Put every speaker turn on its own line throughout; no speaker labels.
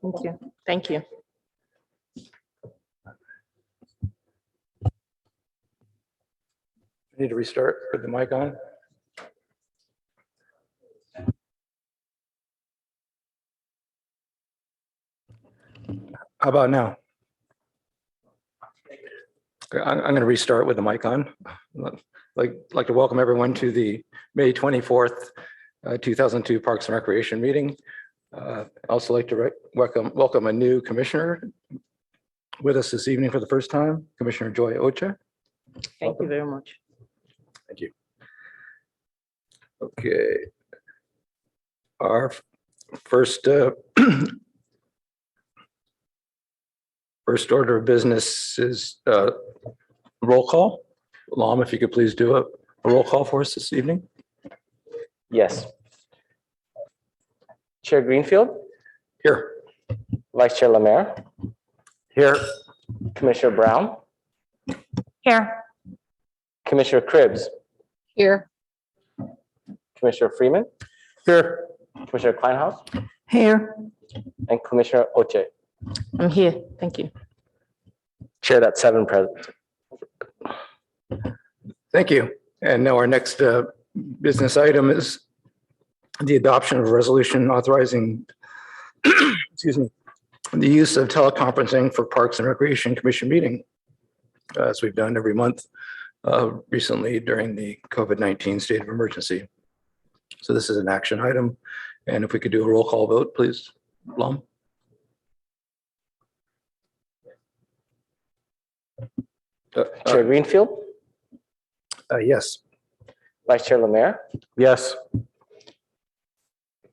Thank you. Thank you.
Need to restart with the mic on. How about now? Okay, I'm going to restart with the mic on. Like to welcome everyone to the May 24th, 2002 Parks and Recreation meeting. Also like to welcome a new commissioner with us this evening for the first time, Commissioner Joy Oche.
Thank you very much.
Thank you. Okay. Our first first order of business is roll call. Lom, if you could please do a roll call for us this evening.
Yes. Chair Greenfield,
Here.
Vice Chair Lemaire,
Here.
Commissioner Brown,
Here.
Commissioner Cribbs,
Here.
Commissioner Freeman,
Here.
Commissioner Kleinhaus,
Here.
and Commissioner Oche.
I'm here. Thank you.
Chair, that's 7 present.
Thank you. And now our next business item is the adoption of a resolution authorizing excuse me, the use of teleconferencing for Parks and Recreation Commission meeting, as we've done every month recently during the COVID-19 state of emergency. So this is an action item. And if we could do a roll call vote, please, Lom.
Chair Greenfield,
Yes.
Vice Chair Lemaire,
Yes.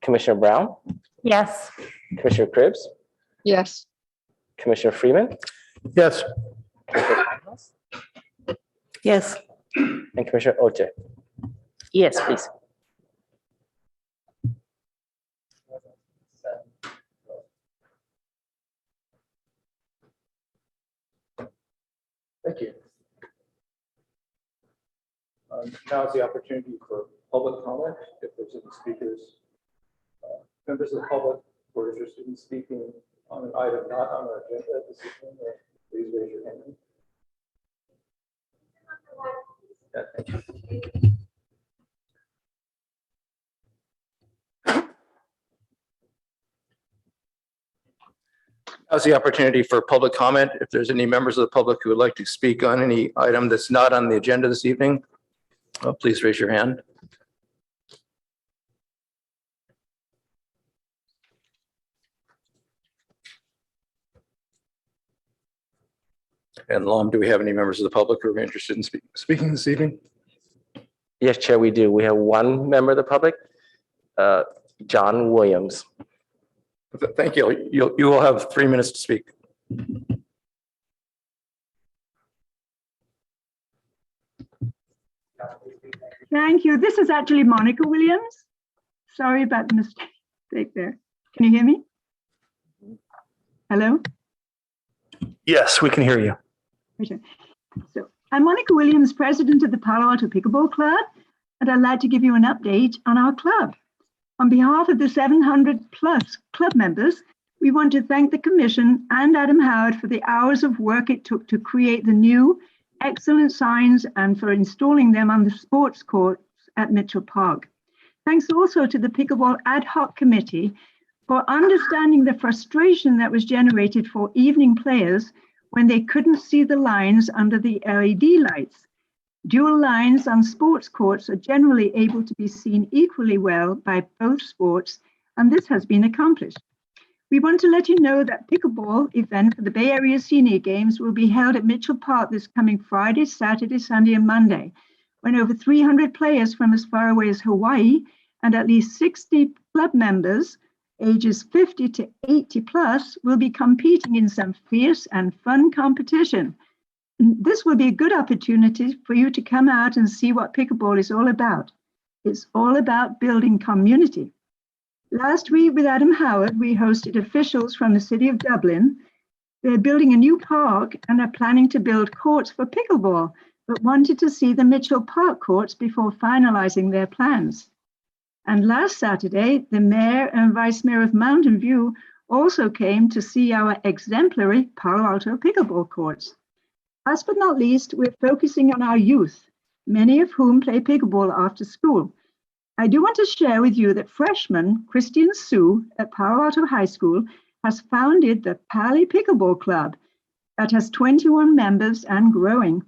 Commissioner Brown,
Yes.
Commissioner Cribbs,
Yes.
Commissioner Freeman,
Yes.
Commissioner Kleinhaus,
Yes.
and Commissioner Oche.
Yes, please.
Thank you. Now is the opportunity for public comment. If there's any speakers, members of the public who are interested in speaking on an item not on our agenda this evening, please raise your hand. Yeah, thank you. Now's the opportunity for public comment. If there's any members of the public who would like to speak on any item that's not on the agenda this evening, please raise your hand. And Lom, do we have any members of the public who are interested in speaking this evening?
Yes, Chair, we do. We have one member of the public, John Williams.
Thank you. You will have 3 minutes to speak.
Thank you. This is actually Monica Williams. Sorry about the mistake there. Can you hear me? Hello?
Yes, we can hear you.
Okay. So I'm Monica Williams, president of the Palo Alto Pickleball Club, and I'd like to give you an update on our club. On behalf of the 700 plus club members, we want to thank the Commission and Adam Howard for the hours of work it took to create the new excellent signs and for installing them on the sports courts at Mitchell Park. Thanks also to the Pickleball Ad Hoc Committee for understanding the frustration that was generated for evening players when they couldn't see the lines under the LED lights. Dual lines on sports courts are generally able to be seen equally well by both sports, and this has been accomplished. We want to let you know that pickleball event for the Bay Area Senior Games will be held at Mitchell Park this coming Friday, Saturday, Sunday, and Monday, when over 300 players from as far away as Hawaii and at least 60 club members ages 50 to 80 plus will be competing in some fierce and fun competition. This will be a good opportunity for you to come out and see what pickleball is all about. It's all about building community. Last week with Adam Howard, we hosted officials from the city of Dublin. They're building a new park and are planning to build courts for pickleball, but wanted to see the Mitchell Park courts before finalizing their plans. And last Saturday, the mayor and vice mayor of Mountain View also came to see our exemplary Palo Alto pickleball courts. Last but not least, we're focusing on our youth, many of whom play pickleball after school. I do want to share with you that freshman Christian Sue at Palo Alto High School has founded the Pali Pickleball Club that has 21 members and growing.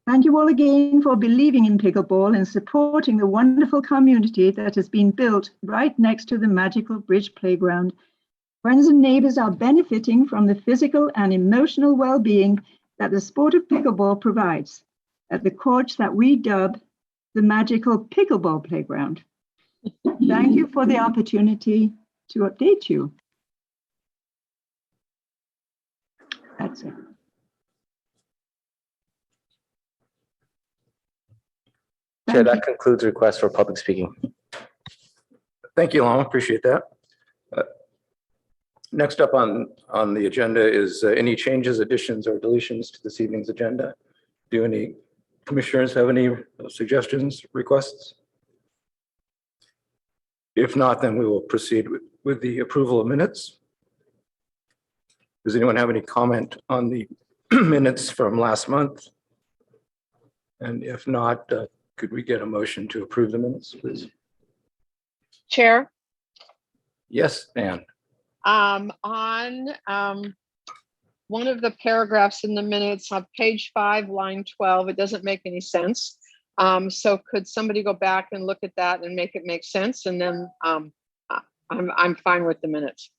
Thank you all again for believing in pickleball and supporting the wonderful community that has been built right next to the magical Bridge Playground. Friends and neighbors are benefiting from the physical and emotional well-being that the sport of pickleball provides at the courts that we dub the magical pickleball playground. Thank you for the opportunity to update you. That's it.
Chair,
Thank you.
that concludes requests for public speaking.
Thank you, Lama. Appreciate that. Next up on the agenda is any changes, additions, or deletions to this evening's agenda. Do any commissioners have any suggestions, requests? If not, then we will proceed with the approval of minutes. Does anyone have any comment on the minutes from last month? And if not, could we get a motion to approve the minutes, please?
Chair,
Yes, Ann.
on one of the paragraphs in the minutes on page 5, line 12, it doesn't make any sense. So could somebody go back and look at that and make it make sense? And then I'm fine with the minutes.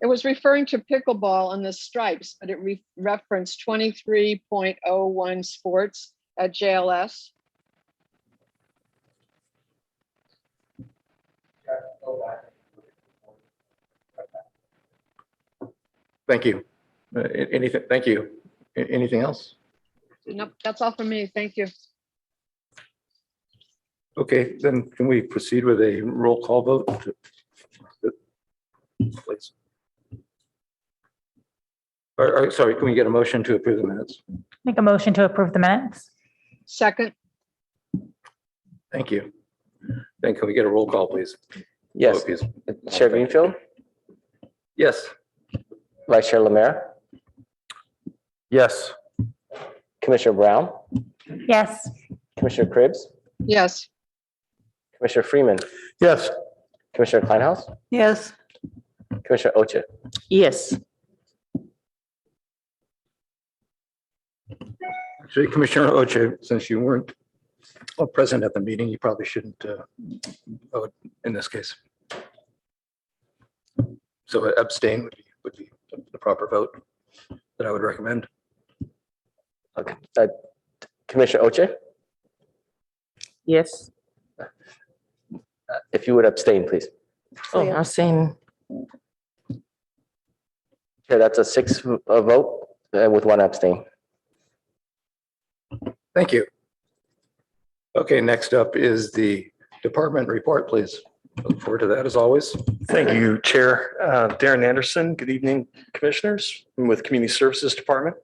It was referring to pickleball and the stripes, but it referenced 23.01 sports at JLS.
Thank you. Anything, thank you. Anything else?
Nope, that's all for me. Thank you.
Okay, then can we proceed with a roll call vote? Please. Sorry, can we get a motion to approve the minutes?
Make a motion to approve the minutes.
Second,
Thank you. Then can we get a roll call, please?
Yes,
Vote, please.
Chair Greenfield,
Yes.
Vice Chair Lemare,
Yes.
Commissioner Brown,
Yes.
Commissioner Cribbs,
yes.
Commissioner Freeman,
Yes.
Commissioner Kleinhaus,
Yes.
Commissioner Oche.
Yes.
Actually, Commissioner Oche, since you weren't present at the meeting, you probably shouldn't vote in this case. So abstain would be the proper vote that I would recommend.
Okay. Commissioner Oche,
Yes.
if you would abstain, please.
Oh, I'm saying.
Chair, that's a 6 vote with 1 abstain.
Thank you. Okay, next up is the department report, please. Look forward to that as always.
Thank you, Chair. Darren Anderson, good evening, Commissioners. I'm with Community Services Department.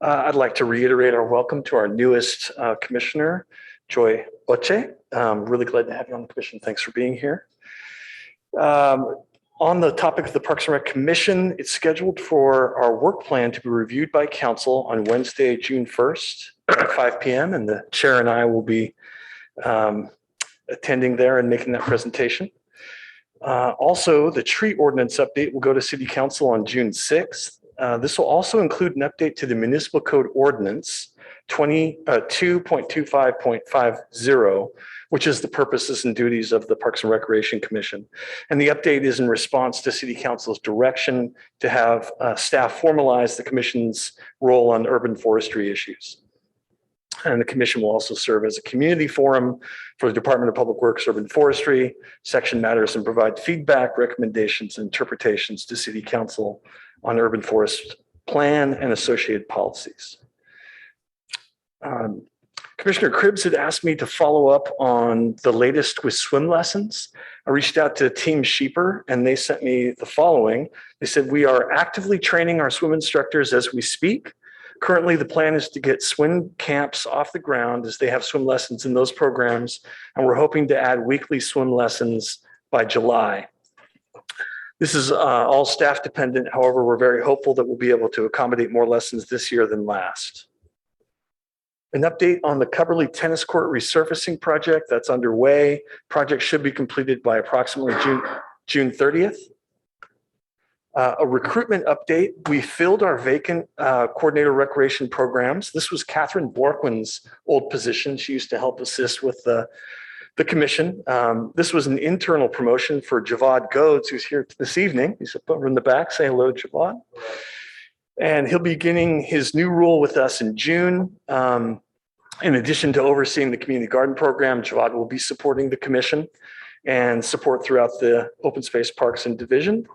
I'd like to reiterate our welcome to our newest Commissioner, Joy Oche. Really glad to have you on the Commission. Thanks for being here. On the topic of the Parks and Rec Commission, it's scheduled for our work plan to be reviewed by Council on Wednesday, June 1st at 5 p.m. And the Chair and I will be attending there and making that presentation. Also, the tree ordinance update will go to City Council on June 6th. This will also include an update to the Municipal Code Ordinance 2.25.50, which is the purposes and duties of the Parks and Recreation Commission. And the update is in response to City Council's direction to have staff formalize the Commission's role on urban forestry issues. And the Commission will also serve as a community forum for the Department of Public Works Urban Forestry, section matters, and provide feedback, recommendations, and interpretations to City Council on urban forest plan and associated policies. Commissioner Cribbs had asked me to follow up on the latest with swim lessons. I reached out to Team Sheeper and they sent me the following. They said, we are actively training our swim instructors as we speak. Currently, the plan is to get swim camps off the ground as they have swim lessons in those programs, and we're hoping to add weekly swim lessons by July. This is all staff dependent. However, we're very hopeful that we'll be able to accommodate more lessons this year than last. An update on the Cubberley Tennis Court resurfacing project that's underway. Project should be completed by approximately June 30th. A recruitment update. We filled our vacant coordinator recreation programs. This was Catherine Borquin's old position. She used to help assist with the commission. This was an internal promotion for Javad Godes, who's here this evening. He's up over in the back. Say hello, Javad. And he'll be beginning his new role with us in June. In addition to overseeing the community garden program, Javad will be supporting the commission and support throughout the open space parks and division,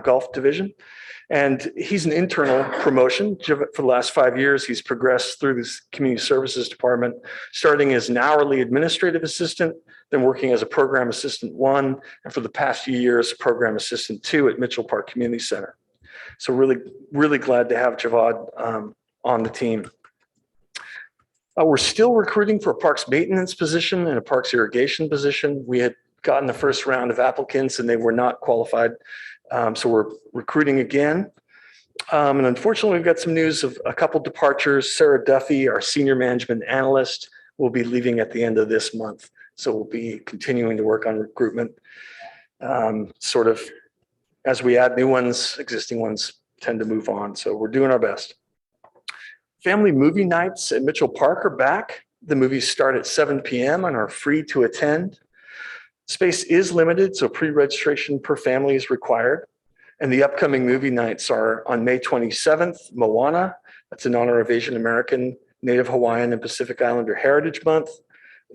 golf division. And he's an internal promotion. For the last 5 years, he's progressed through this community services department, starting as an hourly administrative assistant, then working as a program assistant 1, and for the past few years, program assistant 2 at Mitchell Park Community Center. So really glad to have Javad on the team. We're still recruiting for a parks maintenance position and a parks irrigation position. We had gotten the first round of applicants and they were not qualified. So we're recruiting again. And unfortunately, we've got some news of a couple departures. Sarah Duffy, our senior management analyst, will be leaving at the end of this month. So we'll be continuing to work on recruitment. Sort of as we add new ones, existing ones tend to move on. So we're doing our best. Family movie nights at Mitchell Park are back. The movies start at 7 p.m. and are free to attend. Space is limited, so pre-registration per family is required. And the upcoming movie nights are on May 27th, Moana. That's in honor of Asian American, Native Hawaiian, and Pacific Islander Heritage Month.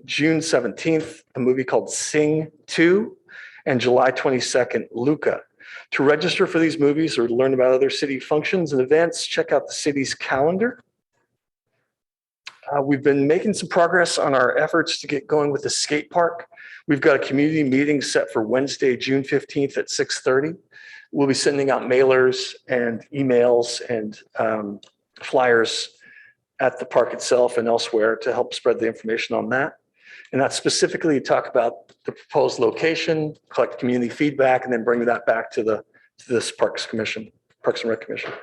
June 17th, a movie called Sing 2. And July 22nd, Luca. To register for these movies or to learn about other city functions and events, check out the city's calendar. We've been making some progress on our efforts to get going with the skate park. We've got a community meeting set for Wednesday, June 15th at 6:30. We'll be sending out mailers and emails and flyers at the park itself and elsewhere to help spread the information on that. And that's specifically to talk about the proposed location, collect community feedback, and then bring that back to this Parks and Rec Commission.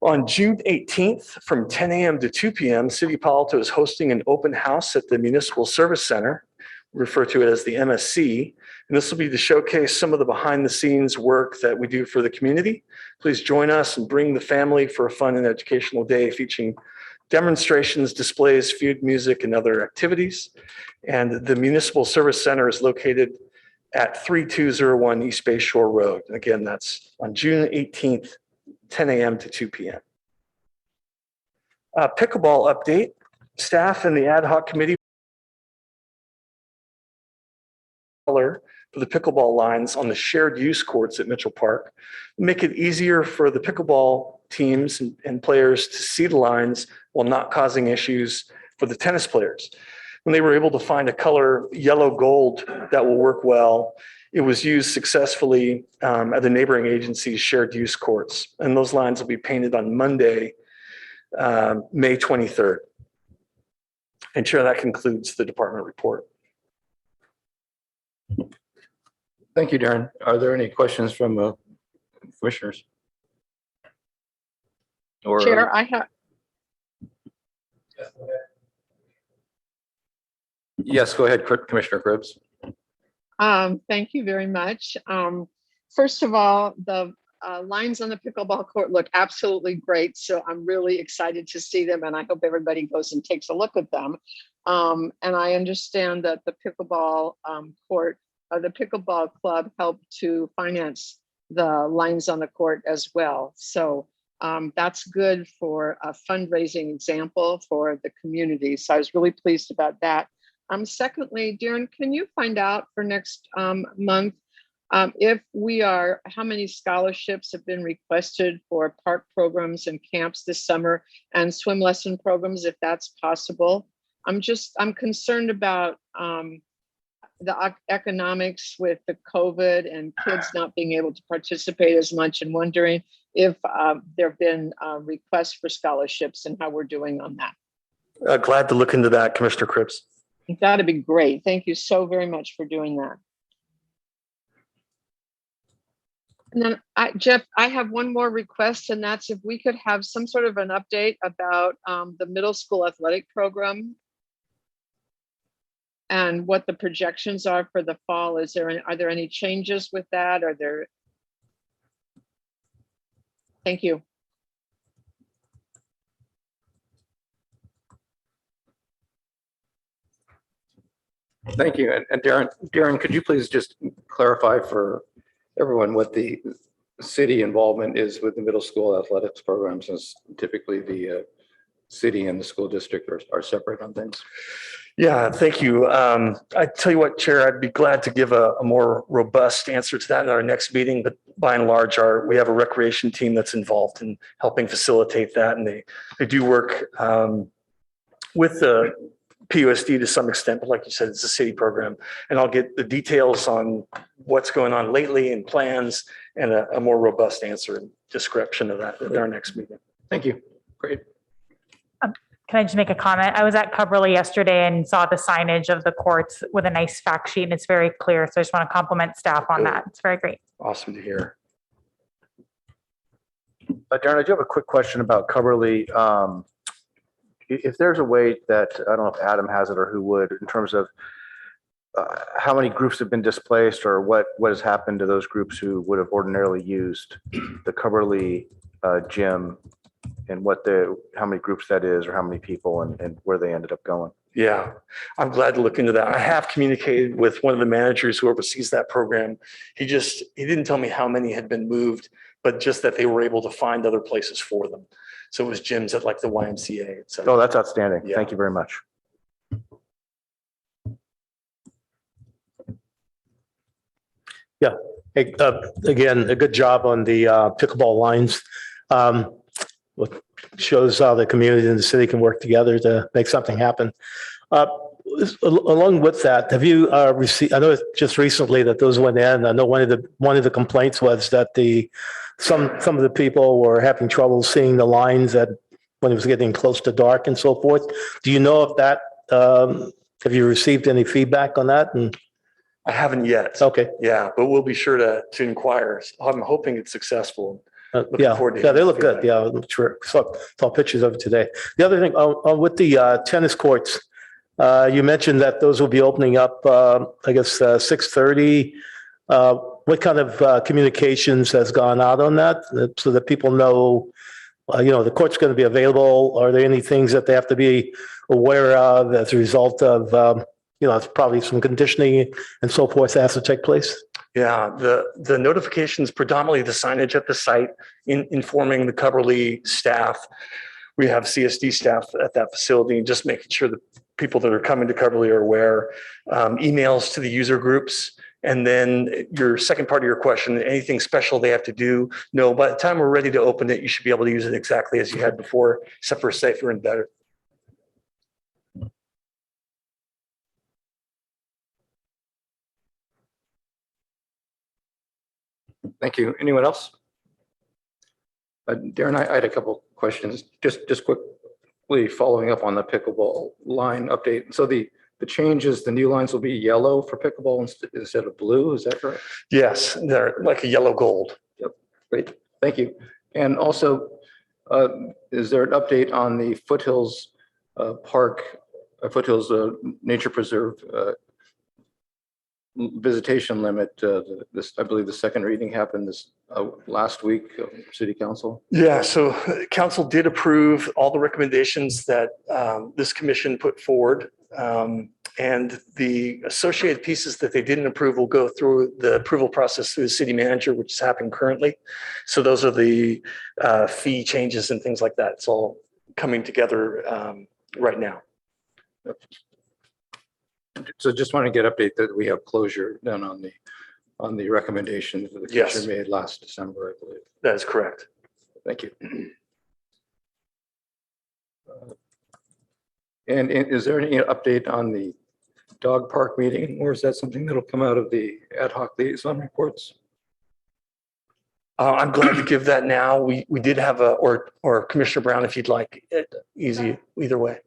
On June 18th, from 10 a.m. to 2 p.m., City of Palo Alto is hosting an open house at the Municipal Service Center. We refer to it as the MSC. And this will be to showcase some of the behind the scenes work that we do for the community. Please join us and bring the family for a fun and educational day featuring demonstrations, displays, food, music, and other activities. And the Municipal Service Center is located at 3201 East Bay Shore Road. Again, that's on June 18th, 10 a.m. to 2 p.m. Pickleball update. Staff and the ad hoc committee for the pickleball lines on the shared use courts at Mitchell Park. Make it easier for the pickleball teams and players to see the lines while not causing issues for the tennis players. When they were able to find a color yellow gold that will work well, it was used successfully at the neighboring agency's shared use courts. And those lines will be painted on Monday, May 23rd. And Chair, that concludes the department report.
Thank you, Darren. Are there any questions from commissioners? Or,
Chair, I have,
yes, go ahead, Commissioner Cribbs.
thank you very much. First of all, the lines on the pickleball court look absolutely great. So I'm really excited to see them and I hope everybody goes and takes a look at them. And I understand that the pickleball court, the pickleball club helped to finance the lines on the court as well. So that's good for a fundraising example for the community. So I was really pleased about that. Secondly, Darren, can you find out for next month if how many scholarships have been requested for park programs and camps this summer and swim lesson programs, if that's possible? I'm concerned about economics with the COVID and kids not being able to participate as much, and wondering if there have been requests for scholarships and how we're doing on that.
Glad to look into that, Commissioner Cripps.
That'd be great. Thank you so very much for doing that. And then Jeff, I have one more request, and that's if we could have some sort of an update about the middle school athletic program and what the projections are for the fall. Are there any changes with that? Thank you.
Thank you. And Darren, could you please just clarify for everyone what the city involvement is with the middle school athletics program, since typically the city and the school district are separate on things?
Yeah, thank you. I tell you what, Chair, I'd be glad to give a more robust answer to that in our next meeting. But by and large, we have a recreation team that's involved in helping facilitate that, and they do work with the PUSD to some extent. But like you said, it's a city program, and I'll get the details on what's going on lately and plans, and a more robust answer and description of that at our next meeting.
Thank you. Great.
Can I just make a comment? I was at Coverly yesterday and saw the signage of the courts with a nice fact sheet, and it's very clear. So I just want to compliment staff on that. It's very great.
Awesome to hear.
Darren, I do have a quick question about Coverly. If there's a way that, I don't know if Adam has it or who would, in terms of how many groups have been displaced, or what has happened to those groups who would have ordinarily used the Coverly gym, and how many groups that is, or how many people, and where they ended up going.
Yeah, I'm glad to look into that. I have communicated with one of the managers who oversees that program. He didn't tell me how many had been moved, but just that they were able to find other places for them. So it was gyms at like the YMCA, et cetera.
Oh, that's outstanding.
Yeah.
Thank you very much.
Yeah. Hey, again, a good job on the pickleball lines. What shows how the community and the city can work together to make something happen. Along with that, have you received? I know just recently that those went in. I know one of the complaints was that some of the people were having trouble seeing the lines when it was getting close to dark and so forth. Do you know if that? Have you received any feedback on that?
I haven't yet.
Okay.
Yeah, but we'll be sure to inquire. I'm hoping it's successful.
Yeah,
forward to
they
hearing
look good.
feedback.
Yeah, I'm sure. Saw pictures of it today. The other thing, with the tennis courts, you mentioned that those will be opening up, I guess, 6:30. What kind of communications has gone out on that, so that people know, the court's going to be available? Are there any things that they have to be aware of as a result of, it's probably some conditioning and so forth that has to take place?
Yeah, the notifications, predominantly the signage at the site, informing the Coverly staff. We have CSD staff at that facility, and just making sure that people that are coming to Coverly are aware. Emails to the user groups. And then your second part of your question, anything special they have to do? No, by the time we're ready to open it, you should be able to use it exactly as you had before, except for safer and better.
Thank you. Anyone else? Darren, I had a couple questions, just quickly following up on the pickleball line update. So the changes, the new lines will be yellow for pickleball instead of blue, is that correct?
Yes, they're like a yellow gold.
Yep, great, thank you. And also, is there an update on the Foothills Park, Foothills Nature Preserve visitation limit? I believe the second reading happened this last week of City Council.
Yeah, so council did approve all the recommendations that this commission put forward. And the associated pieces that they didn't approve will go through the approval process through the city manager, which is happening currently. So those are the fee changes and things like that. It's all coming together right now.
So just want to get update that we have closure then on the recommendations that the
Yes.
commission made last December, I believe.
That is correct.
Thank you. And is there any update on the dog park meeting, or is that something that'll come out of the ad hoc liaison reports?
I'm glad to give that now. We did have or Commissioner Brown, if you'd like it, easy, either way.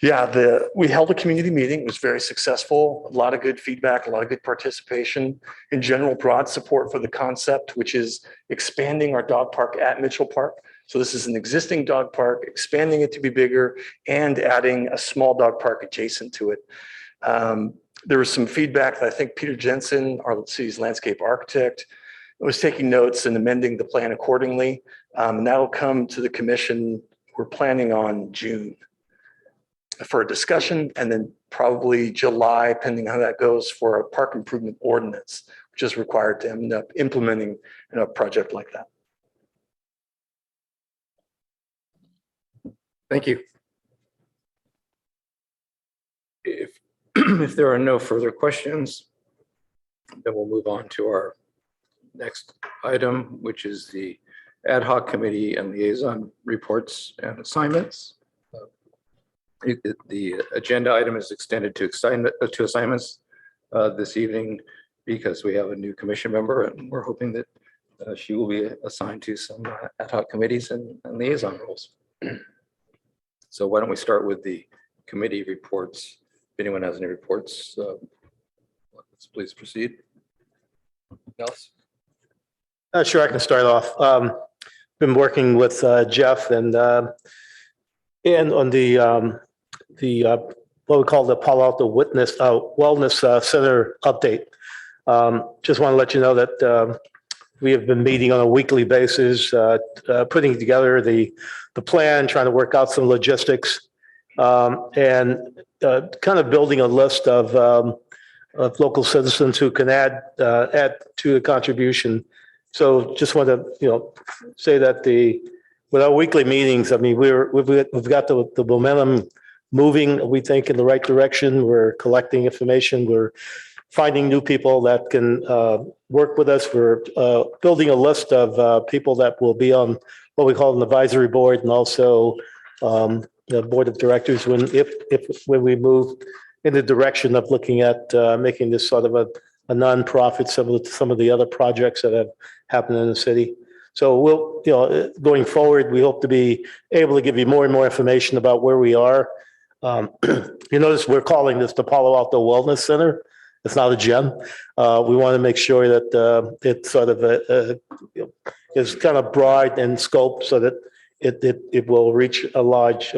Yeah, we held a community meeting. It was very successful. A lot of good feedback, a lot of good participation. In general, broad support for the concept, which is expanding our dog park at Mitchell Park. So this is an existing dog park, expanding it to be bigger and adding a small dog park adjacent to it. There was some feedback that I think Peter Jensen, our city's landscape architect, was taking notes and amending the plan accordingly. And that'll come to the commission. We're planning on June for a discussion, and then probably July, pending how that goes, for a park improvement ordinance, which is required to end up implementing a project like that.
Thank you. If there are no further questions, then we'll move on to our next item, which is the ad hoc committee and liaison reports and assignments. The agenda item is extended to assignments this evening because we have a new commission member, and we're hoping that she will be assigned to some ad hoc committees and liaison roles. So why don't we start with the committee reports? If anyone has any reports, let's please proceed. Else?
Sure, I can start off. Been working with Jeff and on the what we call the Palo Alto Wellness Center update. Just want to let you know that we have been meeting on a weekly basis, putting together the plan, trying to work out some logistics, and kind of building a list of local citizens who can add to the contribution. So just want to say that with our weekly meetings, I mean we've got the momentum moving, we think, in the right direction. We're collecting information. We're finding new people that can work with us. We're building a list of people that will be on what we call an advisory board, and also the board of directors when we move in the direction of looking at making this sort of a nonprofit, some of the other projects that have happened in the city. So we'll, going forward, we hope to be able to give you more and more information about where we are. You notice we're calling this the Palo Alto Wellness Center. It's not a gym. We want to make sure that it's sort of is kind of broad in scope so that it will reach a large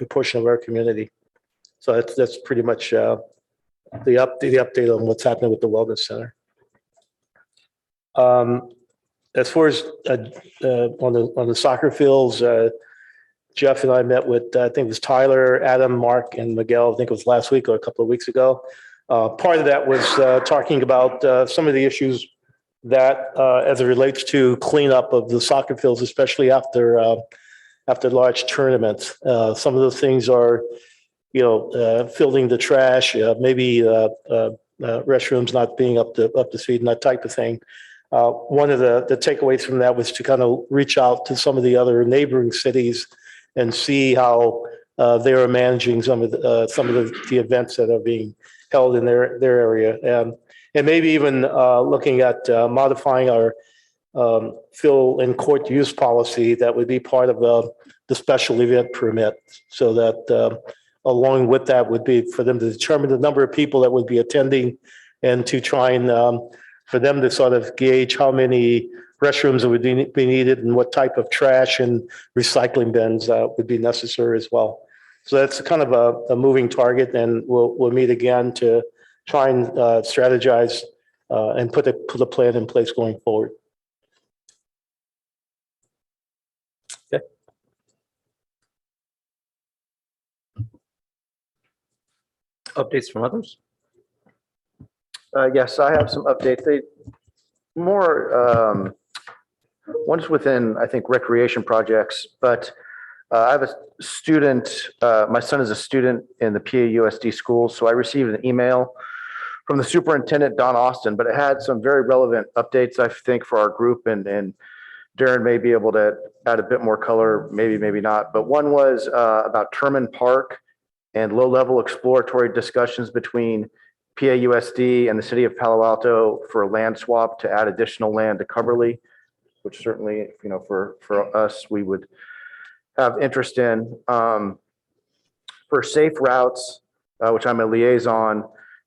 portion of our community. So that's pretty much the update on what's happening with the Wellness Center. As far as on the soccer fields, Jeff and I met with, I think it was Tyler, Adam, Mark, and Miguel. I think it was last week or a couple of weeks ago. Part of that was talking about some of the issues that, as it relates to cleanup of the soccer fields, especially after large tournaments. Some of those things are, filling the trash, maybe restrooms not being up to speed, and that type of thing. One of the takeaways from that was to kind of reach out to some of the other neighboring cities and see how they are managing some of the events that are being held in their area, and maybe even looking at modifying our fill and court use policy that would be part of the special event permit, so that along with that would be for them to determine the number of people that would be attending, and to try and for them to sort of gauge how many restrooms would be needed and what type of trash and recycling bins would be necessary as well. So that's kind of a moving target, and we'll meet again to try and strategize and put a plan in place going forward. Okay.
Updates from others?
Yes, I have some updates. One's within, I think, recreation projects, but I have a student, my son is a student in the PAUSD school, so I received an email from the superintendent, Don Austin, but it had some very relevant updates, I think, for our group, and Darren may be able to add a bit more color, maybe not. But one was about Terman Park and low-level exploratory discussions between PAUSD and the city of Palo Alto for a land swap to add additional land to Coverly, which certainly, for us, we would have interest in. For safe routes, which I'm a liaison,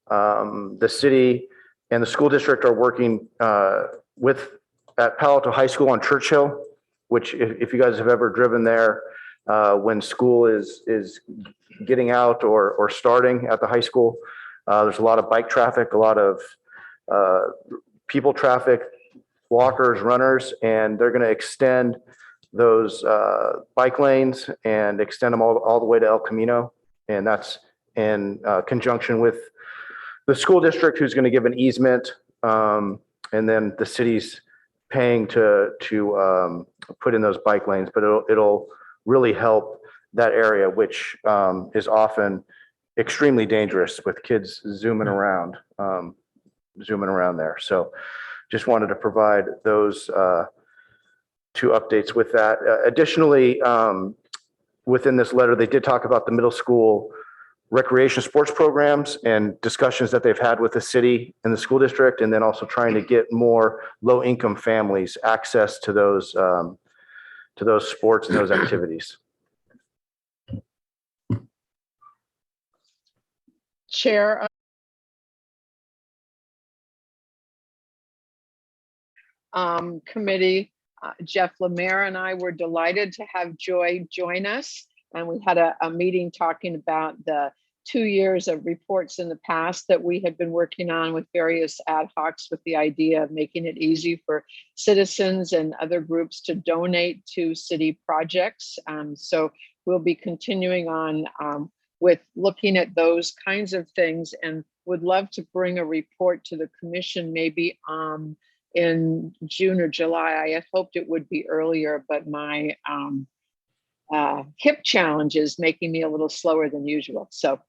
the city and the school district are working at Palo Alto High School on Churchill, which if you guys have ever driven there, when school is getting out or starting at the high school, there's a lot of bike traffic, a lot of people traffic, walkers, runners, and they're going to extend those bike lanes and extend them all the way to El Camino. And that's in conjunction with the school district, who's going to give an easement, and then the city's paying to put in those bike lanes. But it'll really help that area, which is often extremely dangerous with kids zooming around there. So just wanted to provide those two updates with that. Additionally, within this letter, they did talk about the middle school recreation sports programs and discussions that they've had with the city and the school district, and then also trying to get more low-income families access to those sports and those activities.
Chair. Committee, Jeff Lemire and I were delighted to have Joy join us. And we had a meeting talking about the 2 years of reports in the past that we had been working on with various ad hocs, with the idea of making it easy for citizens and other groups to donate to city projects. So we'll be continuing on with looking at those kinds of things, and would love to bring a report to the commission maybe in June or July. I had hoped it would be earlier, but my hip challenge is making me a little slower than usual. So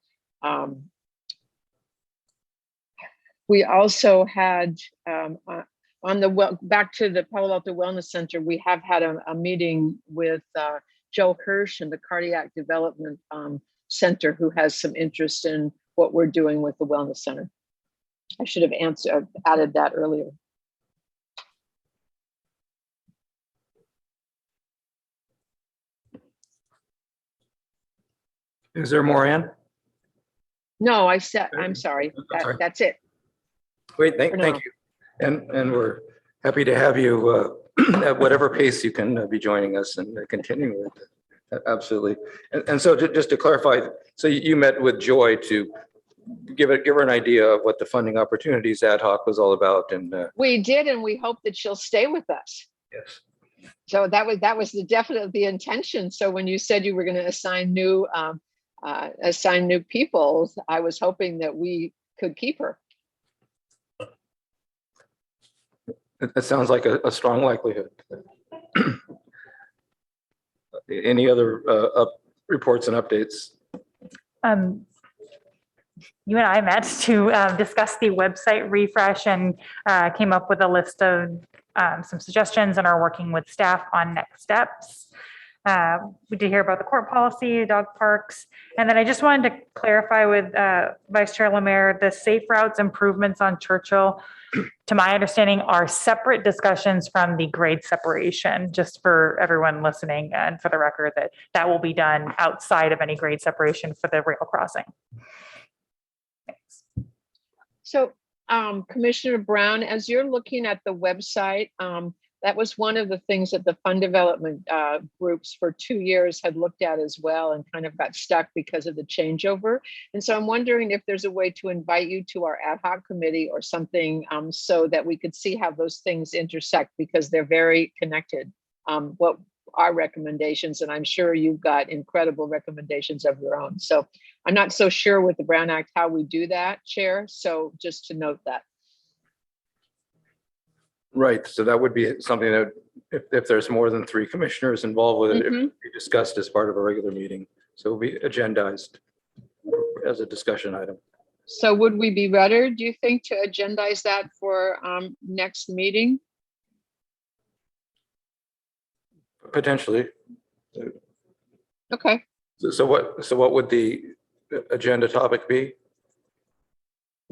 we also had back to the Palo Alto Wellness Center, we have had a meeting with Joe Hirsch and the Cardiac Development Center, who has some interest in what we're doing with the Wellness Center. I should have added that earlier.
Is there more, Ann?
No, I'm sorry. That's it.
Great, thank you. And we're happy to have you at whatever pace you can be joining us and continuing with it. Absolutely. And so just to clarify, so you met with Joy to give her an idea of what the funding opportunities ad hoc was all about. And
we did, and we hope that she'll stay with us.
yes.
So that was the intention. So when you said you were going to assign new people, I was hoping that we could keep her.
That sounds like a strong likelihood. Any other reports and updates?
You and I met to discuss the website refresh and came up with a list of some suggestions and are working with staff on next steps. We did hear about the court policy, dog parks, and then I just wanted to clarify with Vice Chair Lemire, the safe routes improvements on Churchill, to my understanding, are separate discussions from the grade separation, just for everyone listening and for the record, that will be done outside of any grade separation for the rail crossing. Thanks.
So Commissioner Brown, as you're looking at the website, that was one of the things that the fund development groups for 2 years had looked at as well, and kind of got stuck because of the changeover. And so I'm wondering if there's a way to invite you to our ad hoc committee or something, so that we could see how those things intersect, because they're very connected. What our recommendations, and I'm sure you've got incredible recommendations of your own. So I'm not so sure with the Brown Act how we do that, Chair. So just to note that.
Right, so that would be something that if there's more than 3 commissioners involved with it, it would be discussed as part of a regular meeting. So it'll be agendized as a discussion item.
So would we be ready, do you think, to agendize that for next meeting?
Potentially.
Okay.
So what would the agenda topic be?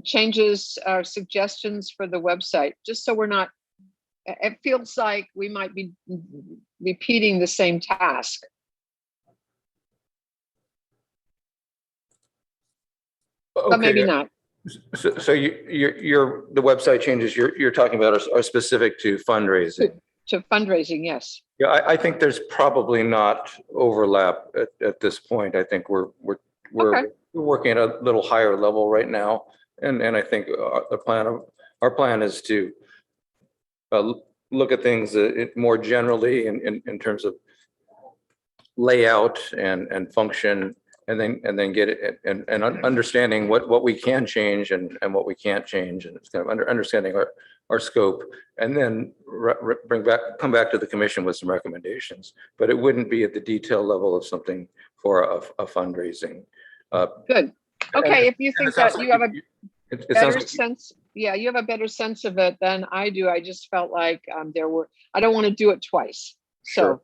Changes or suggestions for the website, just so we're not, it feels like we might be repeating the same task. But maybe
Okay.
not.
So the website changes you're talking about are specific to fundraising.
To fundraising, yes.
Yeah, I think there's probably not overlap at this point. I think we're
Okay.
working at a little higher level right now. And I think our plan is to look at things more generally in terms of layout and function, and then get it and understanding what we can change and what we can't change, and it's kind of understanding our scope, and then come back to the commission with some recommendations. But it wouldn't be at the detail level of something for a fundraising.
Good. Okay, if you
And
think
it sounds
that
like
you have a
it sounds
better
like
sense, yeah, you have a better sense of it than I do. I just felt like I don't want to do it twice. So,
Sure.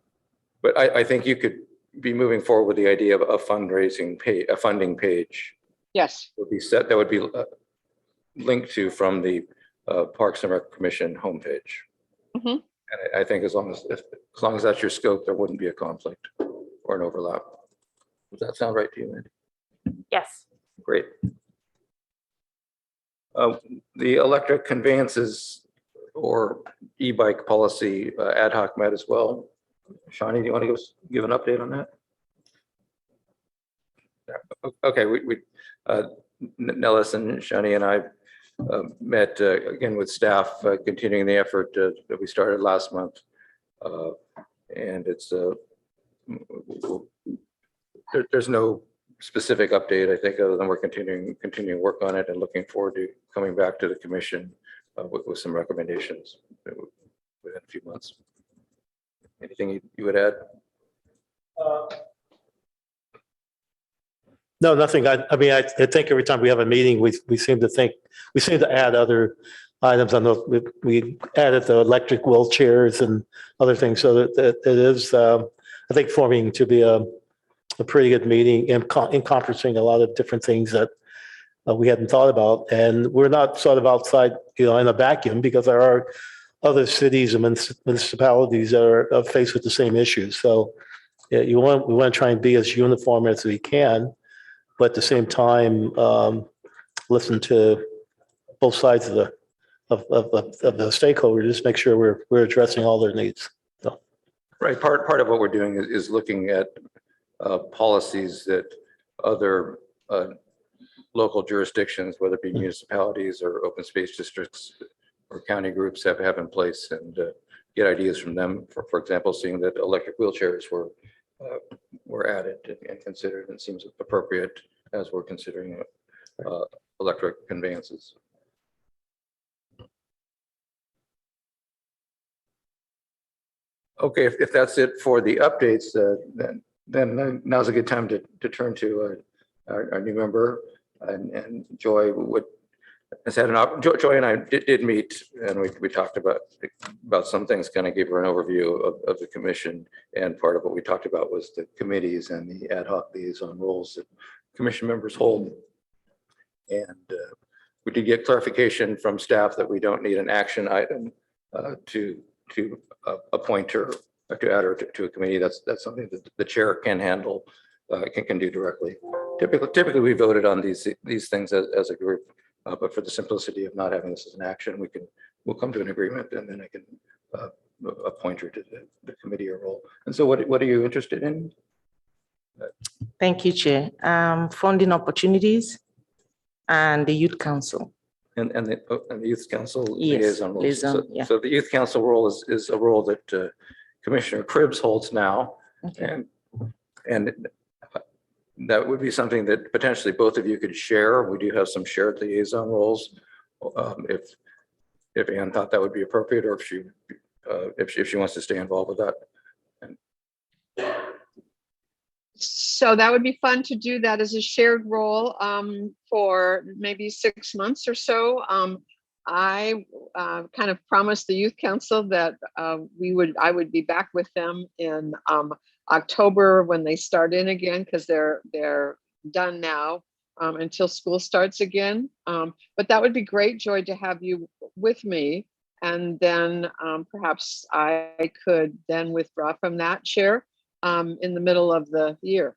But I think you could be moving forward with the idea of a fundraising page, a funding page
yes,
would be set, that would be linked to from the Parks and Rec Commission homepage.
Mhm.
And I think as long as that's your scope, there wouldn't be a conflict or an overlap. Does that sound right to you, Andy?
Yes.
Great. The electric conveyances or e-bike policy ad hoc met as well. Shawnee, do you want to give an update on that? Okay, Nellis and Shawnee and I met again with staff, continuing the effort that we started last month. And it's there's no specific update, I think, other than we're continuing work on it and looking forward to coming back to the commission with some recommendations within a few months. Anything you would add?
No, nothing. I mean, I think every time we have a meeting, we seem to add other items on the, we added the electric wheelchairs and other things. So that it is, I think, forming to be a pretty good meeting, encompassing a lot of different things that we hadn't thought about. And we're not sort of outside, in a vacuum, because there are other cities and municipalities that are faced with the same issues. So yeah, we want to try and be as uniform as we can, but at the same time, listen to both sides of the stakeholders, just make sure we're addressing all their needs. So.
Right. Part of what we're doing is looking at policies that other local jurisdictions, whether it be municipalities or open space districts or county groups have in place, and get ideas from them. For example, seeing that electric wheelchairs were added and considered, and seems appropriate as we're considering electric conveyances. Okay, if that's it for the updates, then now's a good time to turn to our new member, and Joy has had Joy and I did meet, and we talked about some things, kind of gave her an overview of the commission, and part of what we talked about was the committees and the ad hoc liaison roles that commission members hold. And we did get clarification from staff that we don't need an action item to appoint her or to add her to a committee. That's something that the chair can handle, can do directly. Typically we voted on these things as a group, but for the simplicity of not having this as an action, we'll come to an agreement, and then I can appoint her to the committee or role. And so what are you interested in?
Thank you, Chair. Funding opportunities and the Youth Council.
And the Youth Council
Yes,
liaison role.
liaison, yeah.
So the Youth Council role is a role that Commissioner Cribbs holds now.
Okay.
And that would be something that potentially both of you could share. We do have some shared liaison roles. If Ann thought that would be appropriate, or if she wants to stay involved with that.
so that would be fun to do that as a shared role for maybe 6 months or so. I kind of promised the Youth Council that I would be back with them in October when they start in again, because their done now until school starts again. But that would be great, Joy, to have you with me. And then perhaps I could then withdraw from that chair in the middle of the year.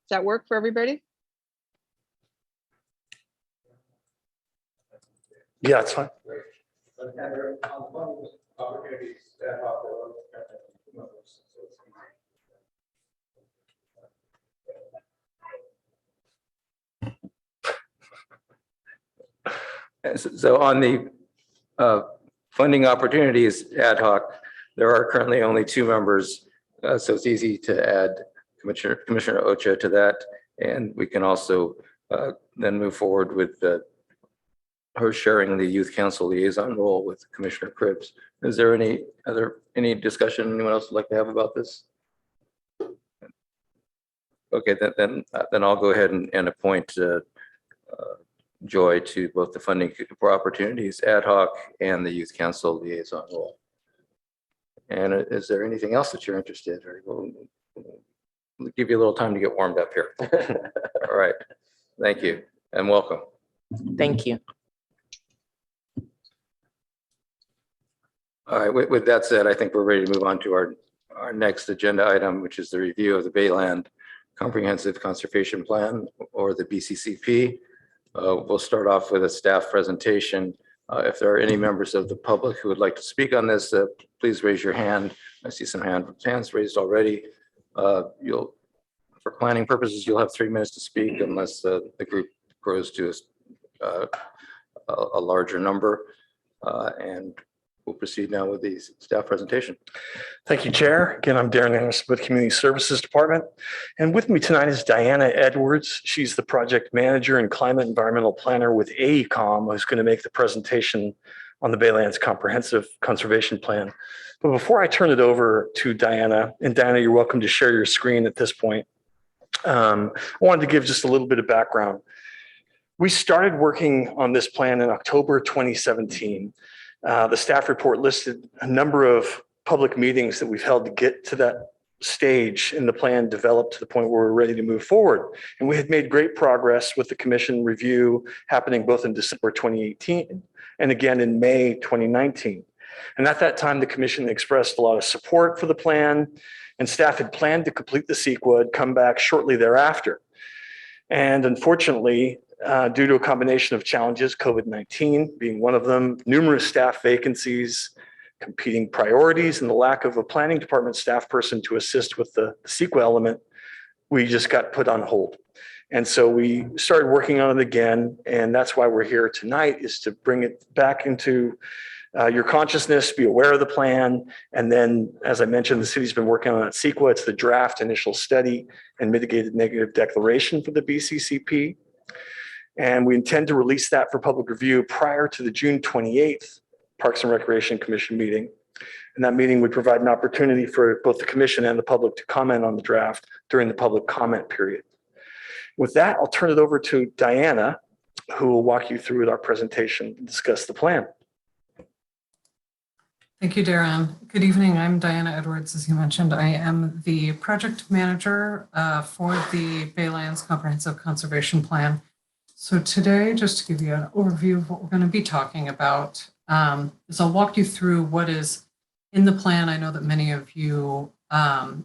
Does that work for everybody?
Yeah, it's fine.
So on the funding opportunities ad hoc, there are currently only two members. So it's easy to add Commissioner Ocha to that. And we can also then move forward with her sharing the youth council liaison role with Commissioner Cribbs. Is there any discussion anyone else would like to have about this? Okay, then I'll go ahead and appoint Joy to both the funding for opportunities ad hoc and the youth council liaison role. And is there anything else that you're interested in? We'll give you a little time to get warmed up here. All right, thank you and welcome.
Thank you.
All right, with that said, I think we're ready to move on to our next agenda item, which is the review of the Bayland Comprehensive Conservation Plan, or the BCCP. We'll start off with a staff presentation. If there are any members of the public who would like to speak on this, please raise your hand. I see some hands raised already. For planning purposes, you'll have 3 minutes to speak unless the group grows to a larger number. And we'll proceed now with the staff presentation.
Thank you, Chair. Again, I'm Darren Anderson with Community Services Department. And with me tonight is Diana Edwards. She's the project manager and climate environmental planner with AECOM, who's going to make the presentation on the Baylands Comprehensive Conservation Plan. But before I turn it over to Diana, and Diana, you're welcome to share your screen at this point. I wanted to give just a little bit of background. We started working on this plan in October 2017. The staff report listed a number of public meetings that we've held to get to that stage in the plan developed to the point where we're ready to move forward. And we had made great progress with the commission review happening both in December 2018 and again in May 2019. And at that time, the commission expressed a lot of support for the plan, and staff had planned to complete the CEQA and come back shortly thereafter. And unfortunately, due to a combination of challenges, COVID-19 being one of them, numerous staff vacancies, competing priorities, and the lack of a planning department staff person to assist with the CEQA element, we just got put on hold. And so we started working on it again, and that's why we're here tonight, is to bring it back into your consciousness, be aware of the plan. And then, as I mentioned, the city's been working on that CEQA. It's the draft initial study and mitigated negative declaration for the BCCP. And we intend to release that for public review prior to the June 28th Parks and Recreation Commission meeting. And that meeting would provide an opportunity for both the commission and the public to comment on the draft during the public comment period. With that, I'll turn it over to Diana, who will walk you through our presentation and discuss the plan.
Thank you, Darren. Good evening. I'm Diana Edwards. As you mentioned, I am the project manager for the Baylands Comprehensive Conservation Plan. So today, just to give you an overview of what we're going to be talking about, is I'll walk you through what is in the plan. I know that many of you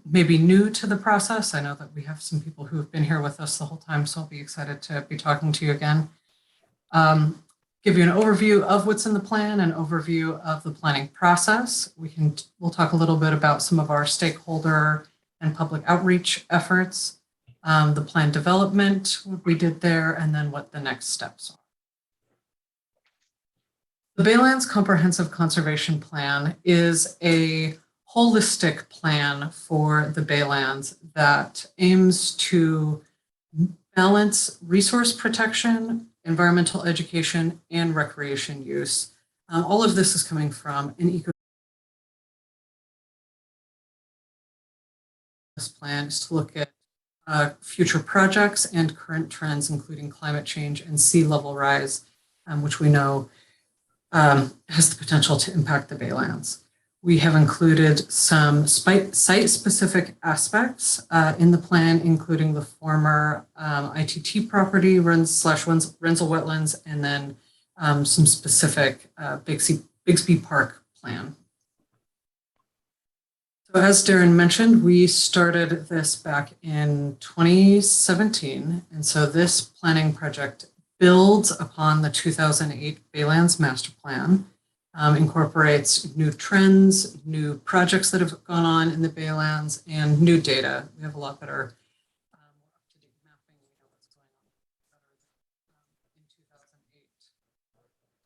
may be new to the process. I know that we have some people who have been here with us the whole time, so I'll be excited to be talking to you again. Give you an overview of what's in the plan, an overview of the planning process. We'll talk a little bit about some of our stakeholder and public outreach efforts, the plan development, what we did there, and then what the next steps are. The Baylands Comprehensive Conservation Plan is a holistic plan for the Baylands that aims to balance resource protection, environmental education, and recreation use. All of this is coming from an This plan is to look at future projects and current trends, including climate change and sea level rise, which we know has the potential to impact the Baylands. We have included some site-specific aspects in the plan, including the former ITT property, Renzel wetlands, and then some specific Bigsby Park plan. So as Darren mentioned, we started this back in 2017. And so this planning project builds upon the 2008 Baylands Master Plan, incorporates new trends, new projects that have gone on in the Baylands, and new data. We have a lot better up-to-date mapping. We know what's going on better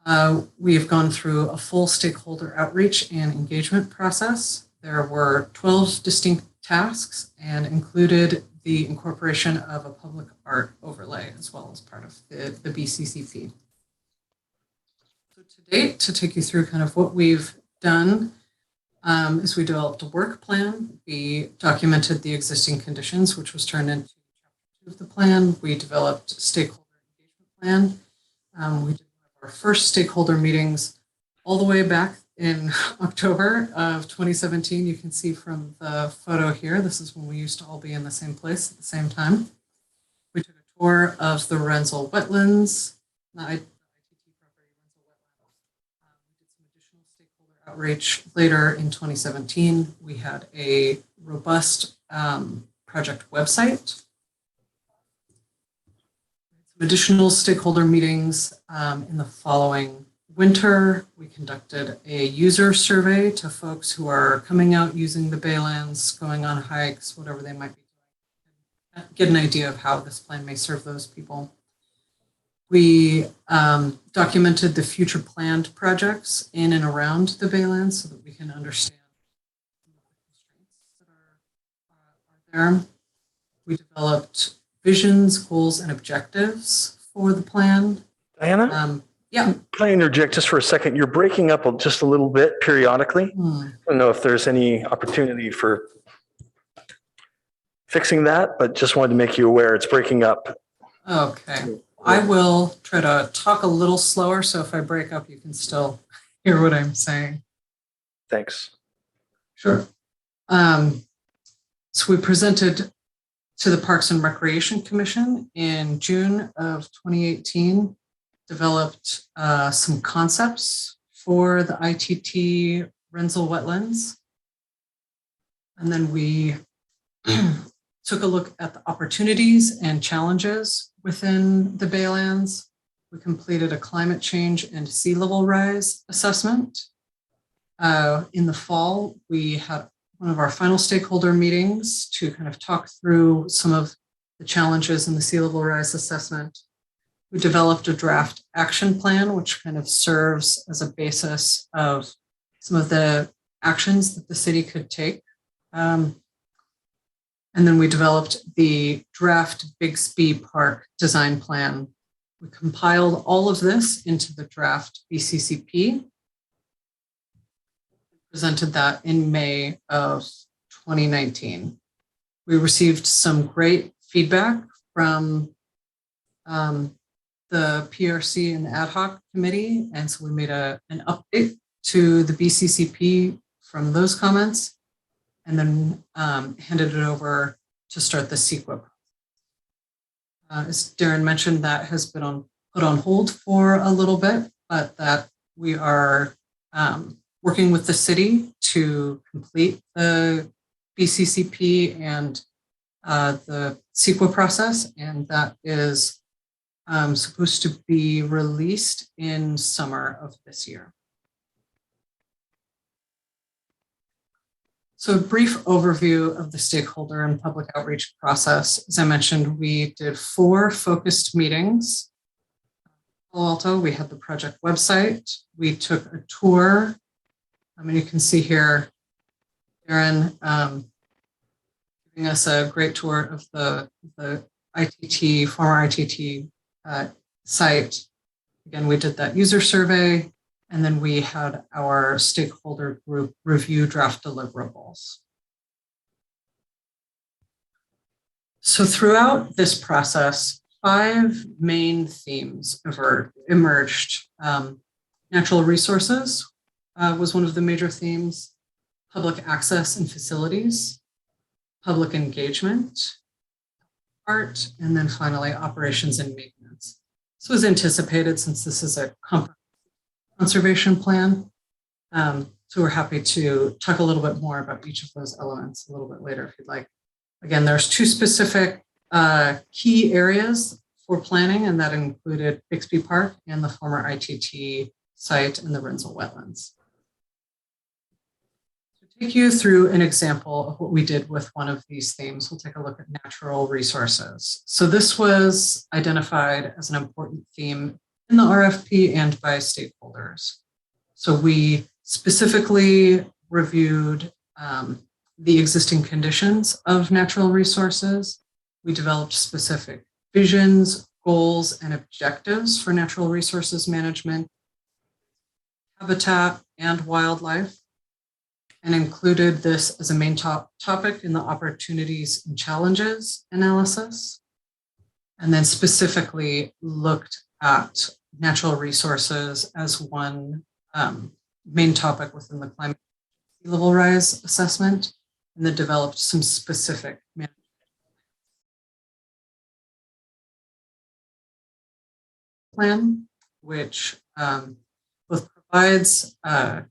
than in 2008. We have gone through a full stakeholder outreach and engagement process. There were 12 distinct tasks and included the incorporation of a public art overlay as well as part of the BCCP. So to date, to take you through kind of what we've done, is we developed a work plan. We documented the existing conditions, which was turned into chapter 2 of the plan. We developed a stakeholder engagement plan. We did one of our first stakeholder meetings all the way back in October of 2017. You can see from the photo here, this is when we used to all be in the same place at the same time. We took a tour of the Renzel wetlands, the ITT property Renzel wetlands. We did some additional stakeholder outreach later in 2017. We had a robust project website. Some additional stakeholder meetings in the following winter. We conducted a user survey to folks who are coming out using the Baylands, going on hikes, whatever they might be doing, get an idea of how this plan may serve those people. We documented the future planned projects in and around the Baylands so that we can understand the constraints that are there. We developed visions, goals, and objectives for the plan.
Diana?
Yeah.
Can I interject just for a second? You're breaking up just a little bit periodically. I don't know if there's any opportunity for fixing that, but just wanted to make you aware it's breaking up.
Okay. I will try to talk a little slower, so if I break up, you can still hear what I'm saying.
Thanks.
Sure. So we presented to the Parks and Recreation Commission in June of 2018, developed some concepts for the ITT Renzel wetlands. And then we took a look at the opportunities and challenges within the Baylands. We completed a climate change and sea level rise assessment. In the fall, we had one of our final stakeholder meetings to kind of talk through some of the challenges in the sea level rise assessment. We developed a draft action plan, which kind of serves as a basis of some of the actions that the city could take. And then we developed the draft Bigsby Park design plan. We compiled all of this into the draft BCCP. Presented that in May of 2019. We received some great feedback from the PRC and the ad hoc committee. And so we made an update to the BCCP from those comments and then handed it over to start the CEQA. As Darren mentioned, that has been put on hold for a little bit, but that we are working with the city to complete the BCCP and the CEQA process, and that is supposed to be released in summer of this year. So a brief overview of the stakeholder and public outreach process. As I mentioned, we did 4 focused meetings. Palo Alto, we had the project website. We took a tour. I mean, you can see here, Darren giving us a great tour of the ITT, former ITT site. Again, we did that user survey, and then we had our stakeholder group review draft deliverables. So throughout this process, 5 main themes emerged. Natural resources was one of the major themes. public access and facilities, public engagement, art, and then finally operations and maintenance. This was anticipated since this is a conservation plan. So we're happy to talk a little bit more about each of those elements a little bit later if you'd like. Again, there's two specific key areas for planning, and that included Bixby Park and the former ITT site in the Renzel wetlands. To take you through an example of what we did with one of these themes, we'll take a look at natural resources. So this was identified as an important theme in the RFP and by stakeholders. So we specifically reviewed the existing conditions of natural resources. We developed specific visions, goals, and objectives for natural resources management, habitat, and wildlife, and included this as a main topic in the opportunities and challenges analysis, and then specifically looked at natural resources as one main topic within the climate sea level rise assessment, and then developed some specific management plan, which both provides a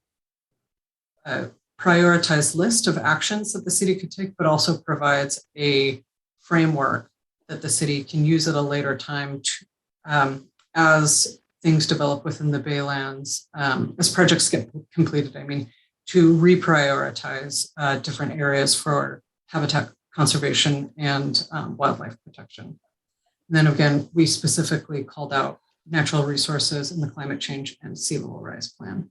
prioritized list of actions that the city could take, but also provides a framework that the city can use at a later time to, as things develop within the Baylands, as projects get completed, I mean, to reprioritize different areas for habitat conservation and wildlife protection. And then again, we specifically called out natural resources in the climate change and sea level rise plan.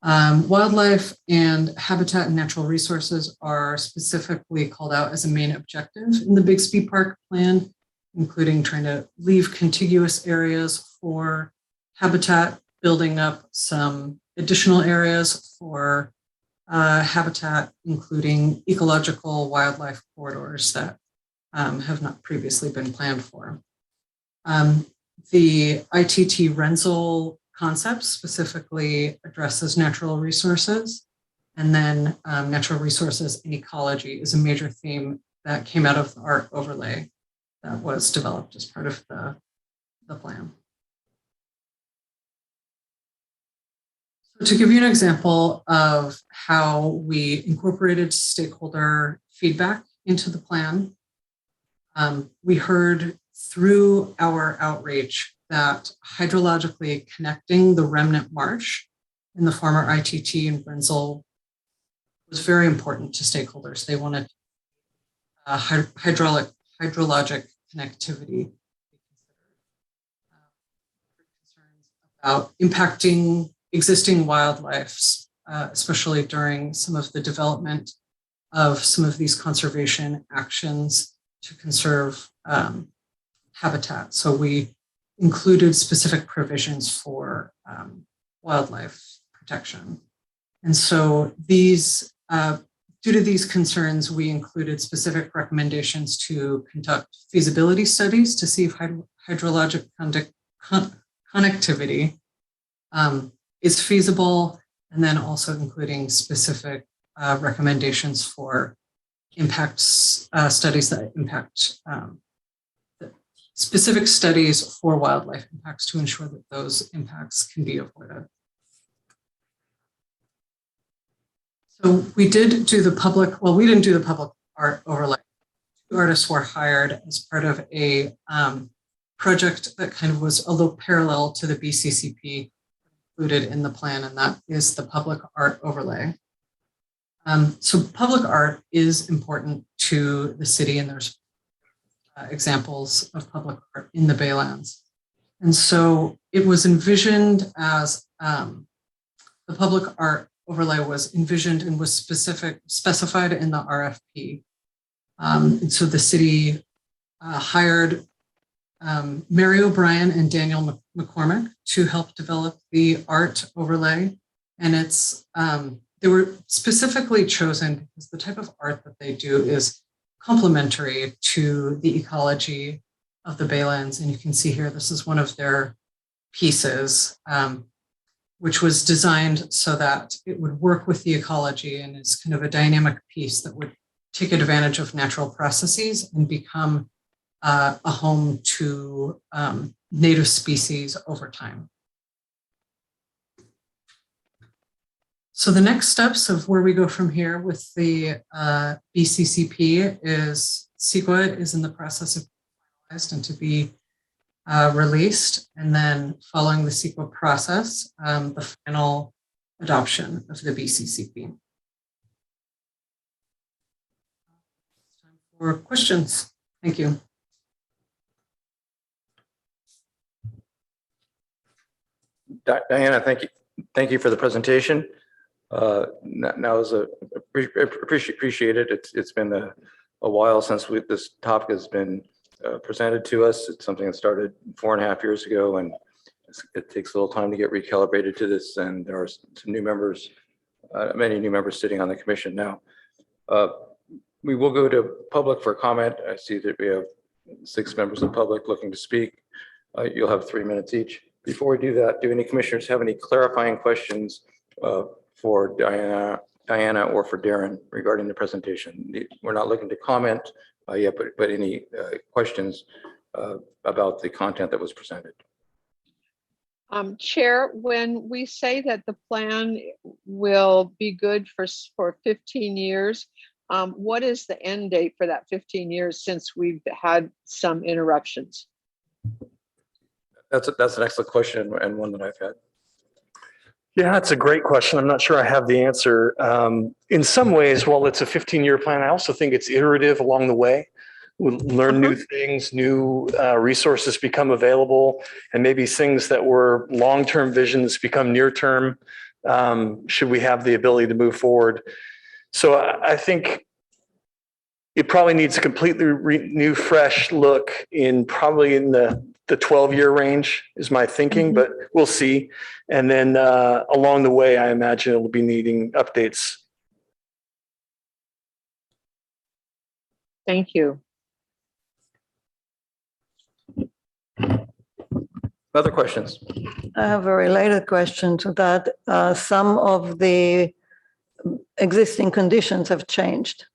Wildlife and habitat and natural resources are specifically called out as a main objective in the Bixby Park plan, including trying to leave contiguous areas for habitat, building up some additional areas for habitat, including ecological wildlife corridors that have not previously been planned for. The ITT Renzel concept specifically addresses natural resources, and then natural resources and ecology is a major theme that came out of the art overlay that was developed as part of the plan. So to give you an example of how we incorporated stakeholder feedback into the plan, we heard through our outreach that hydrologically connecting the remnant marsh in the former ITT in Renzel was very important to stakeholders. They wanted hydrologic connectivity. Concerns about impacting existing wildlife, especially during some of the development of some of these conservation actions to conserve habitat. So we included specific provisions for wildlife protection. And so these, due to these concerns, we included specific recommendations to conduct feasibility studies to see if hydrologic connectivity is feasible, and then also including specific recommendations for impact studies that impact specific studies for wildlife impacts to ensure that those impacts can be avoided. So we did do the public, well, we didn't do the public art overlay. 2 artists were hired as part of a project that kind of was a little parallel to the BCCP included in the plan, and that is the public art overlay. So public art is important to the city, and there's examples of public art in the Baylands. And so it was envisioned as the public art overlay was envisioned and was specified in the RFP. And so the city hired Mary O'Brien and Daniel McCormick to help develop the art overlay. And it's they were specifically chosen because the type of art that they do is complementary to the ecology of the Baylands. And you can see here, this is one of their pieces. which was designed so that it would work with the ecology and is kind of a dynamic piece that would take advantage of natural processes and become a home to native species over time. So the next steps of where we go from here with the BCCP is CEQA is in the process of finalized and to be released. And then following the CEQA process, the final adoption of the BCCP. Time for questions. Thank you.
Diana, thank you. Thank you for the presentation. Now is appreciate it. It's been a while since this topic has been presented to us. It's something that started 4.5 years ago, and it takes a little time to get recalibrated to this. And there are some new members, many new members sitting on the commission now. We will go to public for comment. I see that we have 6 members of the public looking to speak. You'll have 3 minutes each. Before we do that, do any commissioners have any clarifying questions for Diana or for Darren regarding the presentation? We're not looking to comment yet, but any questions about the content that was presented?
Chair, when we say that the plan will be good for 15 years, what is the end date for that 15 years since we've had some interruptions?
That's an excellent question and one that I've had.
Yeah, that's a great question. I'm not sure I have the answer. In some ways, while it's a 15-year plan, I also think it's iterative along the way. We'll learn new things, new resources become available, and maybe things that were long-term visions become near-term, should we have the ability to move forward. So I think it probably needs a completely new, fresh look probably in the 12-year range is my thinking, but we'll see. And then along the way, I imagine it'll be needing updates.
Thank you.
Other questions?
I have a related question to that. Some of the existing conditions have changed.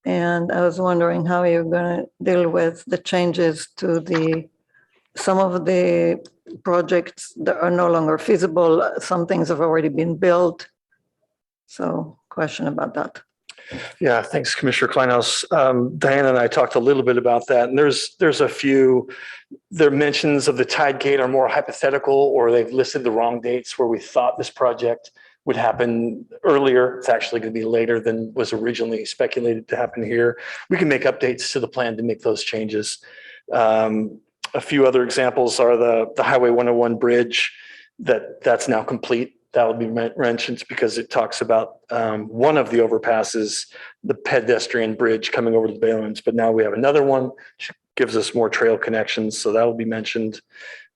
And I was wondering how you're going to deal with the changes to some of the projects that are no longer feasible. Some things have already been built. So question about that.
Yeah, thanks, Commissioner Kleinhaus. Diana and I talked a little bit about that, and there's a few. Their mentions of the tide gate are more hypothetical, or they've listed the wrong dates where we thought this project would happen earlier. It's actually going to be later than was originally speculated to happen here. We can make updates to the plan to make those changes. A few other examples are the Highway 101 bridge that's now complete. That will be mentioned because it talks about one of the overpasses, the pedestrian bridge coming over to the Baylands, but now we have another one, which gives us more trail connections. So that will be mentioned.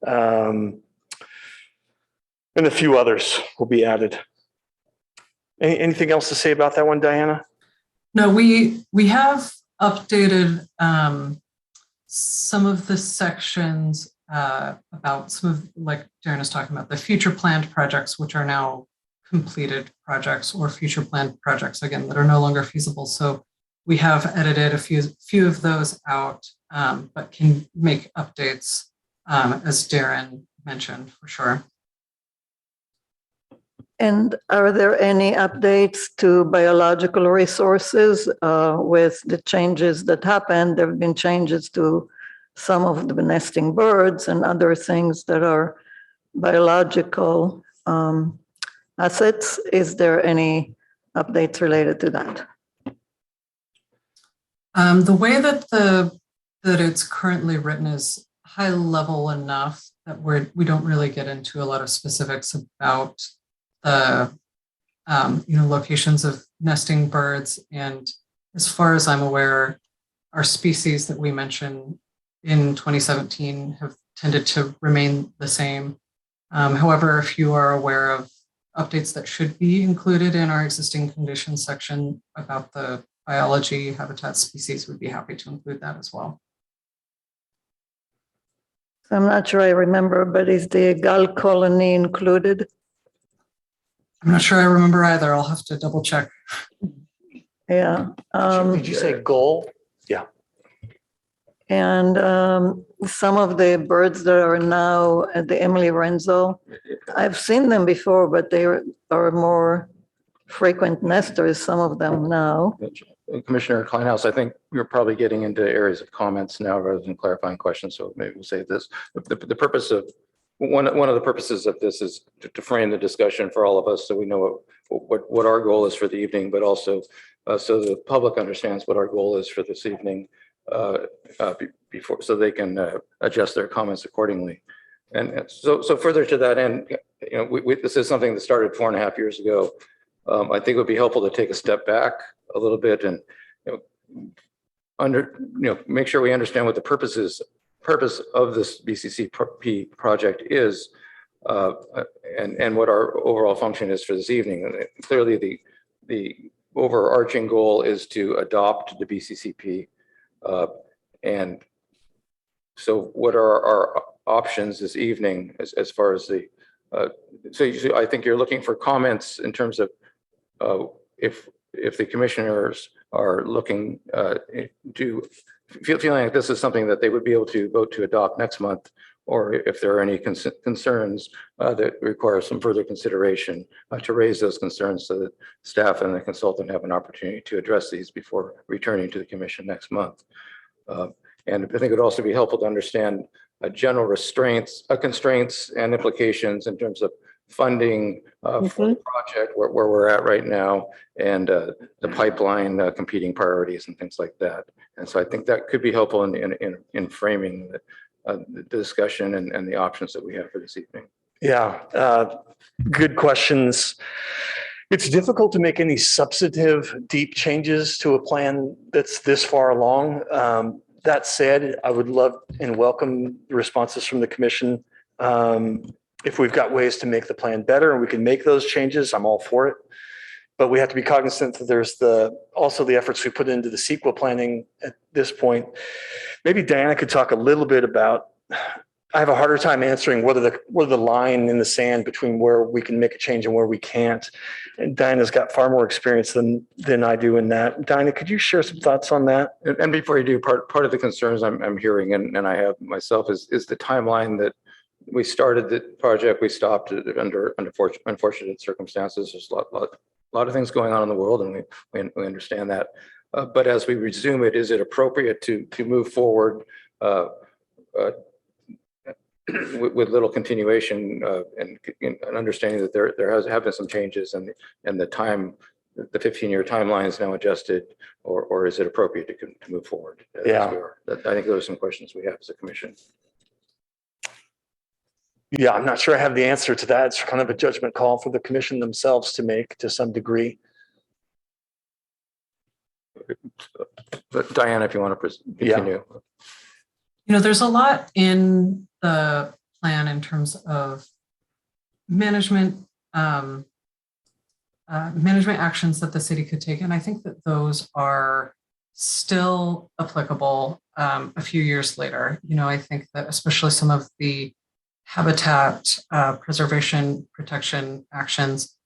And a few others will be added. Anything else to say about that one, Diana?
No, we have updated some of the sections about some of, like Darren is talking about, the future planned projects, which are now completed projects, or future planned projects, again, that are no longer feasible. So we have edited a few of those out, but can make updates, as Darren mentioned, for sure.
And are there any updates to biological resources with the changes that happened? There have been changes to some of the nesting birds and other things that are biological assets. Is there any updates related to that?
The way that it's currently written is high level enough that we don't really get into a lot of specifics about the locations of nesting birds. And as far as I'm aware, our species that we mentioned in 2017 have tended to remain the same. However, if you are aware of updates that should be included in our existing conditions section about the biology, habitat, species, we'd be happy to include that as well.
I'm not sure I remember, but is the gull colony included?
I'm not sure I remember either. I'll have to double check.
Yeah.
Did you say goal?
And some of the birds that are now at the Emily Renzo, I've seen them before, but they are more frequent nesters, some of them now.
Commissioner Kleinhaus, I think you're probably getting into areas of comments now rather than clarifying questions. So maybe we'll say this. The purpose of one of the purposes of this is to frame the discussion for all of us so we know what our goal is for the evening, but also so the public understands what our goal is for this evening before, so they can adjust their comments accordingly. And so further to that end, you know, this is something that started 4.5 years ago. I think it would be helpful to take a step back a little bit and, make sure we understand what the purpose of this BCCP project is, and what our overall function is for this evening. And clearly, the overarching goal is to adopt the BCCP, and so what are our options this evening as far as the? So I think you're looking for comments in terms of if the commissioners are looking to feeling like this is something that they would be able to vote to adopt next month, or if there are any concerns that require some further consideration to raise those concerns so that staff and the consultant have an opportunity to address these before returning to the commission next month. And I think it would also be helpful to understand general constraints and implications in terms of funding for the project, where we're at right now, and the pipeline competing priorities and things like that. And so I think that could be helpful in framing the discussion and the options that we have for this evening.
Yeah, good questions. It's difficult to make any substantive deep changes to a plan that's this far along. That said, I would love and welcome the responses from the commission. If we've got ways to make the plan better and we can make those changes, I'm all for it. But we have to be cognizant that there's also the efforts we put into the CEQA planning at this point. Maybe Diana could talk a little bit about, I have a harder time answering whether the line in the sand between where we can make a change and where we can't. And Diana's got far more experience than I do in that. Diana, could you share some thoughts on that?
And before you do, part of the concerns I'm hearing and I have myself is the timeline that we started the project. We stopped it under unfortunate circumstances. There's a lot of things going on in the world, and we understand that. But as we resume it, is it appropriate to move forward with little continuation and understanding that there have been some changes and the 15-year timeline is now adjusted, or is it appropriate to move forward?
Yeah.
I think those are some questions we have as a commission.
Yeah, I'm not sure I have the answer to that. It's kind of a judgment call for the commission themselves to make to some degree.
But Diana, if you want to continue.
There's a lot in the plan in terms of management actions that the city could take. And I think that those are still applicable a few years later. I think that especially some of the habitat preservation protection actions,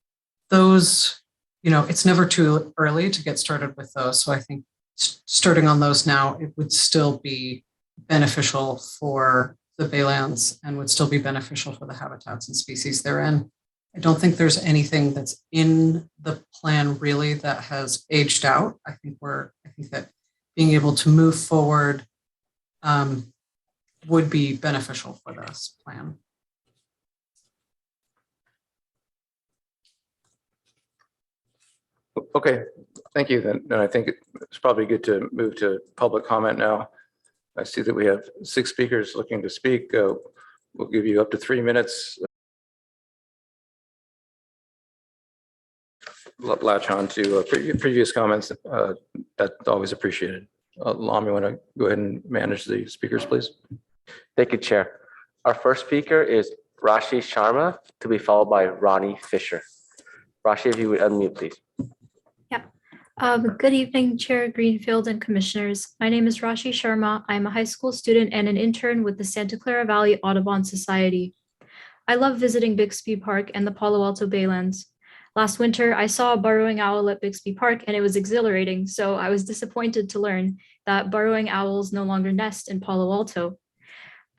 those, it's never too early to get started with those. So I think starting on those now, it would still be beneficial for the Baylands and would still be beneficial for the habitats and species therein. I don't think there's anything that's in the plan really that has aged out. I think that being able to move forward would be beneficial for this plan.
Okay, thank you then. And I think it's probably good to move to public comment now. I see that we have 6 speakers looking to speak. We'll give you up to 3 minutes. Latch on to previous comments. That's always appreciated. Lam, you want to go ahead and manage the speakers, please?
Thank you, Chair. Our first speaker is Rashi Sharma, to be followed by Ronnie Fisher. Rashi, if you would unmute, please.
Good evening, Chair Greenfield and Commissioners. My name is Rashi Sharma. I'm a high school student and an intern with the Santa Clara Valley Audubon Society. I love visiting Bixby Park and the Palo Alto Baylands. Last winter, I saw a burrowing owl at Bixby Park and it was exhilarating, so I was disappointed to learn that burrowing owls no longer nest in Palo Alto.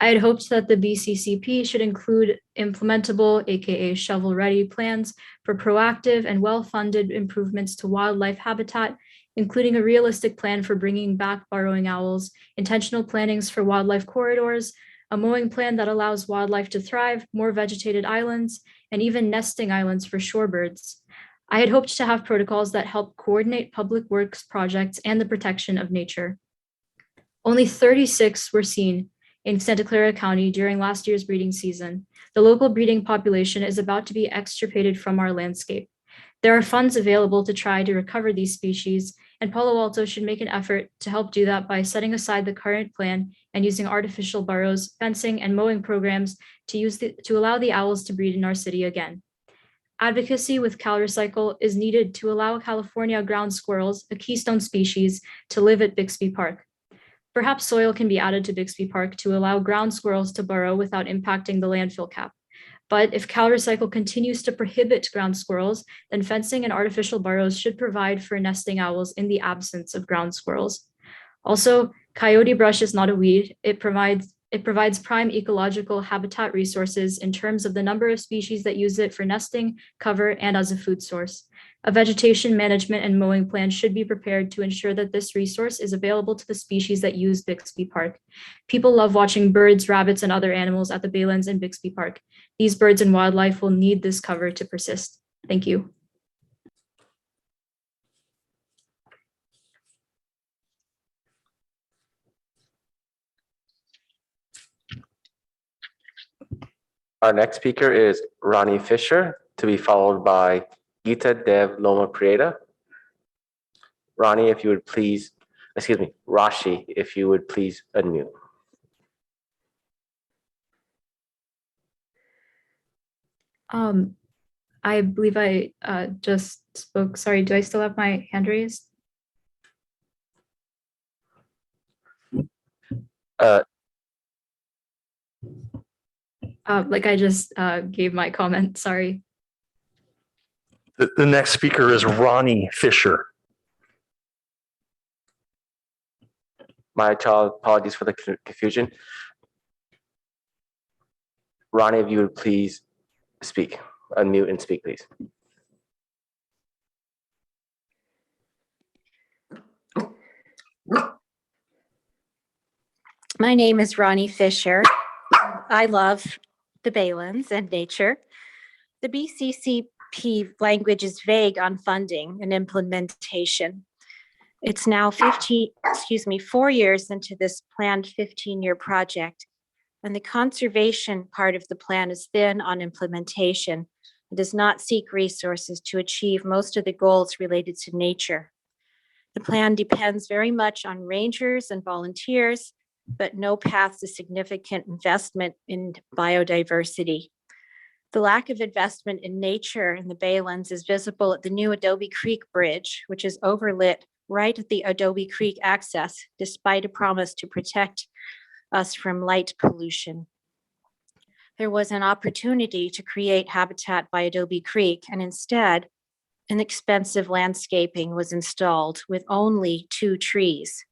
I had hoped that the BCCP should include implementable, aka shovel-ready plans for proactive and well-funded improvements to wildlife habitat, including a realistic plan for bringing back burrowing owls, intentional plannings for wildlife corridors, a mowing plan that allows wildlife to thrive, more vegetated islands, and even nesting islands for shorebirds. I had hoped to have protocols that help coordinate public works projects and the protection of nature. Only 36 were seen in Santa Clara County during last year's breeding season. The local breeding population is about to be extirpated from our landscape. There are funds available to try to recover these species, and Palo Alto should make an effort to help do that by setting aside the current plan and using artificial burrows, fencing, and mowing programs to allow the owls to breed in our city again. Advocacy with CalRecycle is needed to allow California ground squirrels, a keystone species, to live at Bixby Park. Perhaps soil can be added to Bixby Park to allow ground squirrels to burrow without impacting the landfill cap. But if CalRecycle continues to prohibit ground squirrels, then fencing and artificial burrows should provide for nesting owls in the absence of ground squirrels. Also, coyote brush is not a weed. It provides prime ecological habitat resources in terms of the number of species that use it for nesting, cover, and as a food source. A vegetation management and mowing plan should be prepared to ensure that this resource is available to the species that use Bixby Park. People love watching birds, rabbits, and other animals at the Baylands and Bixby Park. These birds and wildlife will need this cover to persist. Thank you.
Our next speaker is Ronnie Fisher, to be followed by Gita Dev Loma Prieta. Ronnie, if you would please, excuse me, Rashi, if you would please unmute.
I believe I just spoke. Sorry, do I still have my hand raised? Like I just gave my comment, sorry.
The next speaker is Ronnie Fisher.
My apologies for the confusion. Ronnie, if you would please speak, unmute and speak, please.
My name is Ronnie Fisher. I love the Baylands and nature. The BCCP language is vague on funding and implementation. It's now 4 years into this planned 15-year project, and the conservation part of the plan is thin on implementation and does not seek resources to achieve most of the goals related to nature. The plan depends very much on rangers and volunteers, but no path to significant investment in biodiversity. The lack of investment in nature in the Baylands is visible at the new Adobe Creek Bridge, which is overlit right at the Adobe Creek access, despite a promise to protect us from light pollution. There was an opportunity to create habitat by Adobe Creek, and instead, inexpensive landscaping was installed with only 2 trees.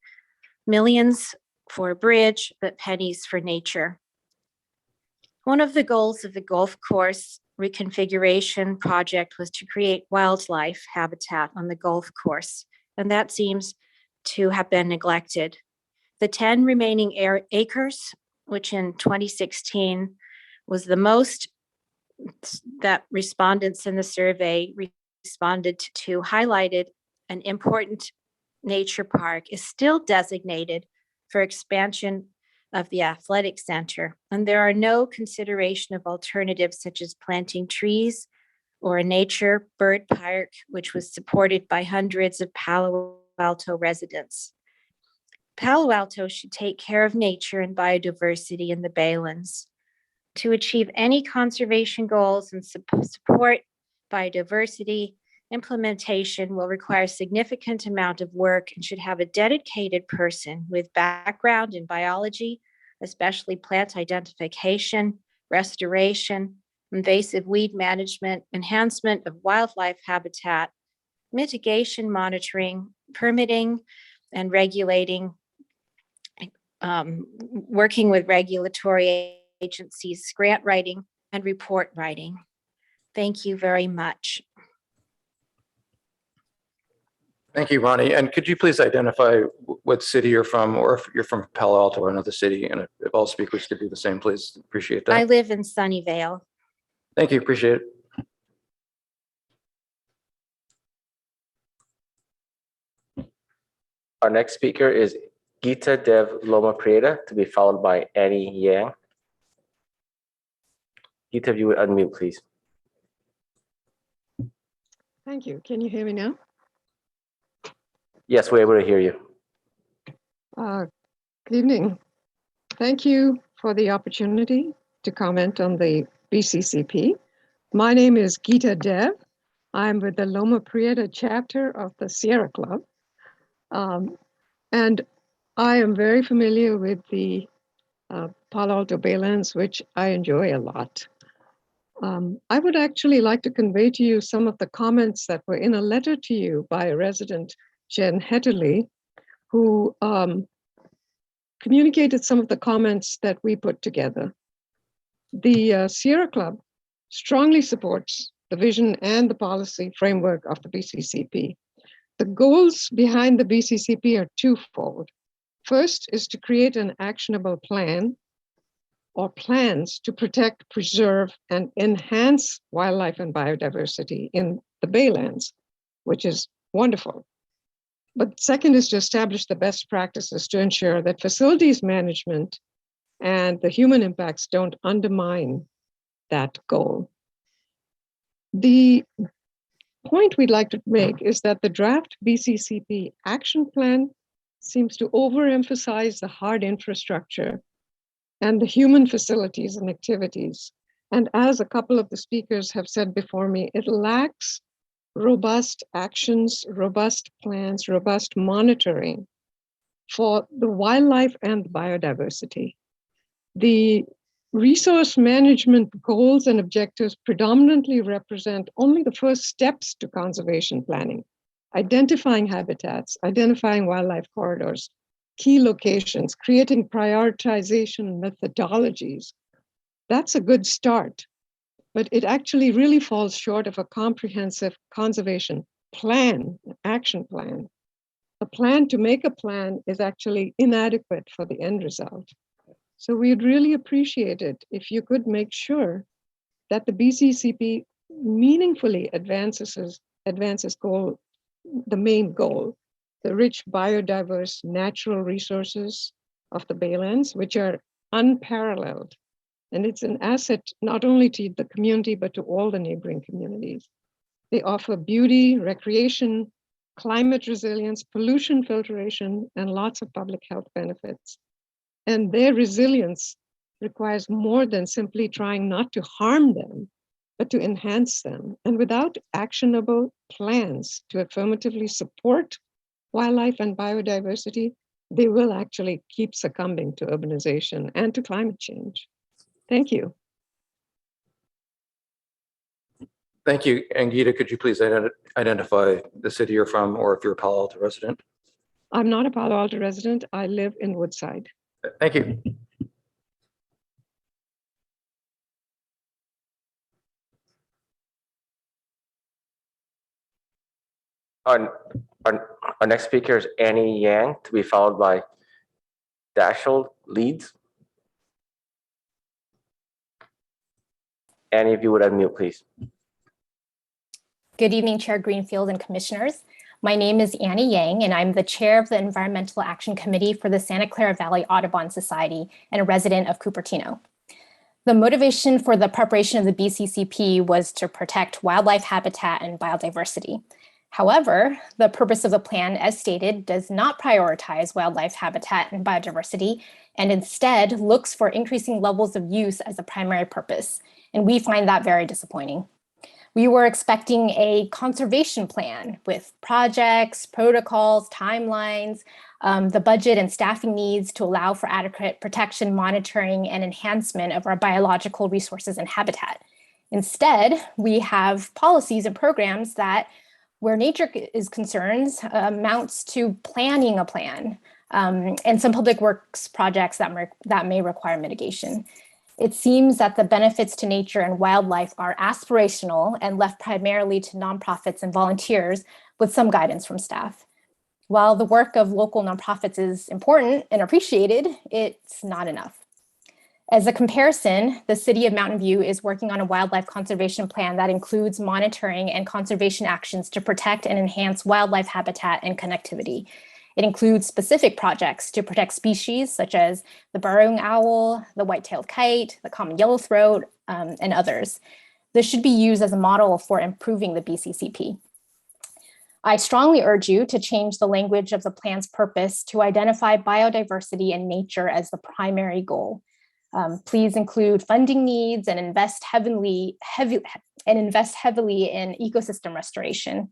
Millions for a bridge, but pennies for nature. One of the goals of the golf course reconfiguration project was to create wildlife habitat on the golf course, and that seems to have been neglected. The 10 remaining acres, which in 2016 was the most that respondents in the survey responded to, highlighted an important nature park, is still designated for expansion of the athletic center. And there are no consideration of alternatives such as planting trees or a nature bird park, which was supported by hundreds of Palo Alto residents. Palo Alto should take care of nature and biodiversity in the Baylands. To achieve any conservation goals and support biodiversity, implementation will require a significant amount of work and should have a dedicated person with background in biology, especially plant identification, restoration, invasive weed management, enhancement of wildlife habitat, mitigation monitoring, permitting and regulating, working with regulatory agencies, grant writing, and report writing. Thank you very much.
Thank you, Ronnie. And could you please identify what city you're from, or if you're from Palo Alto or another city? And if all speakers could do the same, please. Appreciate
I
that.
live in Sunnyvale.
Thank you. Appreciate it.
Our next speaker is Geeta Dev Loma Prieta, to be followed by Annie Yang. Geeta, if you would unmute, please.
Thank you. Can you hear me now?
Yes, we're able to hear you.
Good evening. Thank you for the opportunity to comment on the BCCP. My name is Geeta Dev. I'm with the Loma Prieta chapter of the Sierra Club. And I am very familiar with the Palo Alto Baylands, which I enjoy a lot. I would actually like to convey to you some of the comments that were in a letter to you by a resident, Jen Hetterly, who communicated some of the comments that we put together. The Sierra Club strongly supports the vision and the policy framework of the BCCP. The goals behind the BCCP are twofold. First is to create an actionable plan or plans to protect, preserve, and enhance wildlife and biodiversity in the Baylands, which is wonderful. But second is to establish the best practices to ensure that facilities management and the human impacts don't undermine that goal. The point we'd like to make is that the draft BCCP action plan seems to overemphasize the hard infrastructure and the human facilities and activities. And as a couple of the speakers have said before me, it lacks robust actions, robust plans, robust monitoring for the wildlife and biodiversity. The resource management goals and objectives predominantly represent only the first steps to conservation planning, identifying habitats, identifying wildlife corridors, key locations, creating prioritization methodologies. That's a good start, but it actually really falls short of a comprehensive conservation plan, action plan. A plan to make a plan is actually inadequate for the end result. So we'd really appreciate it if you could make sure that the BCCP meaningfully advances goal, the main goal, the rich biodiverse natural resources of the Baylands, which are unparalleled. And it's an asset not only to the community, but to all the neighboring communities. They offer beauty, recreation, climate resilience, pollution filtration, and lots of public health benefits. And their resilience requires more than simply trying not to harm them, but to enhance them. And without actionable plans to affirmatively support wildlife and biodiversity, they will actually keep succumbing to urbanization and to climate change. Thank you.
Thank you. And Geeta, could you please identify the city you're from, or if you're a Palo Alto resident?
I'm not a Palo Alto resident. I live in Woodside.
Thank you.
Our next speaker is Annie Yang, to be followed by Dashel Leeds. Annie, if you would unmute, please.
Good evening, Chair Greenfield and Commissioners. My name is Annie Yang, and I'm the Chair of the Environmental Action Committee for the Santa Clara Valley Audubon Society and a resident of Cupertino. The motivation for the preparation of the BCCP was to protect wildlife habitat and biodiversity. However, the purpose of the plan, as stated, does not prioritize wildlife habitat and biodiversity, and instead looks for increasing levels of use as a primary purpose. And we find that very disappointing. We were expecting a conservation plan with projects, protocols, timelines, the budget and staffing needs to allow for adequate protection, monitoring, and enhancement of our biological resources and habitat. Instead, we have policies and programs that, where nature is concerned, amounts to planning a plan, and some public works projects that may require mitigation. It seems that the benefits to nature and wildlife are aspirational and left primarily to nonprofits and volunteers with some guidance from staff. While the work of local nonprofits is important and appreciated, it's not enough. As a comparison, the City of Mountain View is working on a wildlife conservation plan that includes monitoring and conservation actions to protect and enhance wildlife habitat and connectivity. It includes specific projects to protect species such as the burrowing owl, the white-tailed kite, the common yellowthroat, and others. This should be used as a model for improving the BCCP. I strongly urge you to change the language of the plan's purpose to identify biodiversity and nature as the primary goal. Please include funding needs and invest heavily in ecosystem restoration.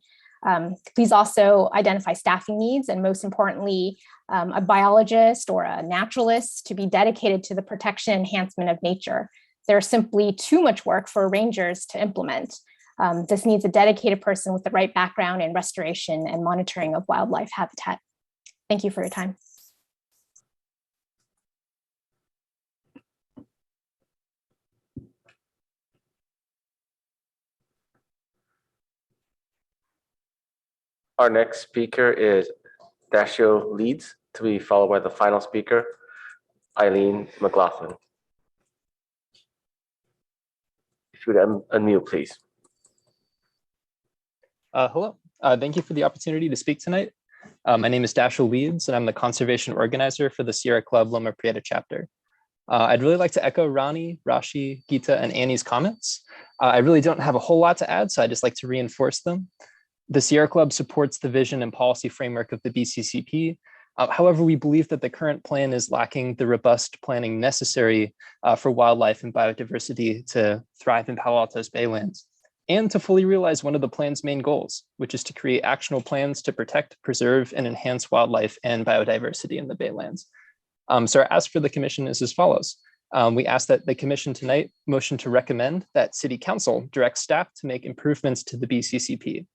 Please also identify staffing needs, and most importantly, a biologist or a naturalist to be dedicated to the protection and enhancement of nature. There's simply too much work for rangers to implement. This needs a dedicated person with the right background in restoration and monitoring of wildlife habitat. Thank you for your time.
Our next speaker is Dashiell Leeds, to be followed by the final speaker, Eileen McLaughlin. If you would unmute, please.
Hello, thank you for the opportunity to speak tonight. My name is Dashiell Leeds, and I'm the conservation organizer for the Sierra Club Loma Prieta chapter. I'd really like to echo Ronnie, Rashi, Gita, and Annie's comments. I really don't have a whole lot to add, so I'd just like to reinforce them. The Sierra Club supports the vision and policy framework of the BCCP. However, we believe that the current plan is lacking the robust planning necessary for wildlife and biodiversity to thrive in Palo Alto's Baylands, and to fully realize one of the plan's main goals, which is to create actionable plans to protect, preserve, and enhance wildlife and biodiversity in the Baylands. So our ask for the commission is as follows. We ask that the commission tonight motion to recommend that City Council direct staff to make improvements to the BCCP.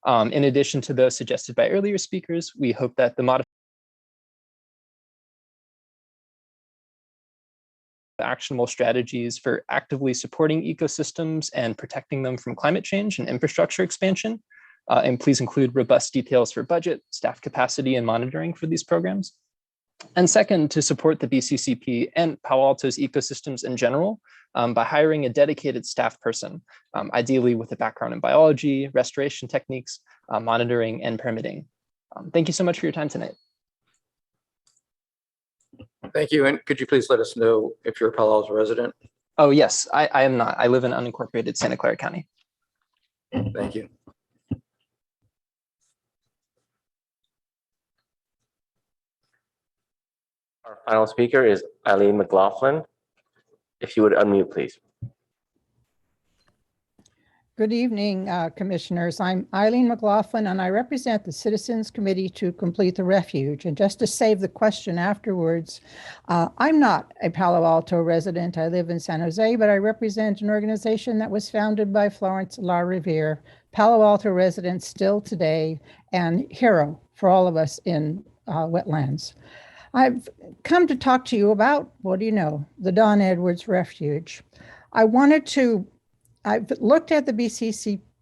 In addition to those suggested by earlier speakers, we hope that the actionable strategies for actively supporting ecosystems and protecting them from climate change and infrastructure expansion. And please include robust details for budget, staff capacity, and monitoring for these programs. And second, to support the BCCP and Palo Alto's ecosystems in general by hiring a dedicated staff person, ideally with a background in biology, restoration techniques, monitoring, and permitting. Thank you so much for your time tonight.
Thank you. And could you please let us know if you're a Palo Alto resident?
Oh, yes, I am not. I live in unincorporated Santa Clara County.
Thank you.
Our final speaker is Eileen McLaughlin. If you would unmute, please.
Good evening, commissioners. I'm Eileen McLaughlin, and I represent the Citizens Committee to Complete the Refuge. And just to save the question afterwards, I'm not a Palo Alto resident. I live in San Jose, but I represent an organization that was founded by Florence LaRiviere, Palo Alto resident still today, and hero for all of us in wetlands. I've come to talk to you about, what do you know, the Don Edwards Refuge. I've looked at the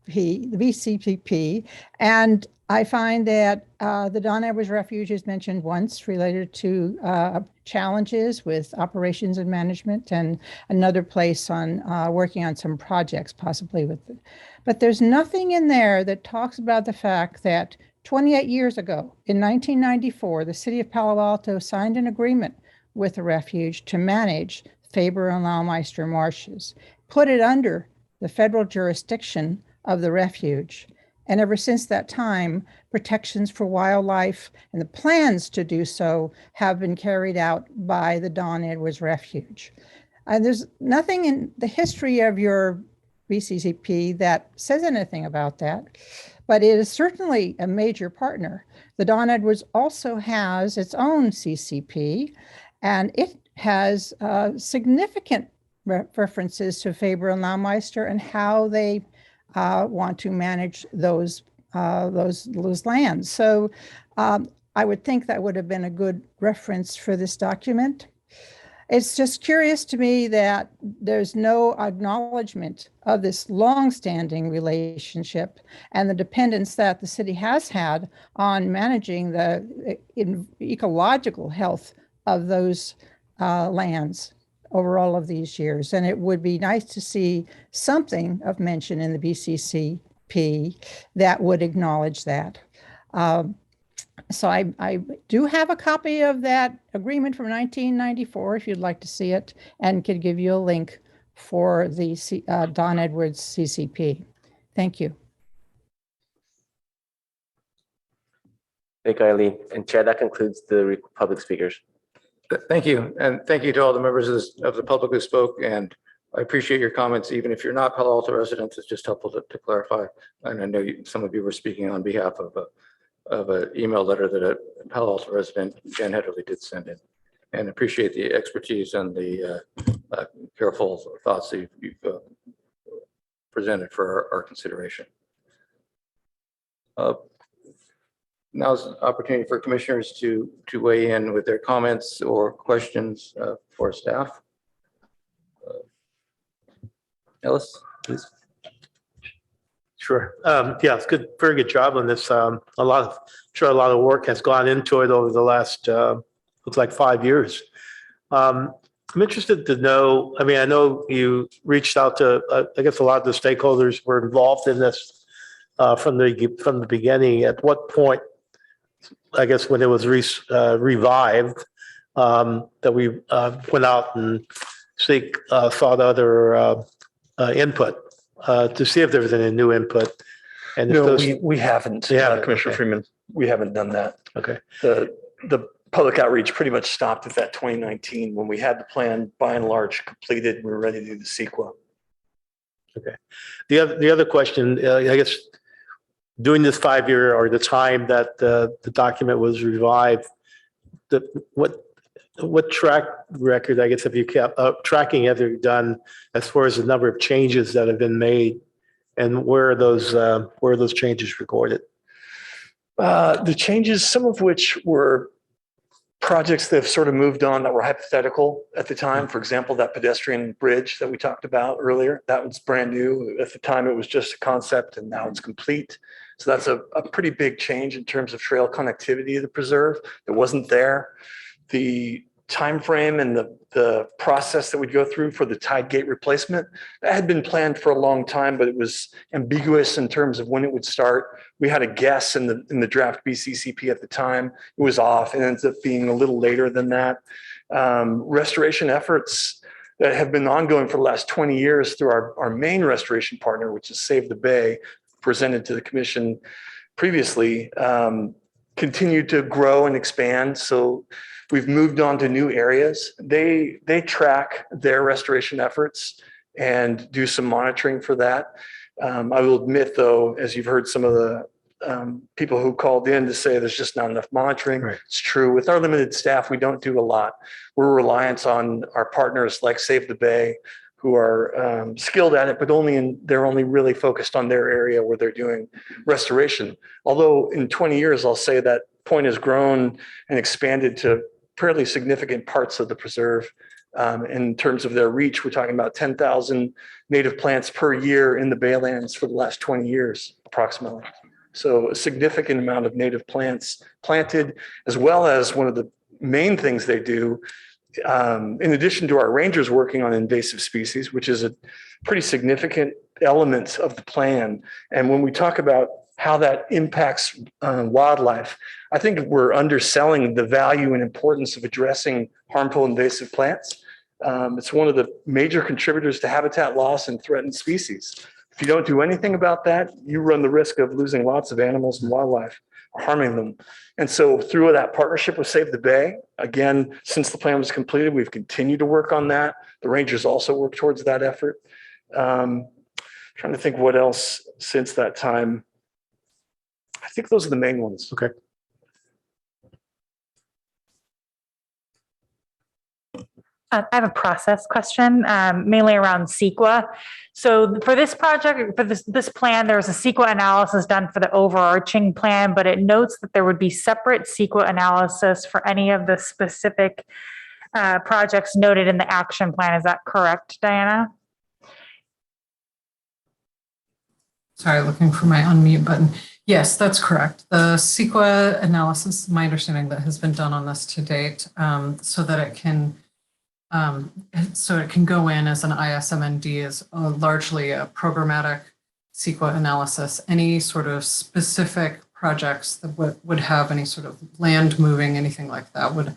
BCCP, and I find that the Don Edwards Refuge is mentioned once related to challenges with operations and management, and another place on working on some projects possibly with it. But there's nothing in there that talks about the fact that 28 years ago, in 1994, the city of Palo Alto signed an agreement with the refuge to manage Faber and Laumeister marshes, put it under the federal jurisdiction of the refuge. And ever since that time, protections for wildlife and the plans to do so have been carried out by the Don Edwards Refuge. There's nothing in the history of your BCCP that says anything about that, but it is certainly a major partner. The Don Edwards also has its own CCP, and it has significant references to Faber and Laumeister and how they want to manage those lands. So I would think that would have been a good reference for this document. It's just curious to me that there's no acknowledgement of this longstanding relationship and the dependence that the city has had on managing the ecological health of those lands over all of these years. And it would be nice to see something of mention in the BCCP that would acknowledge that. So I do have a copy of that agreement from 1994, if you'd like to see it, and could give you a link for the Don Edwards CCP. Thank you.
Thank you, Eileen. And Chair, that concludes the public speakers.
Thank you. And thank you to all the members of the public who spoke. And I appreciate your comments, even if you're not Palo Alto residents. It's just helpful to clarify. And I know some of you were speaking on behalf of an email letter that a Palo Alto resident, Jen Hedderly, did send in. And appreciate the expertise and the careful thoughts that you've presented for our consideration. Now's an opportunity for commissioners to weigh in with their comments or questions for staff. Ellis, please.
Sure. Yeah, it's good. Very good job on this. I'm sure a lot of work has gone into it over the last, looks like 5 years. I'm interested to know, I mean, I know you reached out to, I guess a lot of the stakeholders were involved in this from the beginning. At what point, I guess when it was revived, that we went out and sought other input to see if there was any new input. And
no, we haven't, Commissioner Freeman. We haven't done that.
Okay.
The public outreach pretty much stopped at that 2019 when we had the plan by and large completed. We were ready to do the CEQA.
Okay. The other question, I guess, during this 5 year or the time that the document was revived, what track record, I guess, have you kept tracking have you done as far as the number of changes that have been made, and where are those changes recorded?
The changes, some of which were projects that have sort of moved on that were hypothetical at the time. For example, that pedestrian bridge that we talked about earlier, that was brand new. At the time, it was just a concept, and now it's complete. So that's a pretty big change in terms of trail connectivity of the preserve that wasn't there. The time frame and the process that we'd go through for the tide gate replacement, that had been planned for a long time, but it was ambiguous in terms of when it would start. We had a guess in the draft BCCP at the time. It was off and ends up being a little later than that. Restoration efforts that have been ongoing for the last 20 years through our main restoration partner, which is Save the Bay, presented to the commission previously, continued to grow and expand. So we've moved on to new areas. They track their restoration efforts and do some monitoring for that. I will admit, though, as you've heard some of the people who called in to say there's just not enough monitoring. Right. It's true. With our limited staff, we don't do a lot. We're reliant on our partners like Save the Bay, who are skilled at it, but they're only really focused on their area where they're doing restoration. Although in 20 years, I'll say that point has grown and expanded to fairly significant parts of the preserve. In terms of their reach, we're talking about 10,000 native plants per year in the Baylands for the last 20 years, approximately. So a significant amount of native plants planted, as well as one of the main things they do, in addition to our rangers working on invasive species, which is a pretty significant element of the plan. And when we talk about how that impacts wildlife, I think we're underselling the value and importance of addressing harmful invasive plants. It's one of the major contributors to habitat loss and threatened species. If you don't do anything about that, you run the risk of losing lots of animals and wildlife, harming them. And so through that partnership with Save the Bay, again, since the plan was completed, we've continued to work on that. The rangers also work towards that effort. Trying to think what else since that time. I think those are the main ones.
Okay.
I have a process question, mainly around CEQA. So for this project, for this plan, there was a CEQA analysis done for the overarching plan, but it notes that there would be separate CEQA analysis for any of the specific projects noted in the action plan. Is that correct, Diana?
Sorry, looking for my unmute button. Yes, that's correct. The CEQA analysis, my understanding that has been done on this to date, so that it can go in as an ISMND is largely a programmatic CEQA analysis. Any sort of specific projects that would have any sort of land moving, anything like that would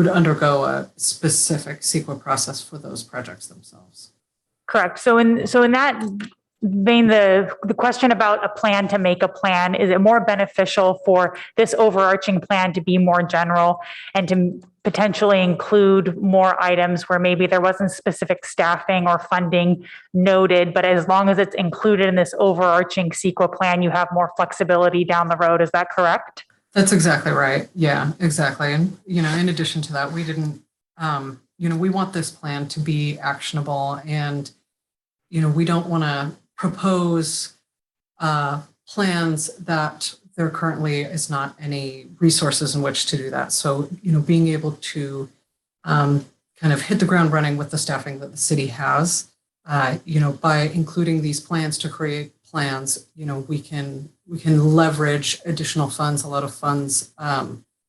undergo a specific CEQA process for those projects themselves.
Correct. So in that vein, the question about a plan to make a plan, is it more beneficial for this overarching plan to be more general and to potentially include more items where maybe there wasn't specific staffing or funding noted, but as long as it's included in this overarching CEQA plan, you have more flexibility down the road? Is that correct?
That's exactly right. Yeah, exactly. And, in addition to that, we didn't, we want this plan to be actionable, and, we don't want to propose plans that there currently is not any resources in which to do that. So, being able to kind of hit the ground running with the staffing that the city has, by including these plans to create plans, we can leverage additional funds. A lot of funds,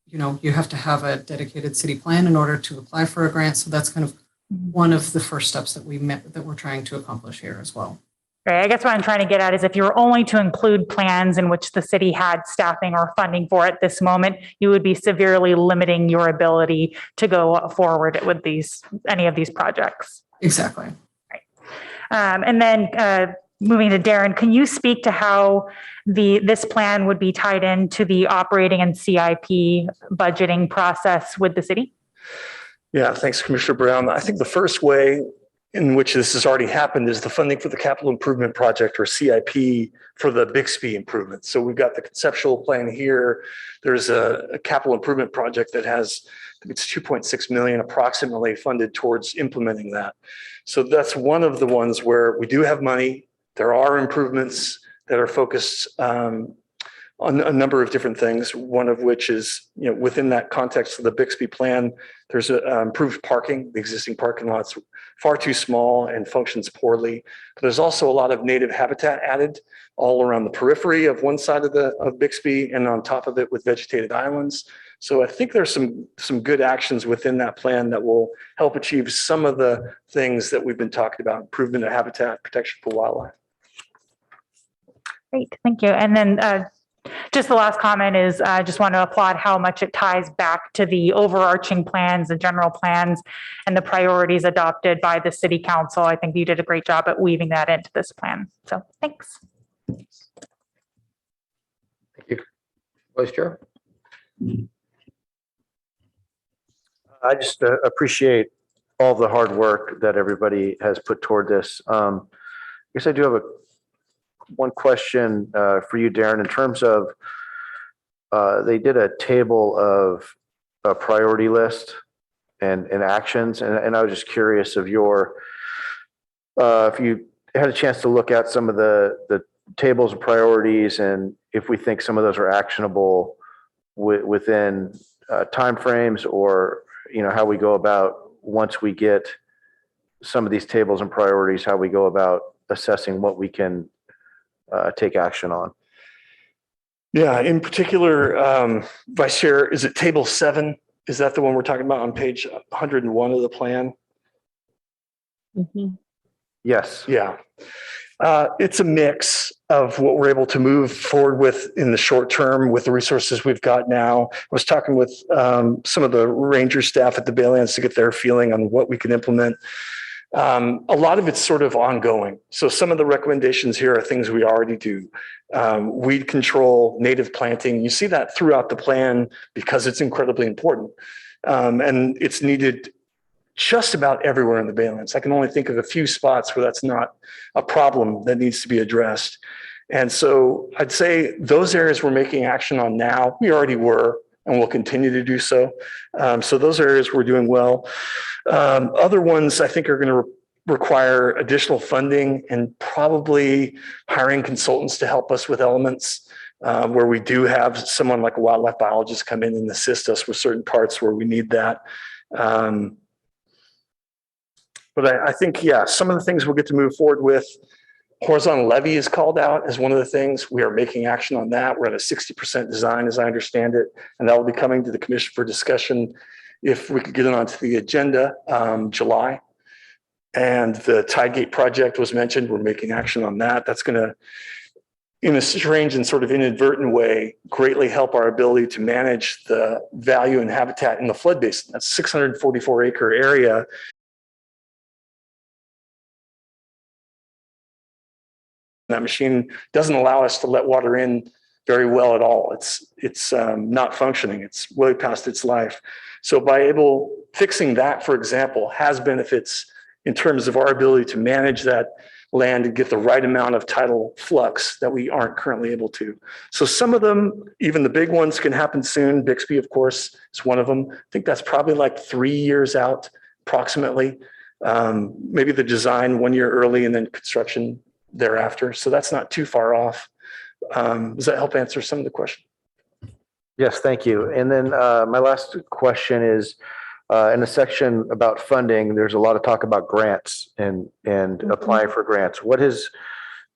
you have to have a dedicated city plan in order to apply for a grant. So that's kind of one of the first steps that we're trying to accomplish here as well.
Right. I guess what I'm trying to get at is if you were only to include plans in which the city had staffing or funding for at this moment, you would be severely limiting your ability to go forward with any of these projects.
Exactly.
Right. And then moving to Darren, can you speak to how this plan would be tied into the operating and CIP budgeting process with the city?
Yeah, thanks, Commissioner Brown. I think the first way in which this has already happened is the funding for the capital improvement project, or CIP, for the Bixby improvements. So we've got the conceptual plan here. There's a capital improvement project that has, I think it's 2.6 million approximately funded towards implementing that. So that's one of the ones where we do have money. There are improvements that are focused on a number of different things, one of which is, within that context of the Bixby plan, there's improved parking. The existing parking lot's far too small and functions poorly. But there's also a lot of native habitat added all around the periphery of one side of Bixby, and on top of it with vegetated islands. So I think there's some good actions within that plan that will help achieve some of the things that we've been talking about: improvement of habitat, protection for wildlife.
Great, thank you. And then just the last comment is I just want to applaud how much it ties back to the overarching plans, the general plans, and the priorities adopted by the city council. I think you did a great job at weaving that into this plan. So thanks.
Thank you. Vice Chair.
I just appreciate all the hard work that everybody has put toward this. I guess I do have one question for you, Darren, in terms of they did a table of a priority list and actions, and I was just curious of if you had a chance to look at some of the tables of priorities, and if we think some of those are actionable within timeframes, or how we go about, once we get some of these tables and priorities, how we go about assessing what we can take action on.
Yeah, in particular, Vice Chair, is it table 7? Is that the one we're talking about on page 101 of the plan?
Mm-hmm.
Yes. Yeah. It's a mix of what we're able to move forward with in the short term with the resources we've got now. I was talking with some of the ranger staff at the Baylands to get their feeling on what we can implement. A lot of it's sort of ongoing. So some of the recommendations here are things we already do. Weed control, native planting. You see that throughout the plan because it's incredibly important. And it's needed just about everywhere in the Baylands. I can only think of a few spots where that's not a problem that needs to be addressed. And so I'd say those areas we're making action on now, we already were, and we'll continue to do so. So those areas we're doing well. Other ones I think are going to require additional funding and probably hiring consultants to help us with elements where we do have someone like a wildlife biologist come in and assist us with certain parts where we need that. But I think, yeah, some of the things we'll get to move forward with. Horizontal levee is called out as one of the things. We are making action on that. We're at a 60% design, as I understand it, and that will be coming to the commission for discussion if we could get it onto the agenda, July. And the Tidegate project was mentioned. We're making action on that. That's going to, in a strange and sort of inadvertent way, greatly help our ability to manage the value and habitat in the flood basin. That's 644 acre area. That machine doesn't allow us to let water in very well at all. It's not functioning. It's way past its life. So by fixing that, for example, has benefits in terms of our ability to manage that land and get the right amount of tidal flux that we aren't currently able to. So some of them, even the big ones, can happen soon. Bixby, of course, is one of them. I think that's probably like 3 years out, approximately. Maybe the design 1 year early and then construction thereafter. So that's not too far off. Does that help answer some of the question?
Yes, thank you. And then my last question is, in the section about funding, there's a lot of talk about grants and applying for grants. What has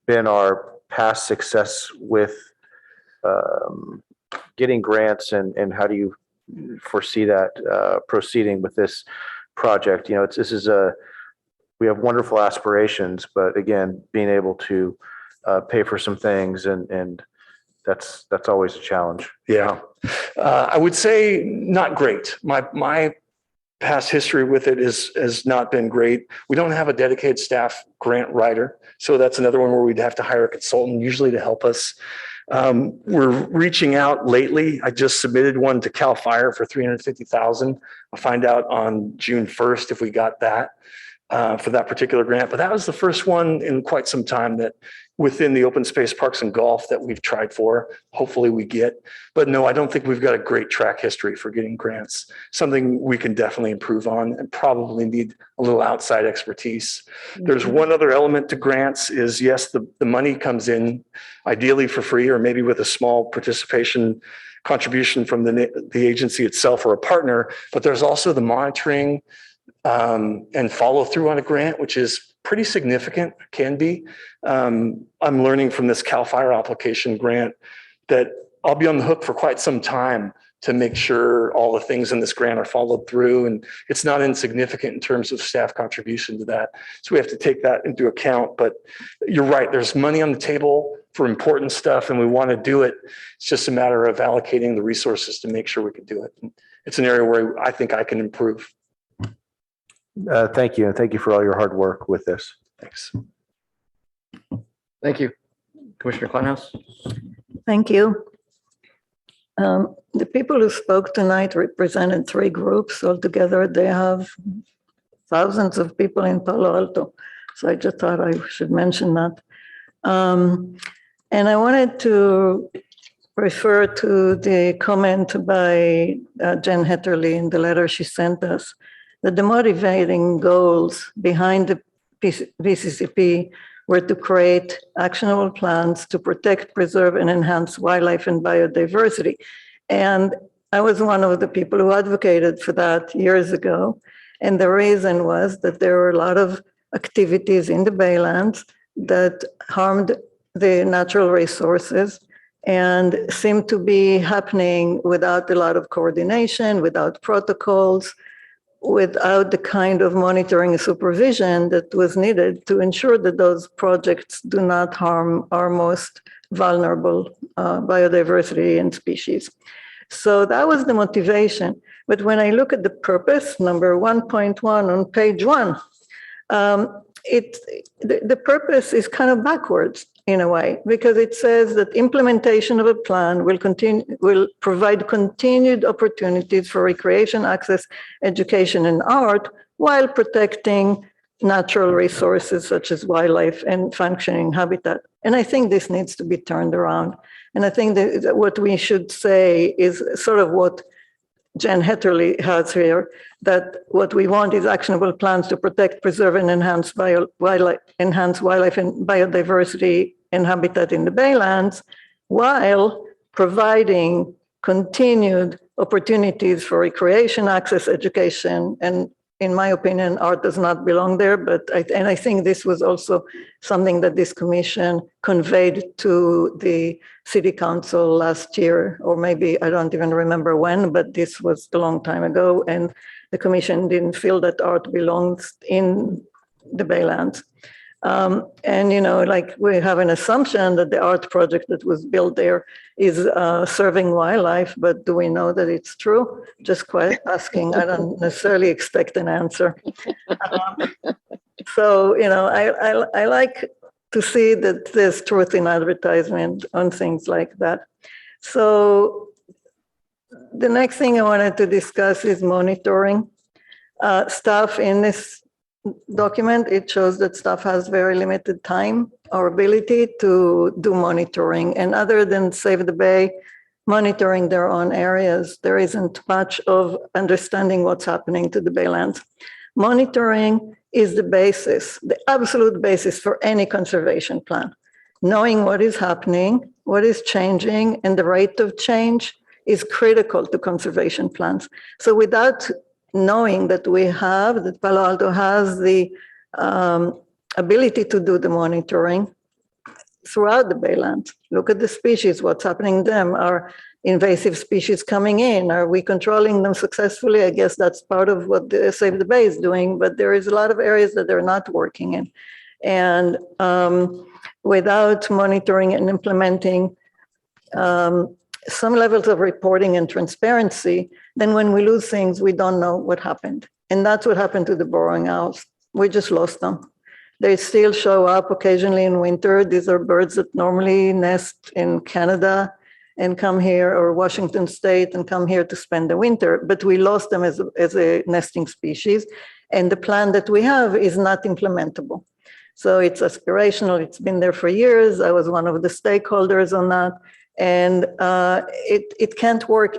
been our past success with getting grants, and how do you foresee that proceeding with this project? You know, we have wonderful aspirations, but again, being able to pay for some things and that's always a challenge.
Yeah, I would say not great. My past history with it has not been great. We don't have a dedicated staff grant writer, so that's another one where we'd have to hire a consultant usually to help us. We're reaching out lately. I just submitted one to CAL FIRE for $350,000. I'll find out on June 1st if we got that. For that particular grant, but that was the first one in quite some time that within the open space parks and golf that we've tried for, hopefully we get. But no, I don't think we've got a great track history for getting grants. Something we can definitely improve on and probably need a little outside expertise. There's one other element to grants is, yes, the money comes in ideally for free or maybe with a small participation contribution from the agency itself or a partner, but there's also the monitoring and follow through on a grant, which is pretty significant, can be. I'm learning from this CAL FIRE application grant that I'll be on the hook for quite some time to make sure all the things in this grant are followed through. And it's not insignificant in terms of staff contribution to that. So we have to take that into account. But you're right, there's money on the table for important stuff and we want to do it. It's just a matter of allocating the resources to make sure we can do it. It's an area where I think I can improve.
Thank you. And thank you for all your hard work with this.
Thanks.
Thank you. Commissioner Kleinhaus.
Thank you. The people who spoke tonight represented 3 groups. Altogether, they have thousands of people in Palo Alto. So I just thought I should mention that. And I wanted to refer to the comment by Jen Hetterly in the letter she sent us, that the motivating goals behind the VCCP were to create actionable plans to protect, preserve, and enhance wildlife and biodiversity. And I was one of the people who advocated for that years ago. And the reason was that there were a lot of activities in the Baylands that harmed the natural resources and seemed to be happening without a lot of coordination, without protocols, without the kind of monitoring and supervision that was needed to ensure that those projects do not harm our most vulnerable biodiversity and species. So that was the motivation. But when I look at the purpose, number 1.1 on page 1, the purpose is kind of backwards in a way, because it says that implementation of a plan will provide continued opportunities for recreation, access, education, and art while protecting natural resources such as wildlife and functioning habitat. And I think this needs to be turned around. And I think that what we should say is sort of what Jen Hetterly has here, that what we want is actionable plans to protect, preserve, and enhance wildlife and biodiversity and habitat in the Baylands, while providing continued opportunities for recreation, access, education, and in my opinion, art does not belong there. But I think this was also something that this commission conveyed to the city council last year, or maybe I don't even remember when, but this was a long time ago. And the commission didn't feel that art belongs in the Baylands. And, you know, like we have an assumption that the art project that was built there is serving wildlife, but do we know that it's true? Just quite asking. I don't necessarily expect an answer. So, you know, I like to see that there's truth in advertisement on things like that. So the next thing I wanted to discuss is monitoring. Staff in this document, it shows that staff has very limited time or ability to do monitoring. And other than Save the Bay monitoring their own areas, there isn't much of understanding what's happening to the Baylands. Monitoring is the basis, the absolute basis for any conservation plan. Knowing what is happening, what is changing, and the rate of change is critical to conservation plans. So without knowing that that Palo Alto has the ability to do the monitoring throughout the Baylands. Look at the species, what's happening to them. Are invasive species coming in? Are we controlling them successfully? I guess that's part of what the Save the Bay is doing, but there is a lot of areas that they're not working in. And without monitoring and implementing some levels of reporting and transparency, then when we lose things, we don't know what happened. And that's what happened to the burrowing owls. We just lost them. They still show up occasionally in winter. These are birds that normally nest in Canada and come here, or Washington State, and come here to spend the winter. But we lost them as a nesting species. And the plan that we have is not implementable. So it's aspirational. It's been there for years. I was one of the stakeholders on that. And it can't work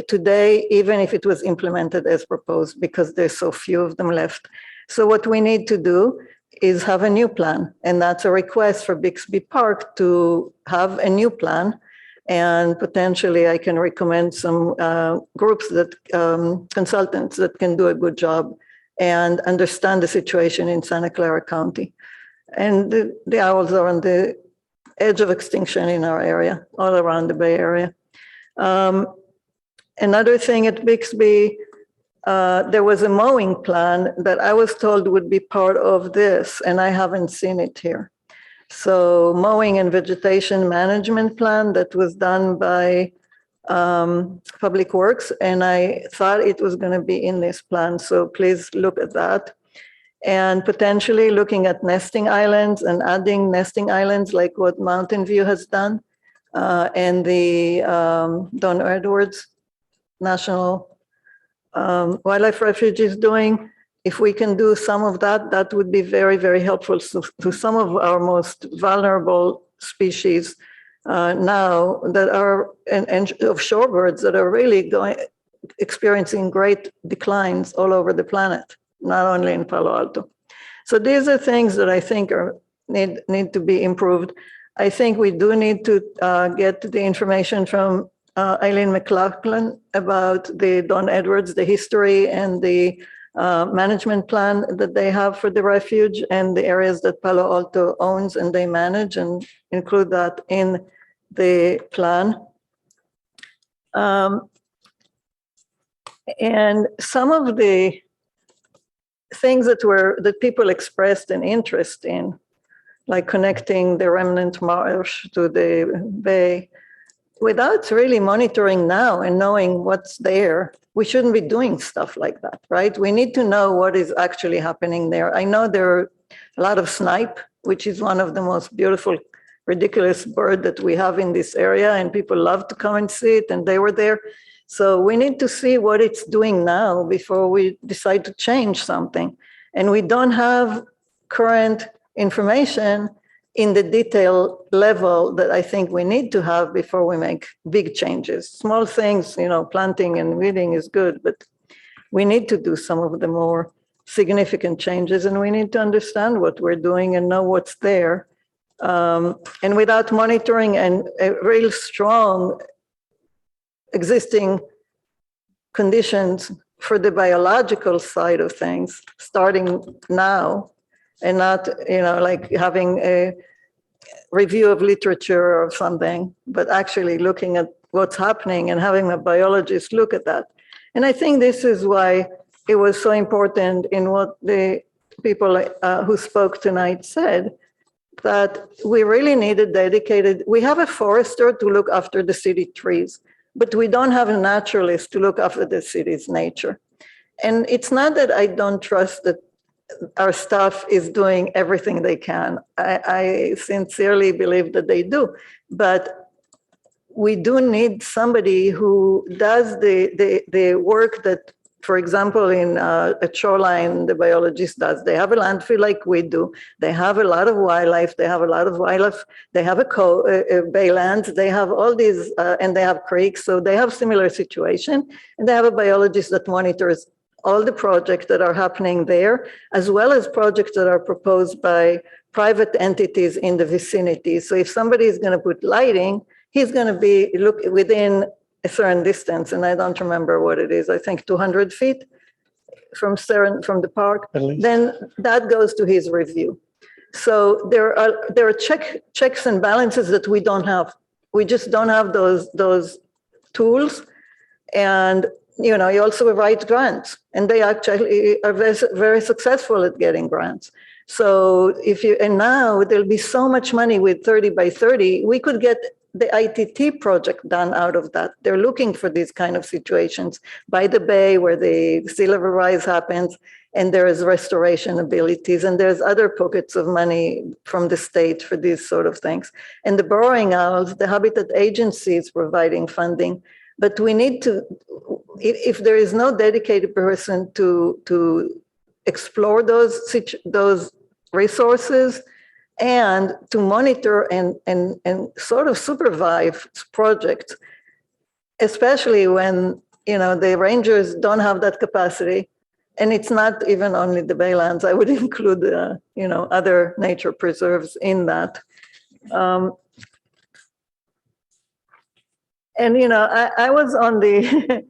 today, even if it was implemented as proposed, because there's so few of them left. So what we need to do is have a new plan. And that's a request for Bixby Park to have a new plan. And potentially I can recommend some groups that, consultants that can do a good job and understand the situation in Santa Clara County. And the owls are on the edge of extinction in our area, all around the Bay Area. Another thing at Bixby, there was a mowing plan that I was told would be part of this, and I haven't seen it here. So mowing and vegetation management plan that was done by Public Works, and I thought it was going to be in this plan. So please look at that. And potentially looking at nesting islands and adding nesting islands like what Mountain View has done, and the Don Edwards National Wildlife Refuge is doing. If we can do some of that, that would be very, very helpful to some of our most vulnerable species now that are, and of shorebirds that are really experiencing great declines all over the planet, not only in Palo Alto. So these are things that I think need to be improved. I think we do need to get the information from Eileen McLaughlin about the Don Edwards, the history and the management plan that they have for the refuge and the areas that Palo Alto owns and they manage, and include that in the plan. And some of the things that people expressed an interest in, like connecting the remnant marsh to the bay, without really monitoring now and knowing what's there, we shouldn't be doing stuff like that, right? We need to know what is actually happening there. I know there are a lot of snipe, which is one of the most beautiful, ridiculous bird that we have in this area, and people love to come and see it, and they were there. So we need to see what it's doing now before we decide to change something. And we don't have current information in the detail level that I think we need to have before we make big changes. Small things, planting and weeding is good, but we need to do some of the more significant changes, and we need to understand what we're doing and know what's there. And without monitoring and a real strong existing conditions for the biological side of things, starting now, and not, like having a review of literature or something, but actually looking at what's happening and having a biologist look at that. And I think this is why it was so important in what the people who spoke tonight said, that we really need a dedicated, we have a forester to look after the city trees, but we don't have a naturalist to look after the city's nature. And it's not that I don't trust that our staff is doing everything they can. I sincerely believe that they do, but we do need somebody who does the work that, for example, in a shoreline, the biologist does. They have a landfill like we do. They have a lot of wildlife. They have a lot of wildlife. They have a baylands. They have all these, and they have creeks. So they have similar situation. And they have a biologist that monitors all the projects that are happening there, as well as projects that are proposed by private entities in the vicinity. So if somebody is going to put lighting, he's going to be look within a certain distance, and I don't remember what it is. I think 200 feet from the park. Then that goes to his review. So there are checks and balances that we don't have. We just don't have those tools, and you also write grants, and they actually are very, very successful at getting grants. So and now there'll be so much money with 30 by 30, we could get the ITT project done out of that. They're looking for these kind of situations by the bay where the sea level rise happens, and there is restoration abilities, and there's other pockets of money from the state for these sort of things. And the burrowing owls, the Habitat Agency is providing funding, but we need to, if there is no dedicated person to explore those resources and to monitor and sort of supervise projects, especially when the rangers don't have that capacity, and it's not even only the baylands. I would include other nature preserves in that. And, I was on the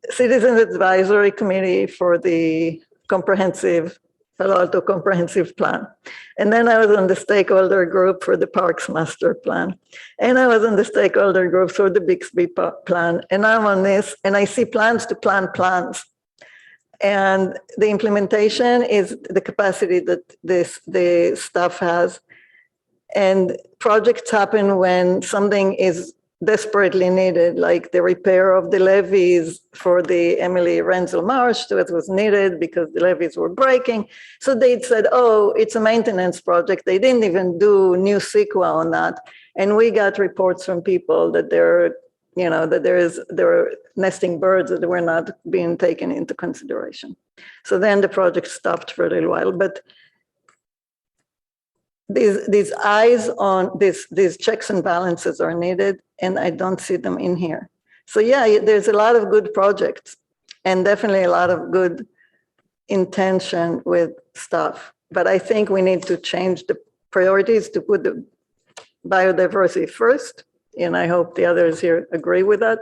Citizens Advisory Committee for the Palo Alto Comprehensive Plan. And then I was on the stakeholder group for the Parks Master Plan. And I was on the stakeholder group for the Bixby Plan. And I'm on this, and I see plans to plan plans. And the implementation is the capacity that the staff has. And projects happen when something is desperately needed, like the repair of the levees for the Emily Renzel Marsh that was needed because the levees were breaking. So they said, oh, it's a maintenance project. They didn't even do new CEQA on that. And we got reports from people that there were nesting birds that were not being taken into consideration. So then the project stopped for a little while, but these eyes on these checks and balances are needed, and I don't see them in here. So yeah, there's a lot of good projects and definitely a lot of good intention with stuff. But I think we need to change the priorities to put the biodiversity first, and I hope the others here agree with that.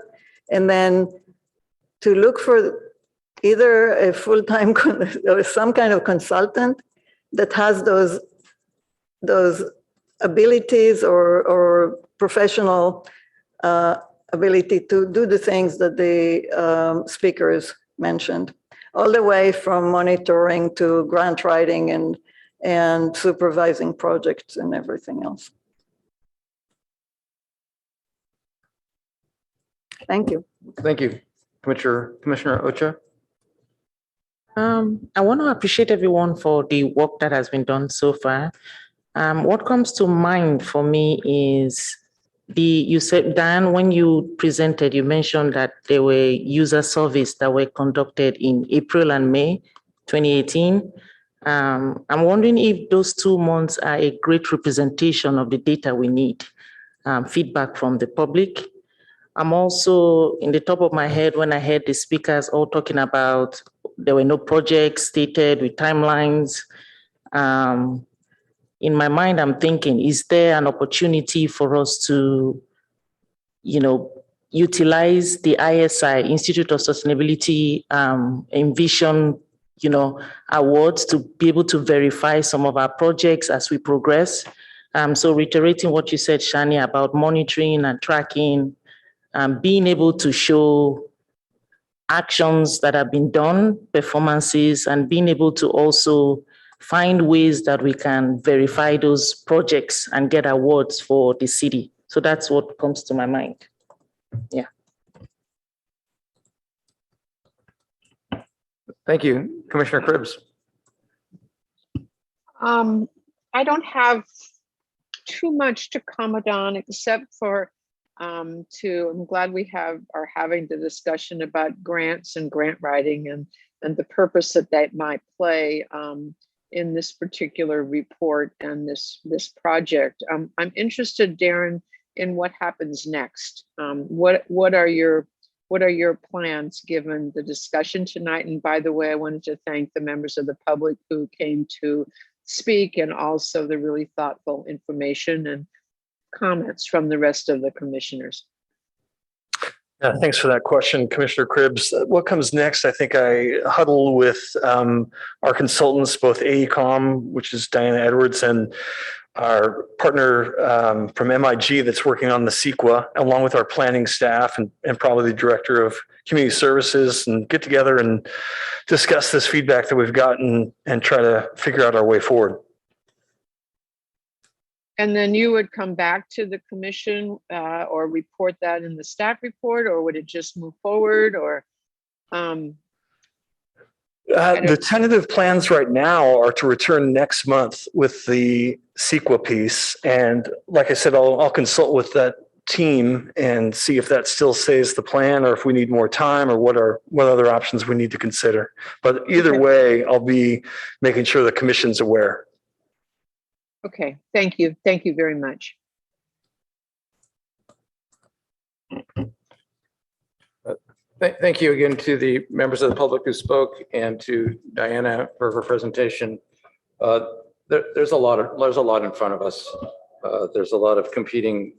And then to look for either a full-time or some kind of consultant that has those abilities or professional ability to do the things that the speakers mentioned, all the way from monitoring to grant writing and supervising projects and everything else. Thank you.
Thank you, Commissioner Ocha.
I want to appreciate everyone for the work that has been done so far. What comes to mind for me is you said, Dan, when you presented, you mentioned that there were user surveys that were conducted in April and May 2018. I'm wondering if those 2 months are a great representation of the data we need, feedback from the public. I'm also in the top of my head when I heard the speakers all talking about there were no projects stated with timelines. In my mind, I'm thinking, is there an opportunity for us to, utilize the ISI, Institute of Sustainability, Envision, awards to be able to verify some of our projects as we progress? So reiterating what you said, Shani, about monitoring and tracking, being able to show actions that have been done, performances, and being able to also find ways that we can verify those projects and get awards for the city. So that's what comes to my mind. Yeah.
Thank you. Commissioner Cribbs.
I don't have too much to comment on except for I'm glad we are having the discussion about grants and grant writing and the purpose that might play in this particular report and this project. I'm interested, Darren, in what happens next. What are your plans given the discussion tonight? And by the way, I wanted to thank the members of the public who came to speak and also the really thoughtful information and comments from the rest of the commissioners.
Yeah, thanks for that question, Commissioner Cribbs. What comes next? I think I huddle with our consultants, both AECOM, which is Diana Edwards, and our partner from MIG that's working on the CEQA, along with our planning staff and probably the director of community services, and get together and discuss this feedback that we've gotten and try to figure out our way forward.
And then you would come back to the commission or report that in the staff report, or would it just move forward? Or
the tentative plans right now are to return next month with the CEQA piece. And like I said, I'll consult with that team and see if that still stays the plan, or if we need more time, or what other options we need to consider. But either way, I'll be making sure the commission's aware.
Okay, thank you. Thank you very much.
Thank you again to the members of the public who spoke and to Diana for her presentation. There's a lot in front of us. There's a lot of competing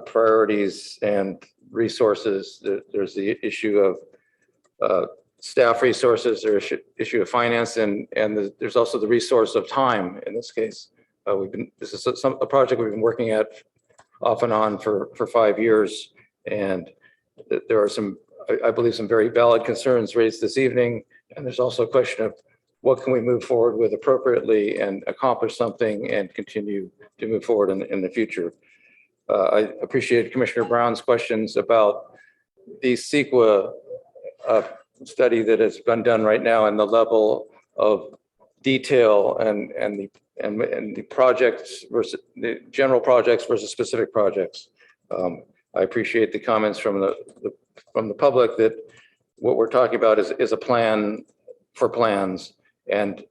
priorities and resources. There's the issue of staff resources, there's issue of finance, and there's also the resource of time in this case. This is a project we've been working at off and on for 5 years, and there are I believe some very valid concerns raised this evening, and there's also a question of what can we move forward with appropriately and accomplish something and continue to move forward in the future. I appreciate Commissioner Brown's questions about the CEQA study that has been done right now and the level of detail and the projects versus the general projects versus specific projects. I appreciate the comments from the public that what we're talking about is a plan for plans, and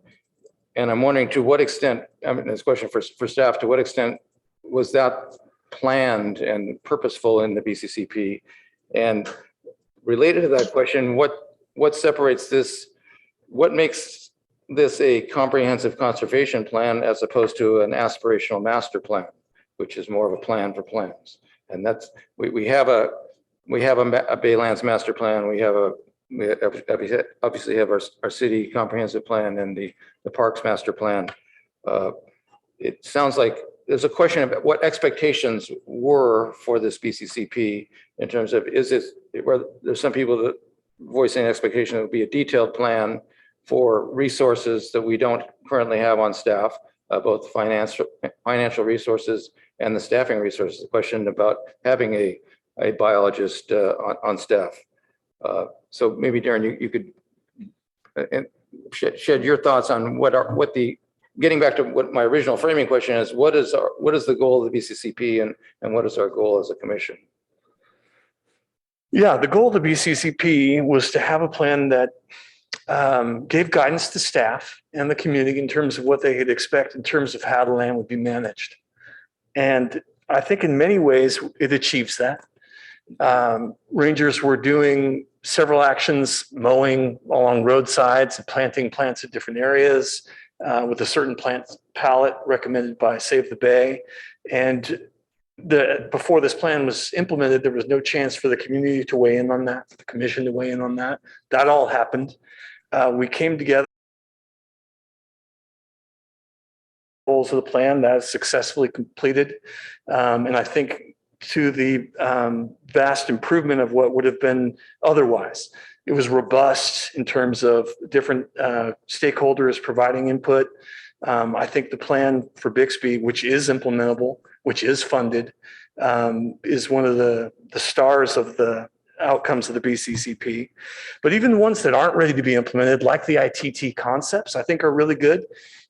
I'm wondering to what extent, I mean, this question for staff, to what extent was that planned and purposeful in the BCCP? And related to that question, what separates this, what makes this a comprehensive conservation plan as opposed to an aspirational master plan, which is more of a plan for plans? And that's, we have a Baylands master plan. We obviously have our city comprehensive plan and the parks master plan. It sounds like there's a question about what expectations were for this BCCP in terms of, where there's some people that voicing an expectation it would be a detailed plan for resources that we don't currently have on staff, both financial resources and the staffing resources. The question about having a biologist on staff. So maybe Darren, you could shed your thoughts on getting back to what my original framing question is, what is the goal of the BCCP and what is our goal as a commission?
Yeah, the goal of the BCCP was to have a plan that gave guidance to staff and the community in terms of what they could expect in terms of how the land would be managed. And I think in many ways it achieves that. Rangers were doing several actions, mowing along roadsides and planting plants at different areas with a certain plant palette recommended by Save the Bay. And before this plan was implemented, there was no chance for the community to weigh in on that, for the commission to weigh in on that. That all happened. We came together. Goals of the plan that is successfully completed. And I think to the vast improvement of what would have been otherwise. It was robust in terms of different stakeholders providing input. I think the plan for Bixby, which is implementable, which is funded, is one of the stars of the outcomes of the BCCP. But even the ones that aren't ready to be implemented, like the ITT concepts, I think are really good.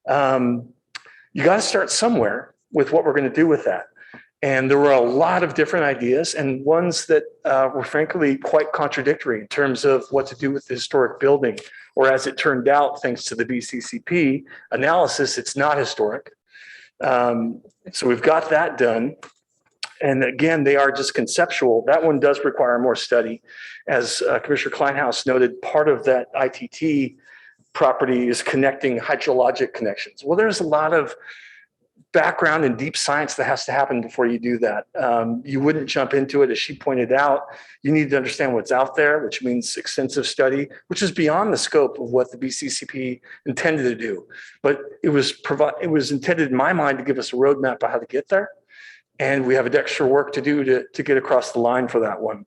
You got to start somewhere with what we're going to do with that. And there were a lot of different ideas and ones that were frankly quite contradictory in terms of what to do with the historic building. Or as it turned out, thanks to the BCCP analysis, it's not historic. So we've got that done. And again, they are just conceptual. That one does require more study. As Commissioner Kleinhaus noted, part of that ITT property is connecting hydrologic connections. Well, there's a lot of background and deep science that has to happen before you do that. You wouldn't jump into it. As she pointed out, you need to understand what's out there, which means extensive study, which is beyond the scope of what the BCCP intended to do. But it was intended in my mind to give us a roadmap of how to get there. And we have extra work to do to get across the line for that one.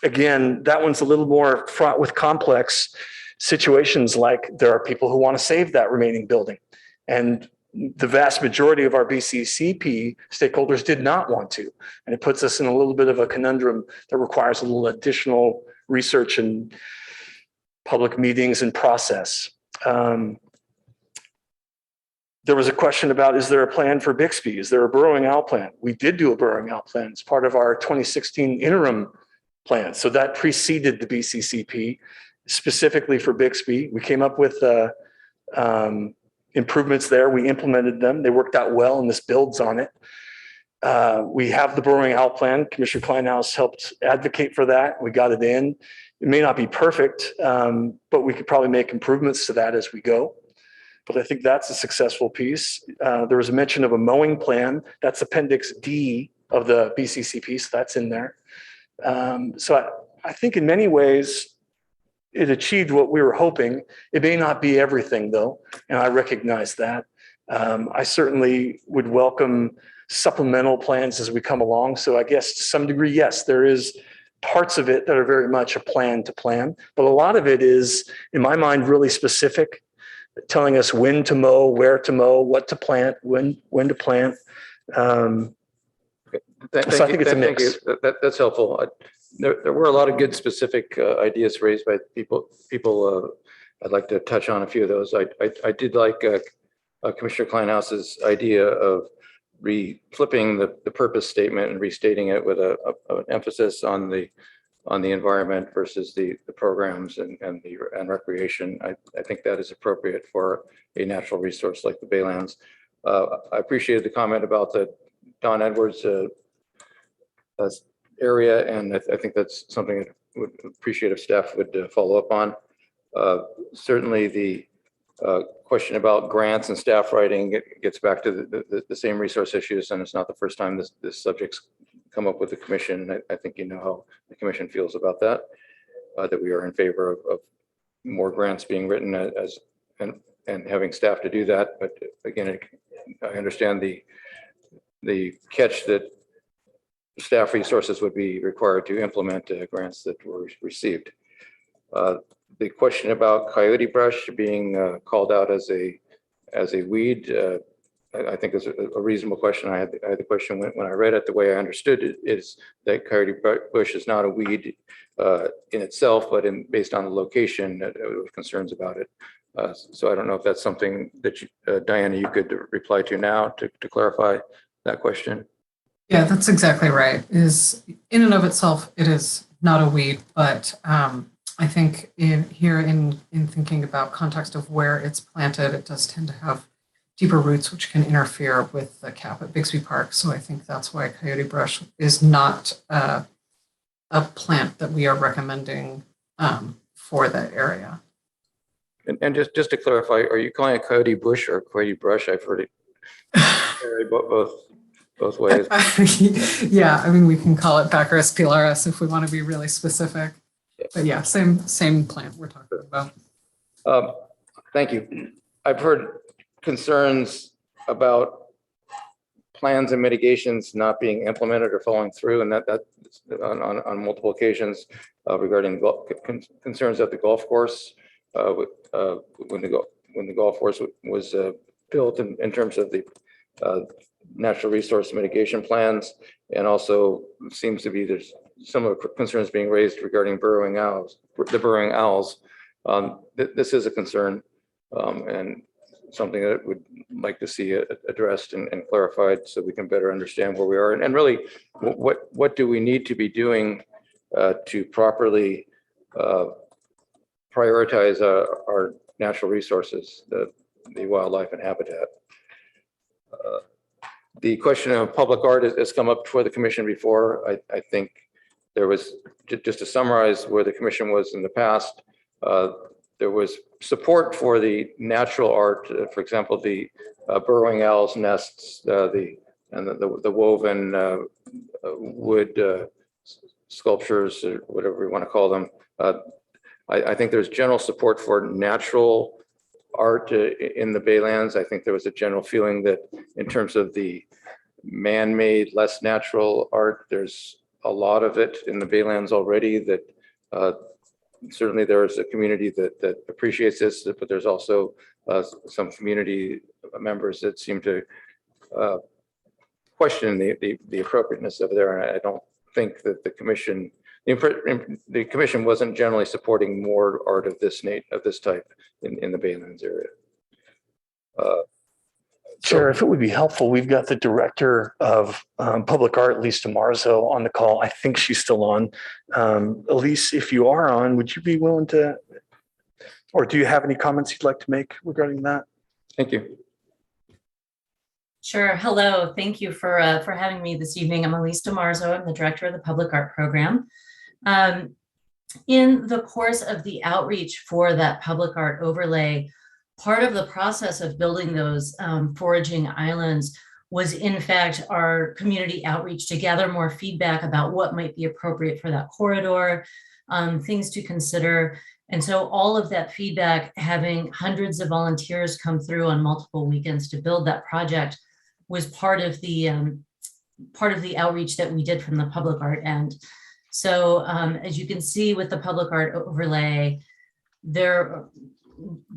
Again, that one's a little more fraught with complex situations, like there are people who want to save that remaining building. And the vast majority of our BCCP stakeholders did not want to. And it puts us in a little bit of a conundrum that requires a little additional research and public meetings and process. There was a question about, is there a plan for Bixby? Is there a burrowing owl plan? We did do a burrowing owl plan as part of our 2016 interim plan. So that preceded the BCCP specifically for Bixby. We came up with improvements there. We implemented them. They worked out well, and this builds on it. We have the burrowing owl plan. Commissioner Kleinhaus helped advocate for that. We got it in. It may not be perfect, but we could probably make improvements to that as we go. But I think that's a successful piece. There was a mention of a mowing plan. That's Appendix D of the BCCP, so that's in there. So I think in many ways, it achieved what we were hoping. It may not be everything, though, and I recognize that. I certainly would welcome supplemental plans as we come along. So I guess to some degree, yes, there is parts of it that are very much a plan to plan, but a lot of it is, in my mind, really specific, telling us when to mow, where to mow, what to plant, when to plant. So I think it's a mix.
That's helpful. There were a lot of good specific ideas raised by people. I'd like to touch on a few of those. I did like Commissioner Kleinhaus's idea of flipping the purpose statement and restating it with an emphasis on the environment versus the programs and recreation. I think that is appropriate for a natural resource like the Baylands. I appreciated the comment about the Don Edwards area, and I think that's something that would appreciate if staff would follow up on. Certainly the question about grants and staff writing, it gets back to the same resource issues, and it's not the first time this subject's come up with the commission. I think you know how the commission feels about that, that we are in favor of more grants being written and having staff to do that. But again, I understand the catch that staff resources would be required to implement grants that were received. The question about coyote brush being called out as a weed, I think is a reasonable question. I had the question when I read it. The way I understood it is that coyote bush is not a weed in itself, but based on the location, with concerns about it. So I don't know if that's something that Diana, you could reply to now to clarify that question.
Yeah, that's exactly right. Is in and of itself, it is not a weed, but I think in thinking about context of where it's planted, it does tend to have deeper roots, which can interfere with the cap at Bixby Park. So I think that's why coyote brush is not a plant that we are recommending for that area.
And just to clarify, are you calling it coyote bush or coyote brush? I've heard it both ways.
Yeah, I mean, we can call it Baccharis pilaris if we want to be really specific. But yeah, same plant we're talking about.
Thank you. I've heard concerns about plans and mitigations not being implemented or following through, and that on multiple occasions regarding concerns at the golf course when the golf course was built in terms of the natural resource mitigation plans, and also seems to be there's some of the concerns being raised regarding burrowing owls. This is a concern and something that would like to see addressed and clarified so we can better understand where we are. And really, what do we need to be doing to properly prioritize our natural resources, the wildlife and habitat? The question of public art has come up before the commission before. I think there was, just to summarize where the commission was in the past, there was support for the natural art, for example, the burrowing owls nests, the woven wood sculptures, or whatever you want to call them. I think there's general support for natural art in the Baylands. I think there was a general feeling that in terms of the man-made, less natural art, there's a lot of it in the Baylands already that certainly there is a community that appreciates this, but there's also some community members that seem to question the appropriateness of there. And I don't think that the commission wasn't generally supporting more art of this type in the Baylands area.
Chair, if it would be helpful, we've got the director of public art, Lisa Marzo, on the call. I think she's still on. Elise, if you are on, would you be willing to, or do you have any comments you'd like to make regarding that?
Thank you.
Sure. Hello. Thank you for having me this evening. I'm Elise DeMarzo. I'm the director of the public art program. In the course of the outreach for that public art overlay, part of the process of building those foraging islands was in fact our community outreach to gather more feedback about what might be appropriate for that corridor, things to consider. And so all of that feedback, having hundreds of volunteers come through on multiple weekends to build that project, was part of the outreach that we did from the public art end. So as you can see with the public art overlay, there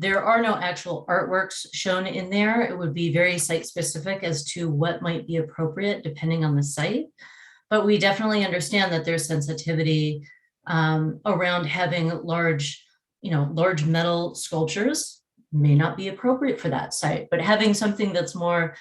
are no actual artworks shown in there. It would be very site specific as to what might be appropriate depending on the site. But we definitely understand that there's sensitivity around having large metal sculptures may not be appropriate for that site, but having something that's more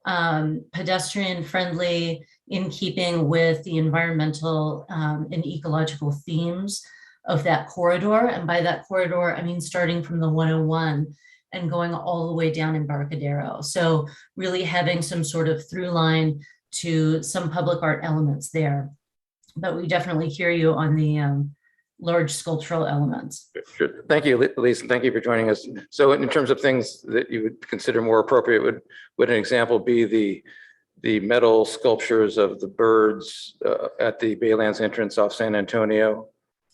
pedestrian friendly, in keeping with the environmental and ecological themes of that corridor. And by that corridor, I mean starting from the 101 and going all the way down Embarcadero. So really having some sort of through line to some public art elements there. But we definitely hear you on the large sculptural elements.
Sure. Thank you, Elise, and thank you for joining us. So in terms of things that you would consider more appropriate, would an example be the metal sculptures of the birds at the Baylands entrance off San Antonio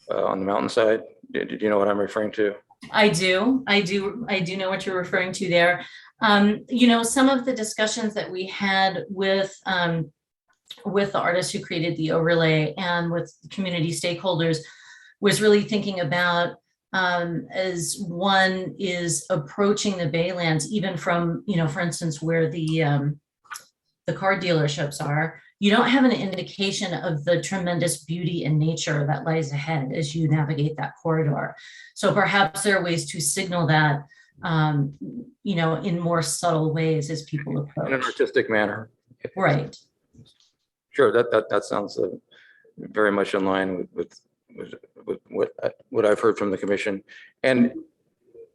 on the mountainside? Did you know what I'm referring to?
I do know what you're referring to there. Some of the discussions that we had with the artists who created the overlay and with community stakeholders was really thinking about as one is approaching the Baylands, even from, for instance, where the car dealerships are, you don't have an indication of the tremendous beauty and nature that lies ahead as you navigate that corridor. So perhaps there are ways to signal that, in more subtle ways as people approach.
In an artistic manner.
Right.
Sure, that sounds very much in line with what I've heard from the commission. And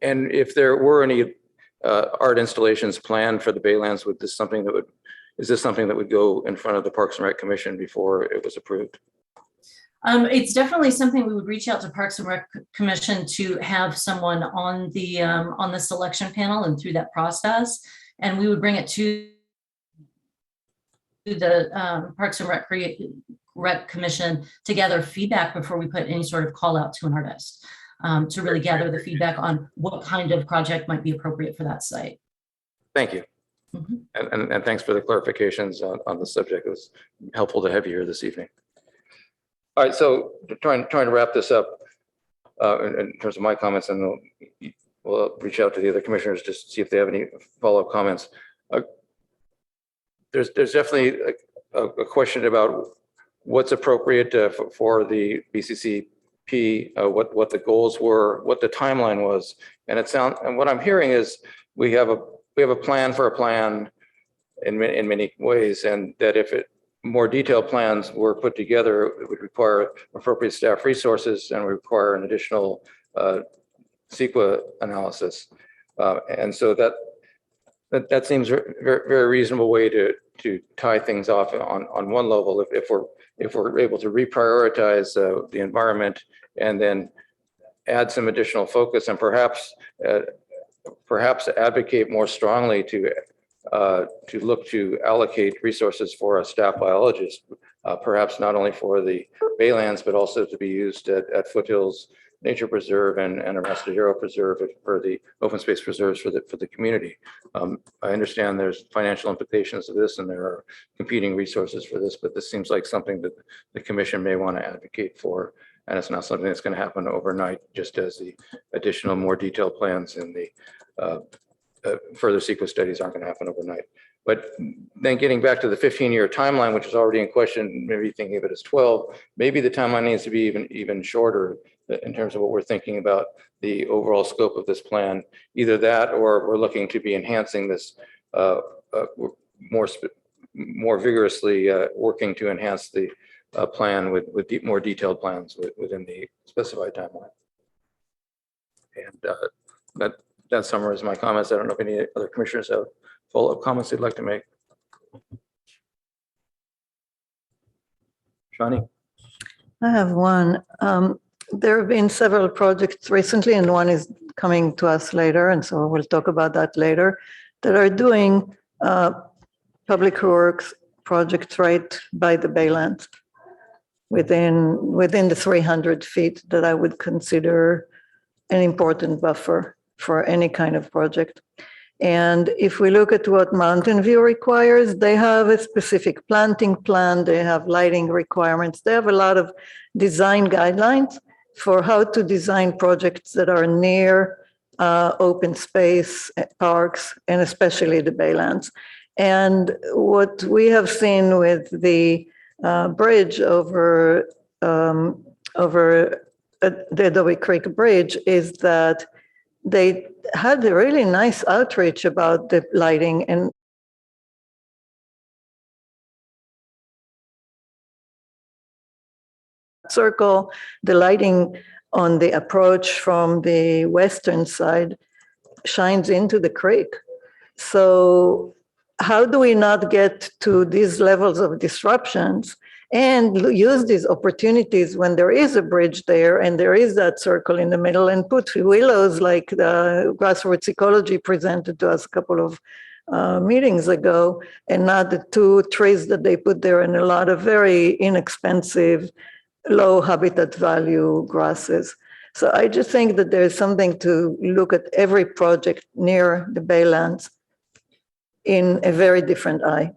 if there were any art installations planned for the Baylands, is this something that would go in front of the Parks and Rec Commission before it was approved?
It's definitely something we would reach out to Parks and Rec Commission to have someone on the selection panel and through that process. And we would bring it to the Parks and Rec Commission to gather feedback before we put any sort of call out to an artist, to really gather the feedback on what kind of project might be appropriate for that site.
Thank you. And thanks for the clarifications on the subject. It was helpful to have you here this evening. All right, so trying to wrap this up in terms of my comments, and we'll reach out to the other commissioners just to see if they have any follow-up comments. There's definitely a question about what's appropriate for the BCCP, what the goals were, what the timeline was, and what I'm hearing is we have a plan for a plan in many ways, and that if more detailed plans were put together, it would require appropriate staff resources and require an additional CEQA analysis. And so that seems very reasonable way to tie things off on one level. If we're able to reprioritize the environment and then add some additional focus and perhaps advocate more strongly to look to allocate resources for a staff biologist, perhaps not only for the Baylands, but also to be used at Foothills Nature Preserve and Arastadero Preserve for the open space preserves for the community. I understand there's financial implications of this and there are competing resources for this, but this seems like something that the commission may want to advocate for. And it's not something that's going to happen overnight, just as the additional more detailed plans in the further CEQA studies aren't going to happen overnight. But then getting back to the 15-year timeline, which is already in question, maybe thinking of it as 12, maybe the timeline needs to be even shorter in terms of what we're thinking about the overall scope of this plan. Either that, or we're looking to be enhancing this more vigorously, working to enhance the plan with more detailed plans within the specified timeline. And that summarizes my comments. I don't know if any other commissioners have follow-up comments they'd like to make. Shani?
I have one. There have been several projects recently, and one is coming to us later, and so we'll talk about that later, that are doing public works projects right by the Baylands within the 300 feet that I would consider an important buffer for any kind of project. And if we look at what Mountain View requires, they have a specific planting plan, they have lighting requirements, they have a lot of design guidelines for how to design projects that are near open space parks, and especially the Baylands. And what we have seen with the bridge over the Adobe Creek Bridge is that they had a really nice outreach about the lighting and circle. The lighting on the approach from the western side shines into the creek. So how do we not get to these levels of disruptions and use these opportunities when there is a bridge there and there is that circle in the middle, and put willows like the Grassroots Ecology presented to us a couple of meetings ago, and not the two trees that they put there and a lot of very inexpensive, low habitat value grasses. So I just think that there's something to look at every project near the Baylands in a very different eye.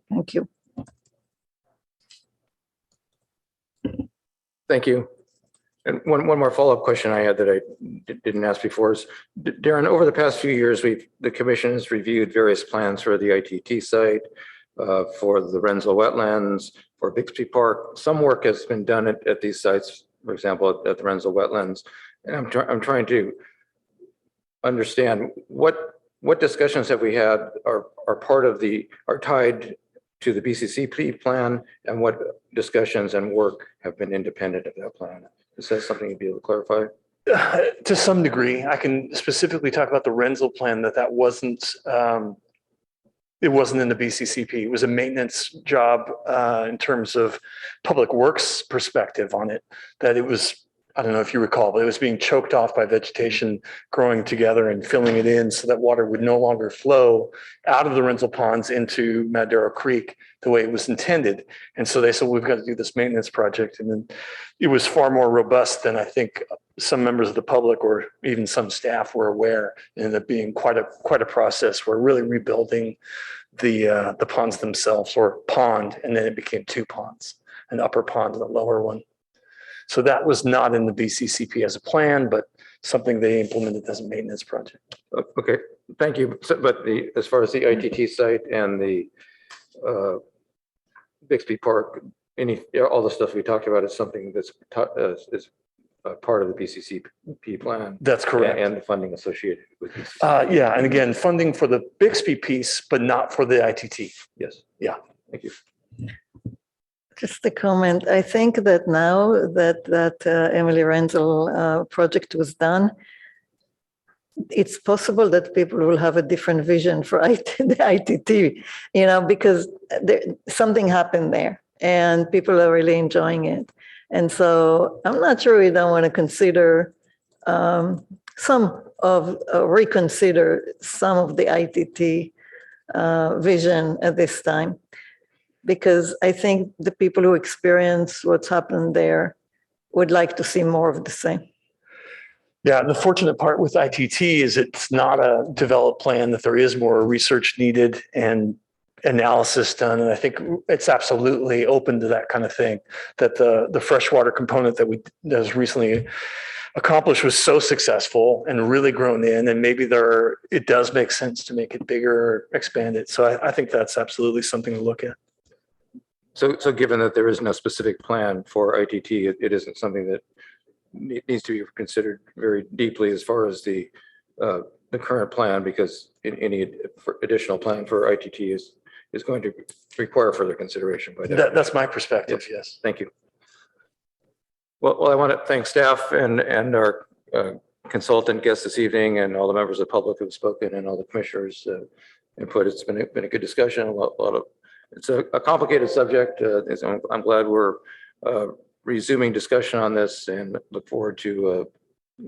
Thank you.
Thank you. And one more follow-up question I had that I didn't ask before is, Darren, over the past few years, the commission has reviewed various plans for the ITT site, for the Renslow wetlands, for Bixby Park. Some work has been done at these sites, for example, at the Renslow wetlands. And I'm trying to understand what discussions have we had are tied to the BCCP plan and what discussions and work have been independent of that plan? Is that something you'd be able to clarify?
To some degree, I can specifically talk about the Renzel plan, that wasn't, it wasn't in the BCCP. It was a maintenance job in terms of public works perspective on it, that it was, I don't know if you recall, but it was being choked off by vegetation growing together and filling it in so that water would no longer flow out of the Renzel ponds into Madero Creek the way it was intended. And so they said, we've got to do this maintenance project. And then it was far more robust than I think some members of the public or even some staff were aware. It ended up being quite a process. We're really rebuilding the ponds themselves, or pond, and then it became two ponds, an upper pond and a lower one. So that was not in the BCCP as a plan, but something they implemented as a maintenance project.
Okay, thank you. So, but as far as the ITT site and the Bixby Park, all the stuff we talked about is something that's is part of the BCCP plan.
That's correct.
And the funding associated with this.
Yeah, and again, funding for the Bixby piece, but not for the ITT.
Yes.
Yeah.
Thank you.
Just a comment. I think that now that Emily Renzel project was done, it's possible that people will have a different vision for the ITT, because something happened there and people are really enjoying it. And so I'm not sure we don't want to consider reconsider some of the ITT vision at this time, because I think the people who experience what's happened there would like to see more of the same.
Yeah, and the fortunate part with ITT is it's not a developed plan, that there is more research needed and analysis done. And I think it's absolutely open to that kind of thing, that the freshwater component that was recently accomplished was so successful and really grown in, and maybe it does make sense to make it bigger or expand it. So I think that's absolutely something to look at.
So given that there is no specific plan for ITT, it isn't something that needs to be considered very deeply as far as the current plan, because any additional plan for ITT is going to require further consideration by that.
That's my perspective. Yes.
Thank you. Well, I want to thank staff and our consultant guests this evening, and all the members of the public who have spoken, and all the commissioners' input. It's been a good discussion. It's a complicated subject. I'm glad we're resuming discussion on this, and look forward to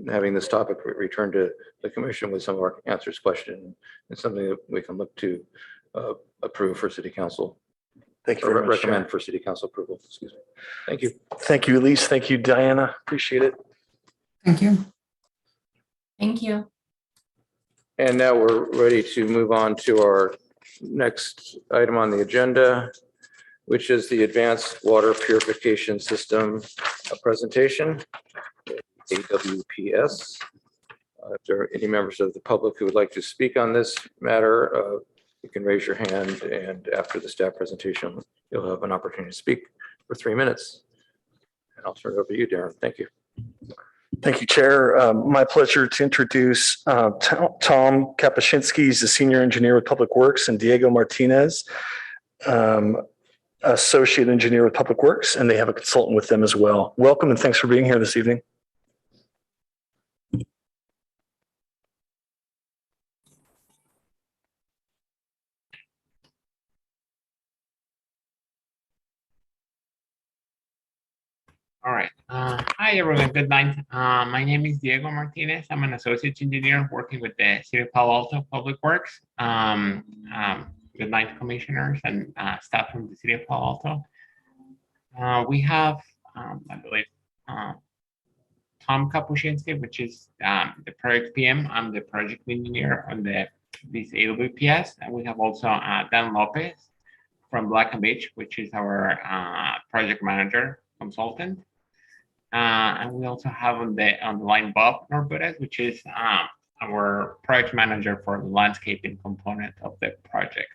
having this topic return to the commission with some of our answers question, and something that we can look to approve for city council.
Thank you very much.
Recommend for city council approval. Excuse me. Thank you.
Thank you, Elise. Thank you, Diana. Appreciate it.
Thank you.
Thank you.
And now we're ready to move on to our next item on the agenda, which is the Advanced Water Purification System presentation, AWPS. If there are any members of the public who would like to speak on this matter, you can raise your hand, and after the staff presentation, you'll have an opportunity to speak for 3 minutes. And I'll turn it over to you, Darren. Thank you.
Thank you, Chair. My pleasure to introduce Tom Kapuscinski. He's the Senior Engineer with Public Works, and Diego Martinez, Associate Engineer with Public Works, and they have a consultant with them as well. Welcome, and thanks for being here this evening.
All right. Hi, everyone. Good night. My name is Diego Martinez. I'm an associate engineer working with the City of Palo Alto Public Works. Good night, commissioners and staff from the City of Palo Alto. We have, I believe, Tom Kapuscinski, which is the project PM. I'm the project engineer on this AWPS. And we have also Dan Lopez from Black and Beach, which is our project manager consultant. And we also have on the line Bob Norberez, which is our project manager for the landscaping component of the project.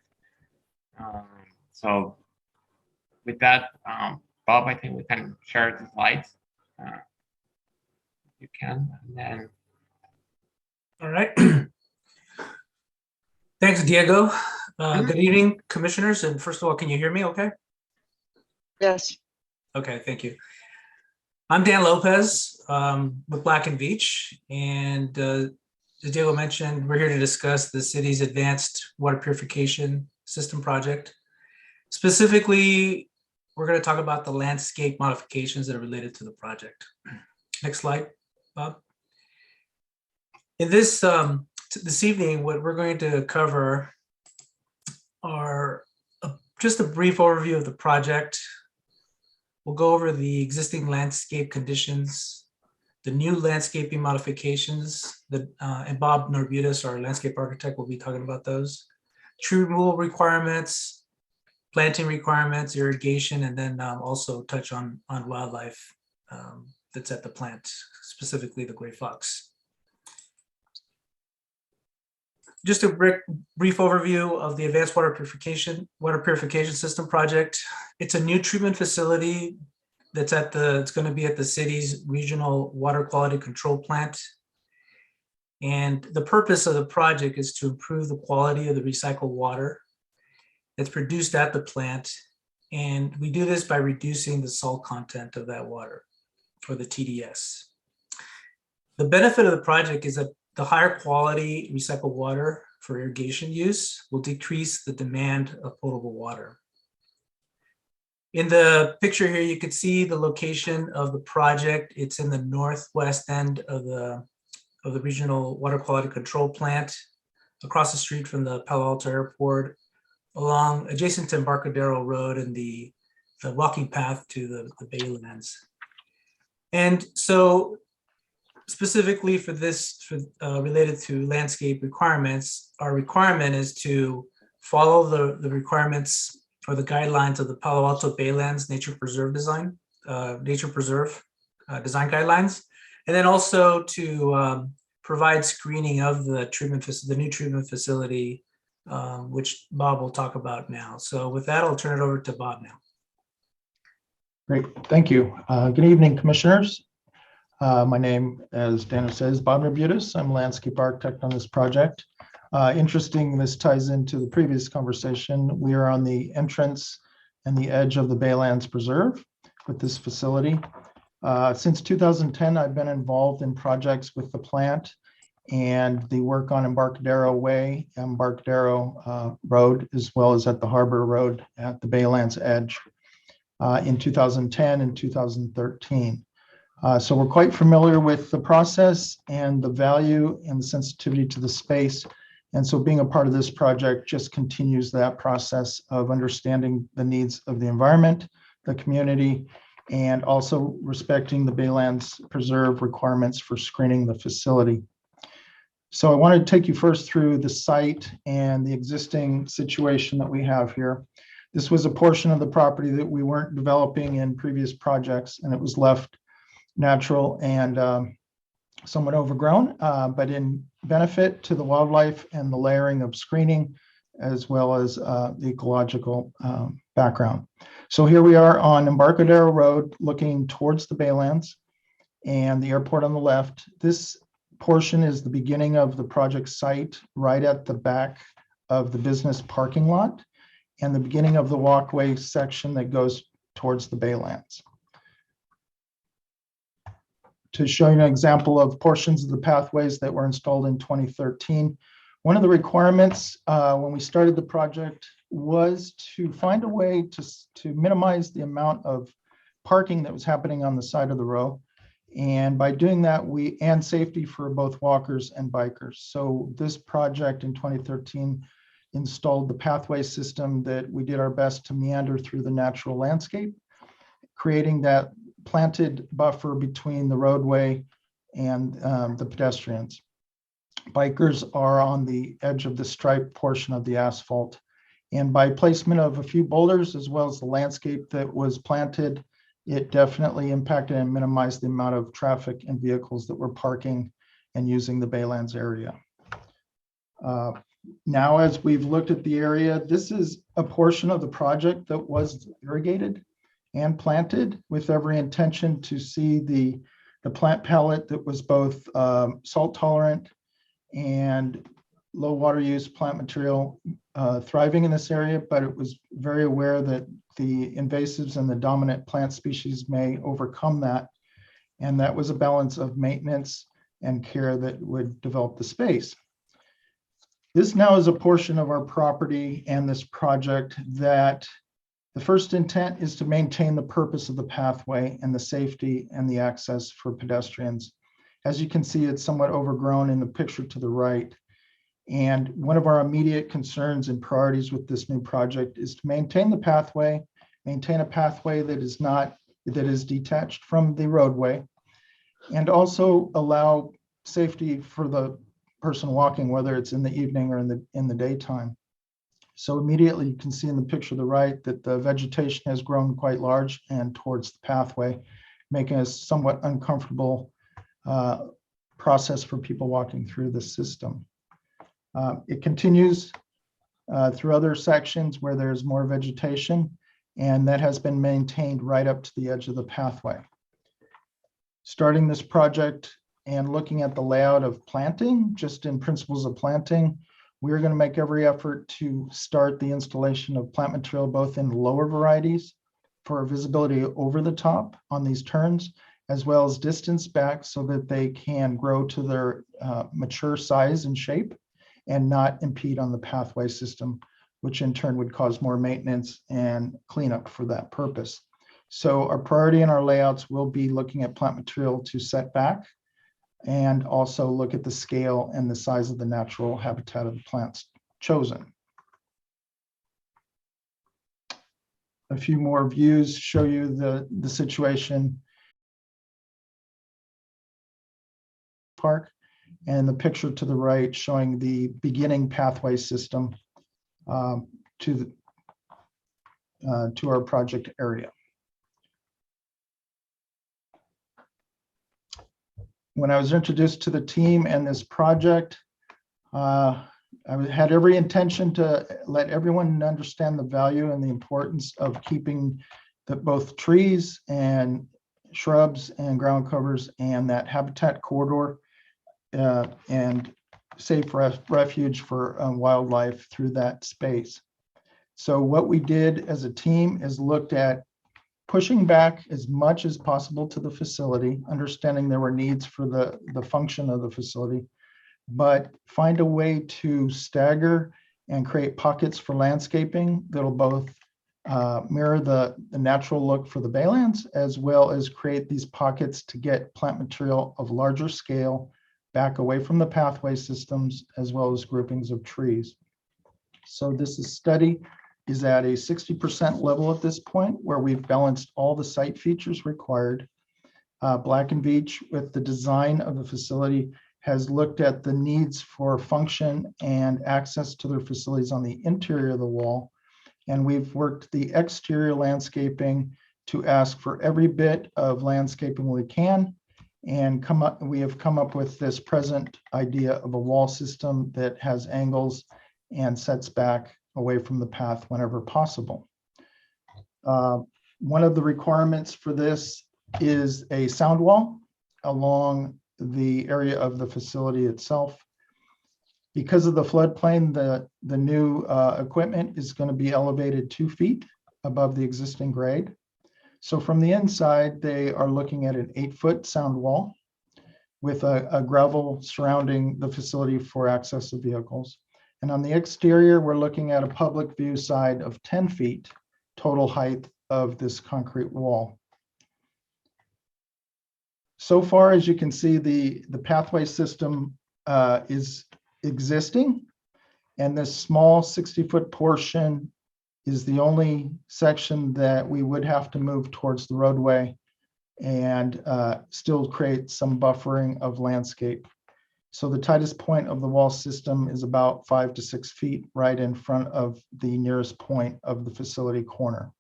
So with that, Bob, I think we can share the slides. You can, and then.
All right. Thanks, Diego. Good evening, commissioners. And first of all, can you hear me okay?
Yes.
Okay, thank you. I'm Dan Lopez with Black and Veatch. And as Diego mentioned, we're here to discuss the city's advanced water purification system project. Specifically, we're going to talk about the landscape modifications that are related to the project. Next slide, Bob. In this this evening, what we're going to cover are just a brief overview of the project. We'll go over the existing landscape conditions, the new landscaping modifications, and Bob Norbutis, our landscape architect, will be talking about those. Tree removal requirements, planting requirements, irrigation, and then also touch on wildlife that's at the plant, specifically the gray fox. Just a brief overview of the Advanced Water Purification System project. It's a new treatment facility that's it's going to be at the city's regional water quality control plant. And the purpose of the project is to improve the quality of the recycled water that's produced at the plant. And we do this by reducing the salt content of that water, or the TDS. The benefit of the project is that the higher quality recycled water for irrigation use will decrease the demand of potable water. In the picture here, you can see the location of the project. It's in the northwest end of the regional water quality control plant, across the street from the Palo Alto Airport, adjacent to Embarcadero Road and the walking path to the Baylands. And so specifically for this, related to landscape requirements, our requirement is to follow the requirements or the guidelines of the Palo Alto Baylands Nature Preserve design guidelines, and then also to provide screening of the new treatment facility, which Bob will talk about now. So with that, I'll turn it over to Bob now.
Great, thank you. Good evening, commissioners. My name, as Dana says, Bob Norbutis. I'm landscape architect on this project. Interesting, this ties into the previous conversation. We are on the entrance and the edge of the Baylands Preserve with this facility. Since 2010, I've been involved in projects with the plant and the work on Embarcadero Way, Embarcadero Road, as well as at the Harbor Road at the Baylands Edge in 2010 and 2013. So we're quite familiar with the process and the value and the sensitivity to the space. And so being a part of this project just continues that process of understanding the needs of the environment, the community, and also respecting the Baylands Preserve requirements for screening the facility. So I want to take you first through the site and the existing situation that we have here. This was a portion of the property that we weren't developing in previous projects, and it was left natural and somewhat overgrown, but in benefit to the wildlife and the layering of screening, as well as the ecological background. So here we are on Embarcadero Road, looking towards the Baylands and the airport on the left. This portion is the beginning of the project site, right at the back of the business parking lot, and the beginning of the walkway section that goes towards the Baylands. To show you an example of portions of the pathways that were installed in 2013. One of the requirements when we started the project was to find a way to minimize the amount of parking that was happening on the side of the road. And by doing that, and safety for both walkers and bikers. So this project in 2013 installed the pathway system that we did our best to meander through the natural landscape, creating that planted buffer between the roadway and the pedestrians. Bikers are on the edge of the striped portion of the asphalt. And by placement of a few boulders, as well as the landscape that was planted, it definitely impacted and minimized the amount of traffic and vehicles that were parking and using the Baylands area. Now, as we've looked at the area, this is a portion of the project that was irrigated and planted with every intention to see the plant palette that was both salt tolerant and low water use plant material thriving in this area, but it was very aware that the invasives and the dominant plant species may overcome that. And that was a balance of maintenance and care that would develop the space. This now is a portion of our property and this project that the first intent is to maintain the purpose of the pathway and the safety and the access for pedestrians. As you can see, it's somewhat overgrown in the picture to the right. And one of our immediate concerns and priorities with this new project is to maintain the pathway, maintain a pathway that is detached from the roadway, and also allow safety for the person walking, whether it's in the evening or in the daytime. So immediately you can see in the picture to the right that the vegetation has grown quite large and towards the pathway, making a somewhat uncomfortable process for people walking through the system. It continues through other sections where there's more vegetation, and that has been maintained right up to the edge of the pathway. Starting this project and looking at the layout of planting, just in principles of planting, we're going to make every effort to start the installation of plant material both in lower varieties for visibility over the top on these turns, as well as distance back so that they can grow to their mature size and shape and not impede on the pathway system, which in turn would cause more maintenance and cleanup for that purpose. So our priority in our layouts will be looking at plant material to set back and also look at the scale and the size of the natural habitat of the plants chosen. A few more views show you the situation. Park, and the picture to the right showing the beginning pathway system to our project area. When I was introduced to the team and this project, I had every intention to let everyone understand the value and the importance of keeping both trees and shrubs and ground covers and that habitat corridor and safe refuge for wildlife through that space. So what we did as a team is looked at pushing back as much as possible to the facility, understanding there were needs for the function of the facility, but find a way to stagger and create pockets for landscaping that'll both mirror the natural look for the baylands, as well as create these pockets to get plant material of larger scale back away from the pathway systems, as well as groupings of trees. So this study is at a 60% level at this point, where we've balanced all the site features required. Black & Veatch, with the design of the facility, has looked at the needs for function and access to their facilities on the interior of the wall. And we've worked the exterior landscaping to ask for every bit of landscaping we can, and we have come up with this present idea of a wall system that has angles and sets back away from the path whenever possible. One of the requirements for this is a sound wall along the area of the facility itself. Because of the floodplain, the new equipment is going to be elevated 2 feet above the existing grade. So from the inside, they are looking at an 8-foot sound wall with a gravel surrounding the facility for access of vehicles. And on the exterior, we're looking at a public view side of 10 feet total height of this concrete wall. So far, as you can see, the pathway system is existing, and this small 60-foot portion is the only section that we would have to move towards the roadway and still create some buffering of landscape. So the tightest point of the wall system is about 5 to 6 feet right in front of the nearest point of the facility corner.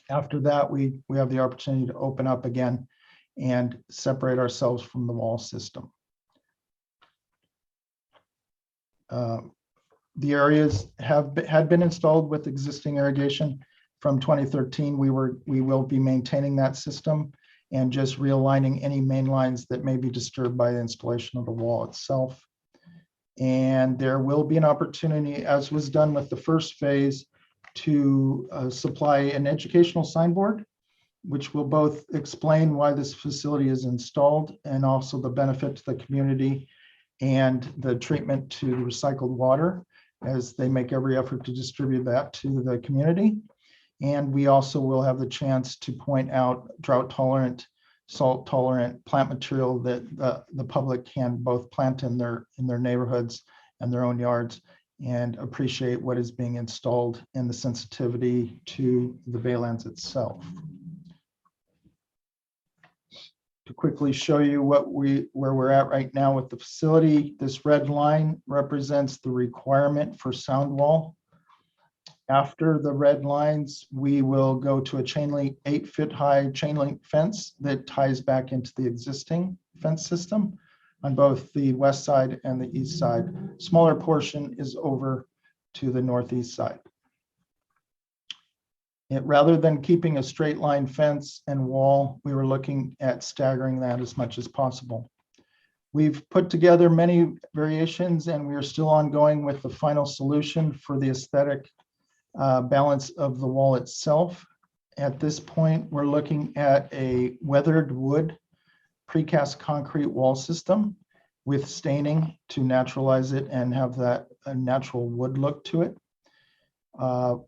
After that, we have the opportunity to open up again and separate ourselves from the wall system. The areas had been installed with existing irrigation from 2013. We will be maintaining that system and just realigning any main lines that may be disturbed by the installation of the wall itself. And there will be an opportunity, as was done with the first phase, to supply an educational signboard, which will both explain why this facility is installed and also the benefit to the community and the treatment to the recycled water, as they make every effort to distribute that to the community. And we also will have the chance to point out drought tolerant, salt tolerant plant material that the public can both plant in their neighborhoods and their own yards, and appreciate what is being installed and the sensitivity to the Baylands itself. To quickly show you where we're at right now with the facility, this red line represents the requirement for sound wall. After the red lines, we will go to a 8-foot high chain link fence that ties back into the existing fence system on both the west side and the east side. Smaller portion is over to the northeast side. Rather than keeping a straight line fence and wall, we were looking at staggering that as much as possible. We've put together many variations, and we are still ongoing with the final solution for the aesthetic balance of the wall itself. At this point, we're looking at a weathered wood precast concrete wall system with staining to naturalize it and have that natural wood look to it.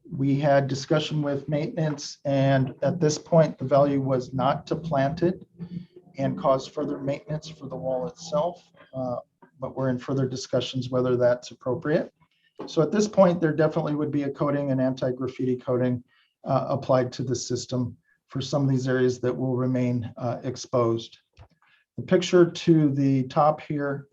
We had discussion with maintenance, and at this point, the value was not to plant it and cause further maintenance for the wall itself, but we're in further discussions whether that's appropriate. So at this point, there definitely would be a coating, an anti-graffiti coating applied to the system for some of these areas that will remain exposed. The picture to the top here,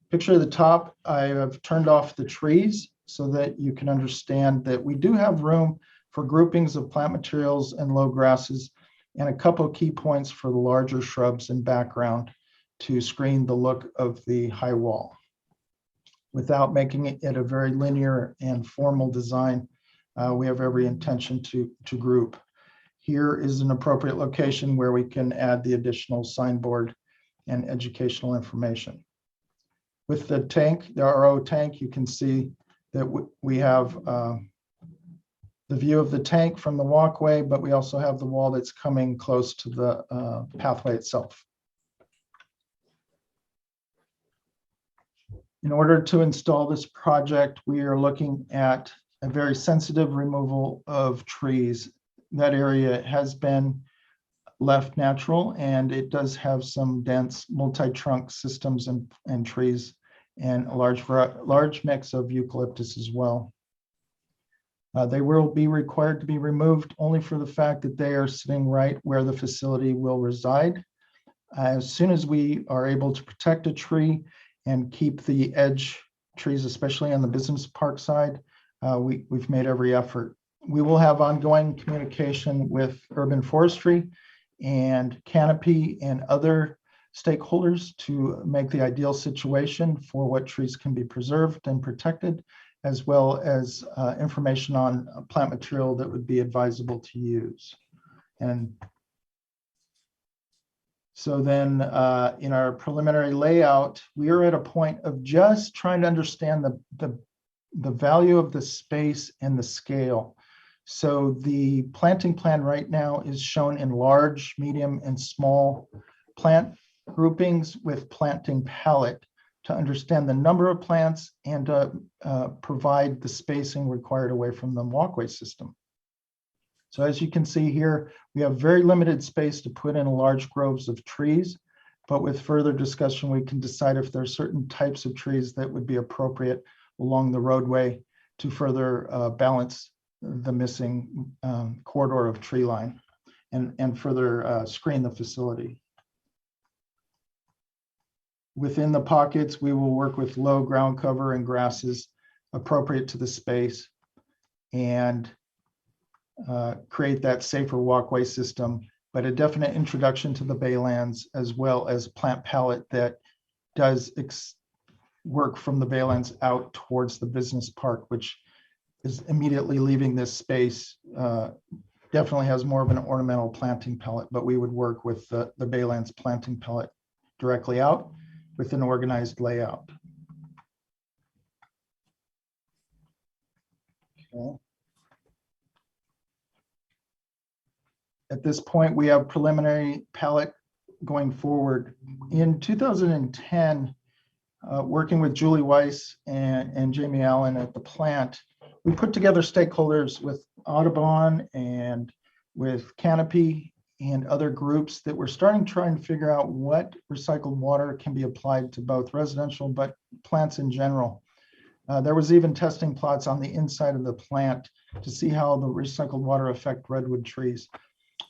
picture of the top, I have turned off the trees so that you can understand that we do have room for groupings of plant materials and low grasses, and a couple of key points for the larger shrubs and background to screen the look of the high wall without making it a very linear and formal design. We have every intention to group. Here is an appropriate location where we can add the additional signboard and educational information. With the tank, the RO tank, you can see that we have the view of the tank from the walkway, but we also have the wall that's coming close to the pathway itself. In order to install this project, we are looking at a very sensitive removal of trees. That area has been left natural, and it does have some dense multi-trunk systems and trees, and a large mix of eucalyptus as well. They will be required to be removed only for the fact that they are sitting right where the facility will reside. As soon as we are able to protect a tree and keep the edge trees, especially on the business park side, we've made every effort. We will have ongoing communication with urban forestry and canopy and other stakeholders to make the ideal situation for what trees can be preserved and protected, as well as information on plant material that would be advisable to use. And so then in our preliminary layout, we are at a point of just trying to understand the value of the space and the scale. So the planting plan right now is shown in large, medium, and small plant groupings with planting palette to understand the number of plants and provide the spacing required away from the walkway system. So as you can see here, we have very limited space to put in large groves of trees, but with further discussion, we can decide if there are certain types of trees that would be appropriate along the roadway to further balance the missing corridor of tree line and further screen the facility. Within the pockets, we will work with low ground cover and grasses appropriate to the space and create that safer walkway system, but a definite introduction to the Baylands, as well as plant palette that does work from the Baylands out towards the business park, which is immediately leaving this space. Definitely has more of an ornamental planting palette, but we would work with the Baylands planting palette directly out with an organized layout. Okay. At this point, we have preliminary palette going forward. In 2010, working with Julie Weiss and Jamie Allen at the plant, we put together stakeholders with Audubon and with Canopy and other groups that were trying to figure out what recycled water can be applied to both residential but plants in general. There was even testing plots on the inside of the plant to see how the recycled water affect redwood trees.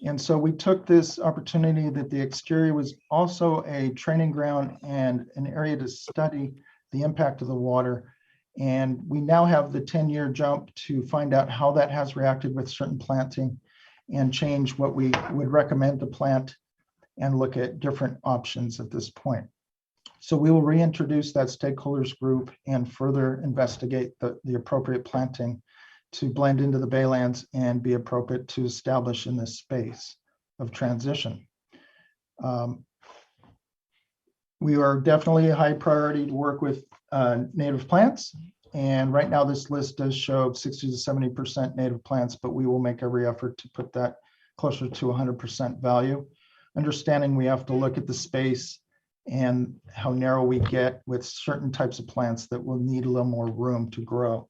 And so we took this opportunity that the exterior was also a training ground and an area to study the impact of the water. And we now have the 10-year jump to find out how that has reacted with certain planting and change what we would recommend to plant and look at different options at this point. So we will reintroduce that stakeholders group and further investigate the appropriate planting to blend into the baylands and be appropriate to establish in this space of transition. We are definitely a high priority to work with native plants. And right now this list does show 60 to 70% native plants, but we will make every effort to put that closer to 100% value. Understanding we have to look at the space and how narrow we get with certain types of plants that will need a little more room to grow.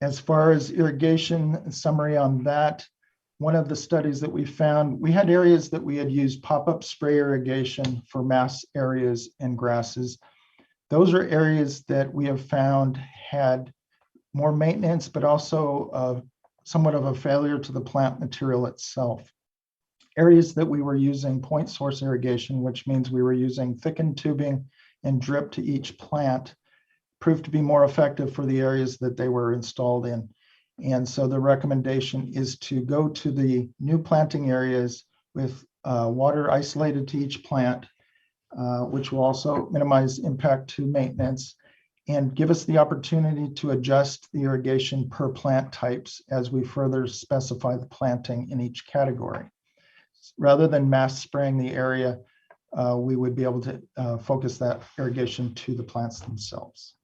As far as irrigation, summary on that, one of the studies that we found, we had areas that we had used pop-up spray irrigation for mass areas and grasses. Those are areas that we have found had more maintenance, but also somewhat of a failure to the plant material itself. Areas that we were using point source irrigation, which means we were using thickened tubing and drip to each plant, proved to be more effective for the areas that they were installed in. And so the recommendation is to go to the new planting areas with water isolated to each plant, which will also minimize impact to maintenance and give us the opportunity to adjust the irrigation per plant types as we further specify the planting in each category. Rather than mass spraying the area, we would be able to focus that irrigation to the plants themselves.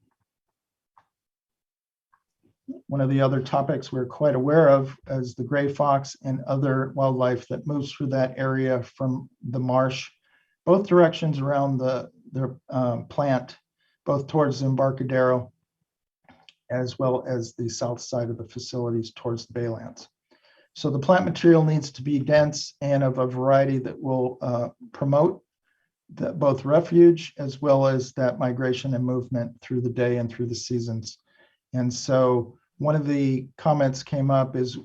One of the other topics we're quite aware of is the gray fox and other wildlife that moves through that area from the marsh, both directions around their plant, both towards the Embarcadero, as well as the south side of the facilities towards the baylands. So the plant material needs to be dense and of a variety that will promote both refuge as well as that migration and movement through the day and through the seasons. And so one of the comments came up is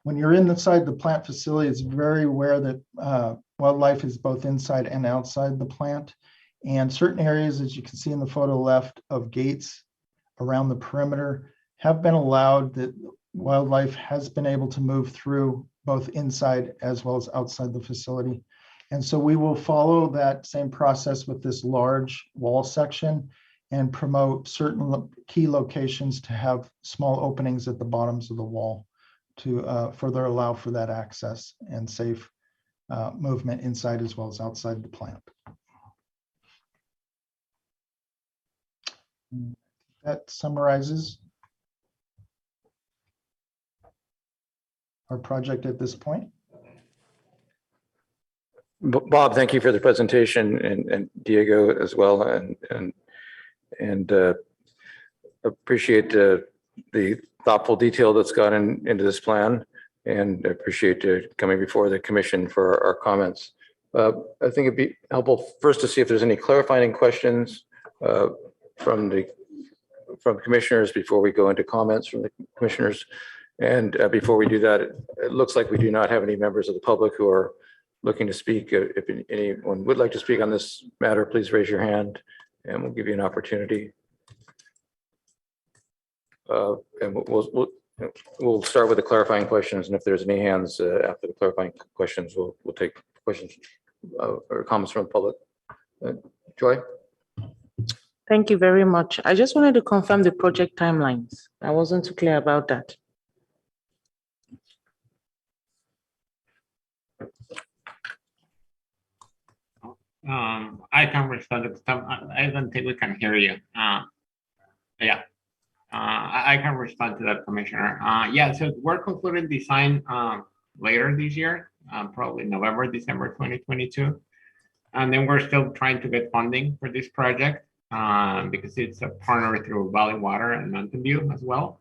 when you're inside the plant facility, it's very aware that wildlife is both inside and outside the plant. And certain areas, as you can see in the photo left, of gates around the perimeter have been allowed that wildlife has been able to move through both inside as well as outside the facility. And so we will follow that same process with this large wall section and promote certain key locations to have small openings at the bottoms of the wall to further allow for that access and safe movement inside as well as outside the plant. That summarizes our project at this point.
Bob, thank you for the presentation, and Diego as well, and appreciate the thoughtful detail that's gone into this plan, and appreciate coming before the commission for our comments. I think it'd be helpful first to see if there's any clarifying questions from commissioners before we go into comments from the commissioners. And before we do that, it looks like we do not have any members of the public who are looking to speak. If anyone would like to speak on this matter, please raise your hand and we'll give you an opportunity. And we'll start with the clarifying questions. And if there's any hands after the clarifying questions, we'll take questions or comments from the public. Joy?
Thank you very much. I just wanted to confirm the project timelines. I wasn't too clear about that.
I can respond. I don't think we can hear you. I can respond to that, Commissioner. Yeah, so we're concluding design later this year, probably November, December 2022. And then we're still trying to get funding for this project because it's a partner through Valley Water and Mountain View as well.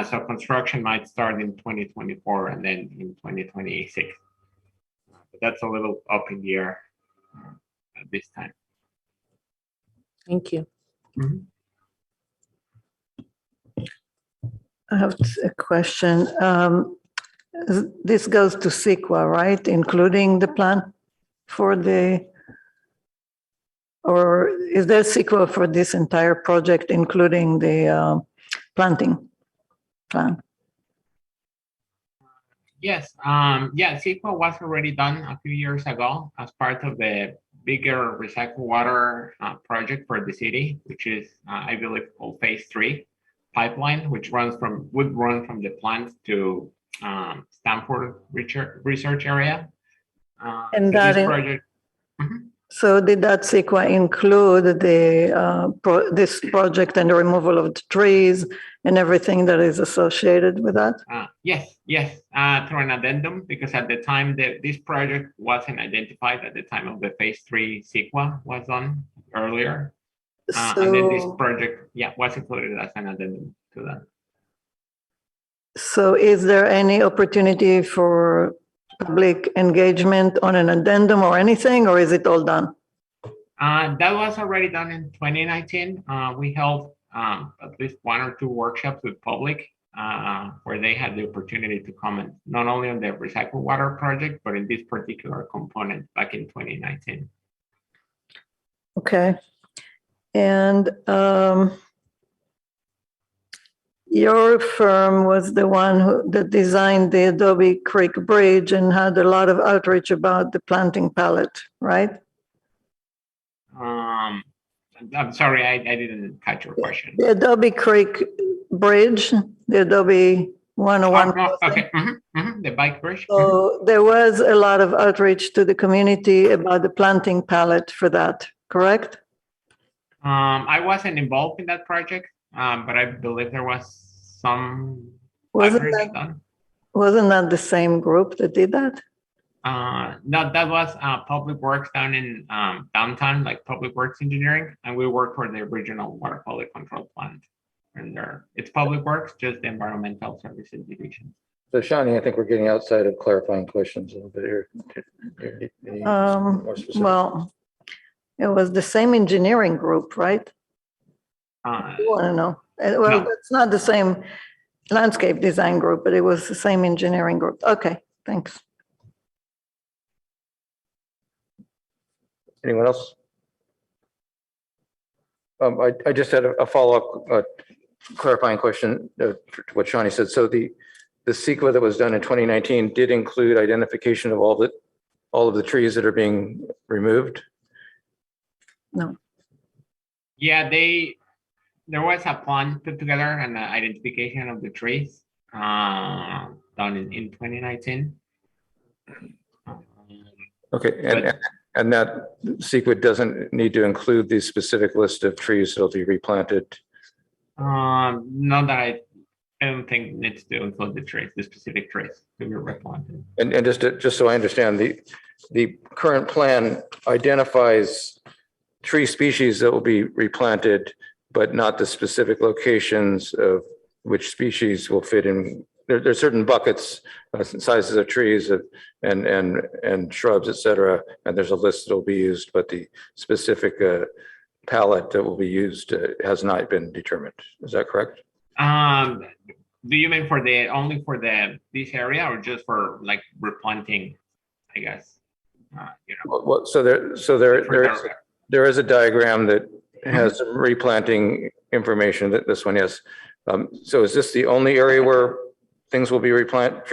So construction might start in 2024 and then in 2026. But that's a little up in the air at this time.
Thank you.
Mhm.
I have a question. This goes to CEQA, right? Including the plan for the, or is there CEQA for this entire project, including the planting plan?
Yes, yeah, CEQA was already done a few years ago as part of the bigger recycled water project for the city, which is, I believe, called Phase 3 pipeline, which would run from the plant to Stanford research area.
And
so
that
this
is-
project,
So did that CEQA include the this project and the removal of the trees and everything that is associated with that?
yes, through an addendum, because at the time that this project wasn't identified at the time of the Phase 3 CEQA was done earlier. And then this project, was included as an addendum to that.
So is there any opportunity for public engagement on an addendum or anything, or is it all done?
That was already done in 2019. We held at least 1 or 2 workshops with public where they had the opportunity to comment not only on the recycled water project, but in this particular component back in 2019.
Okay. And your firm was the one that designed the Adobe Creek Bridge and had a lot of outreach about the planting palette, right?
I'm sorry, I didn't catch your question.
The Adobe Creek Bridge, the Adobe 101.
Okay, the bike bridge.
So there was a lot of outreach to the community about the planting palette for that, correct?
I wasn't involved in that project, but I believe there was some
Wasn't
outreach
that,
done.
wasn't that the same group that did that?
No, that was Public Works down in downtown, like Public Works Engineering, and we work for the regional water quality control plant. And it's Public Works, just the Environmental Services Division.
So Shani, I think we're getting outside of clarifying questions a little bit here. Any more specific?
Well, it was the same engineering group, right? You want to know? Well,
no.
it's not the same landscape design group, but it was the same engineering group. Okay, thanks.
Anyone else? I just had a follow-up clarifying question to what Shani said. So the CEQA that was done in 2019 did include identification of all of the trees that are being removed?
No.
Yeah, there was a plan put together and an identification of the trees done in 2019.
Okay, and that CEQA doesn't need to include the specific list of trees that'll be replanted?
No, that I don't think it needs to include the trees, the specific trees to be replanted.
And just so I understand, the current plan identifies tree species that will be replanted, but not the specific locations of which species will fit in. There's certain buckets, sizes of trees and shrubs, et cetera, and there's a list that will be used, but the specific palette that will be used has not been determined. Is that correct?
Do you mean only for this area, or just for like replanting, I guess?
Well, so there is a diagram that has some replanting information. That this one, yes. So is this the only area where things will be replanted?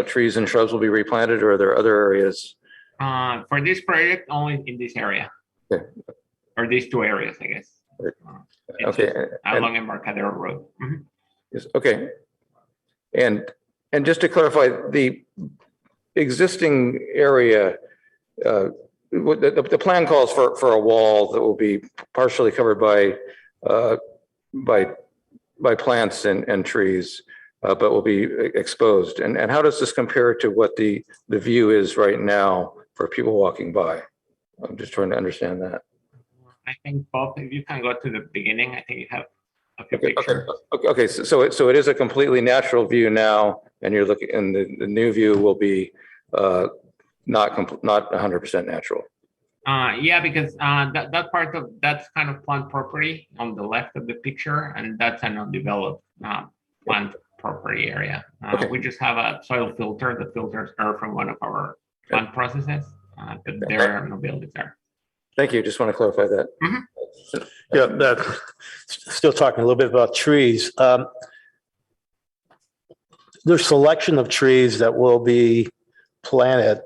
Trees and shrubs will be replanted, or are there other areas?
For this project, only in this area.
Okay.
Or these 2 areas, I guess.
Okay.
Along Embarcadero Road.
Yes. Okay. And just to clarify, the existing area, the plan calls for a wall that will be partially covered by by plants and trees, but will be exposed. And how does this compare to what the view is right now for people walking by? I'm just trying to understand that.
I think both, if you can go to the beginning, I think you have a few pictures.
Okay, so it is a completely natural view now, and you're looking, and the new view will be not 100% natural.
Yeah, because that part of, that's kind of plant property on the left of the picture, and that's an undeveloped plant property area. We just have a soil filter that filters air from one of our plant processes, but there are no buildings there.
Thank you. Just want to clarify that.
Yeah, that, still talking a little bit about trees. There's selection of trees that will be planted.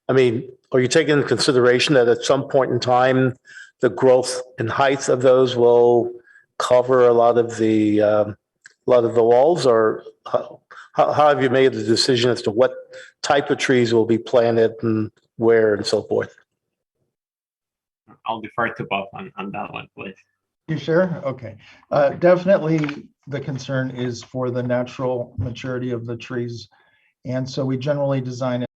I mean, are you taking into consideration that at some point in time, the growth and height of those will cover a lot of the walls, or how have you made the decision as to what type of trees will be planted and where and so forth?
I'll defer to Bob on that one, please.
You sure? Okay. Definitely the concern is for the natural maturity of the trees. And so we generally design it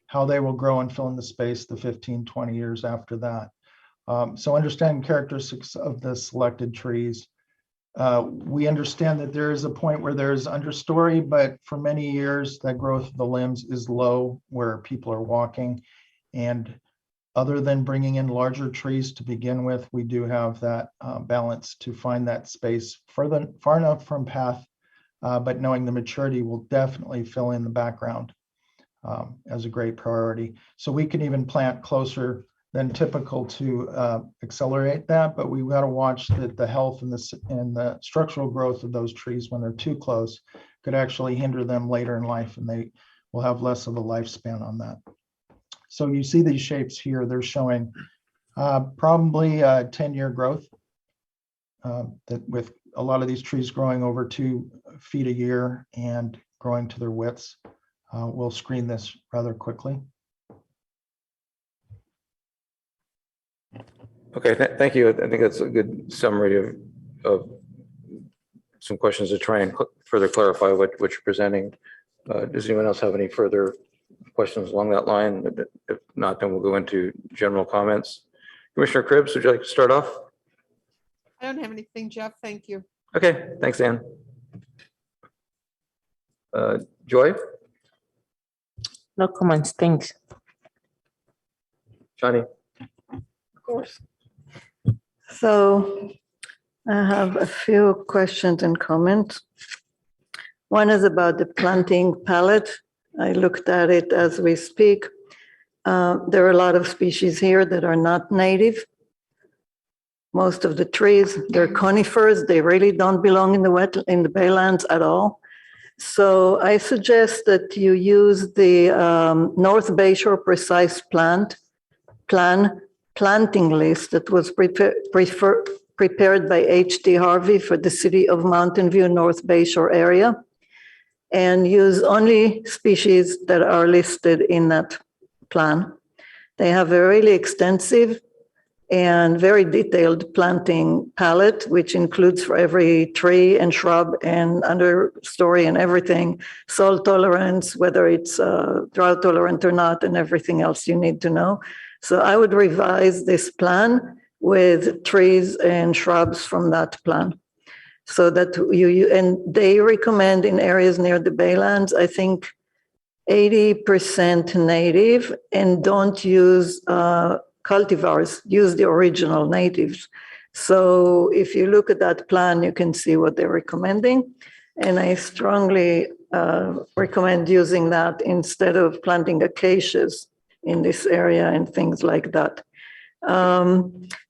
how they will grow and fill in the space the 15, 20 years after that. So understanding characteristics of the selected trees. We understand that there is a point where there's understory, but for many years that growth of the limbs is low where people are walking. And other than bringing in larger trees to begin with, we do have that balance to find that space far enough from path, but knowing the maturity will definitely fill in the background as a great priority. So we can even plant closer than typical to accelerate that, but we've got to watch that the health and the structural growth of those trees when they're too close could actually hinder them later in life, and they will have less of a lifespan on that. So you see these shapes here, they're showing probably 10-year growth that with a lot of these trees growing over 2 feet a year and growing to their widths. We'll screen this rather quickly.
Okay, thank you. I think that's a good summary of some questions to try and further clarify what you're presenting. Does anyone else have any further questions along that line? If not, then we'll go into general comments. Commissioner Cribbs, would you like to start off?
I don't have anything, Jeff. Thank you.
Okay, thanks, Ann. Joy?
No comments, thanks.
Johnny?
Of course. So I have a few questions and comments. One is about the planting palette. I looked at it as we speak. There are a lot of species here that are not native. Most of the trees, they're conifers. They really don't belong in the baylands at all. So I suggest that you use the North Bayshore Precise Plan planting list that was prepared by H.T. Harvey for the city of Mountain View, North Bayshore area, and use only species that are listed in that plan. They have a really extensive and very detailed planting palette, which includes for every tree and shrub and understory and everything, salt tolerance, whether it's drought tolerant or not, and everything else you need to know. So I would revise this plan with trees and shrubs from that plan. So that and they recommend in areas near the baylands, I think 80% native, and don't use cultivars, use the original natives. So if you look at that plan, you can see what they're recommending. And I strongly recommend using that instead of planting acacias in this area and things like that.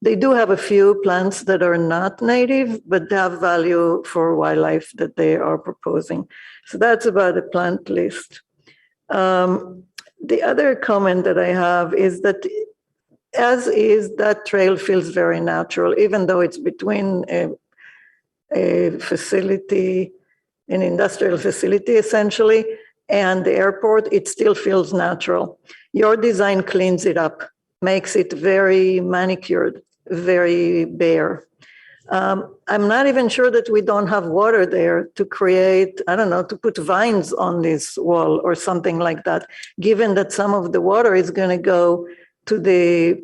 They do have a few plants that are not native, but they have value for wildlife that they are proposing. So that's about the plant list. The other comment that I have is that as is, that trail feels very natural, even though it's between a facility, an industrial facility essentially, and the airport, it still feels natural. Your design cleans it up, makes it very manicured very bare. I'm not even sure that we don't have water there to create, I don't know, to put vines on this wall or something like that, given that some of the water is going to go to the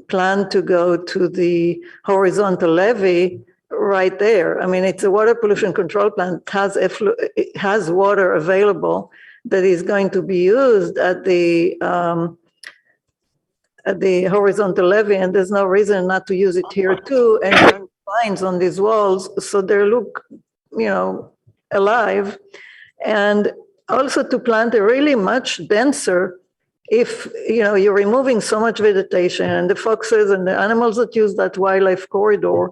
plan to go to the horizontal levee right there. I mean, it's a water pollution control plant, it has water available that is going to be used at the horizontal levee, and there's no reason not to use it here too, and run lines on these walls so they look, alive. And also to plant a really much denser, if you're removing so much vegetation, and the foxes and the animals that use that wildlife corridor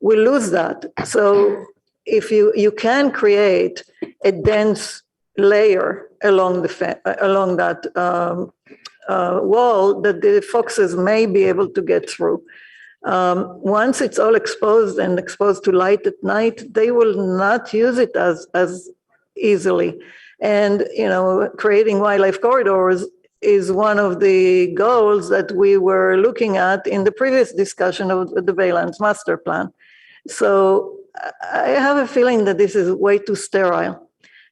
will lose that. So if you can create a dense layer along that wall that the foxes may be able to get through. Once it's all exposed and exposed to light at night, they will not use it as easily. And, creating wildlife corridors is one of the goals that we were looking at in the previous discussion of the Baylands Master Plan. So I have a feeling that this is way too sterile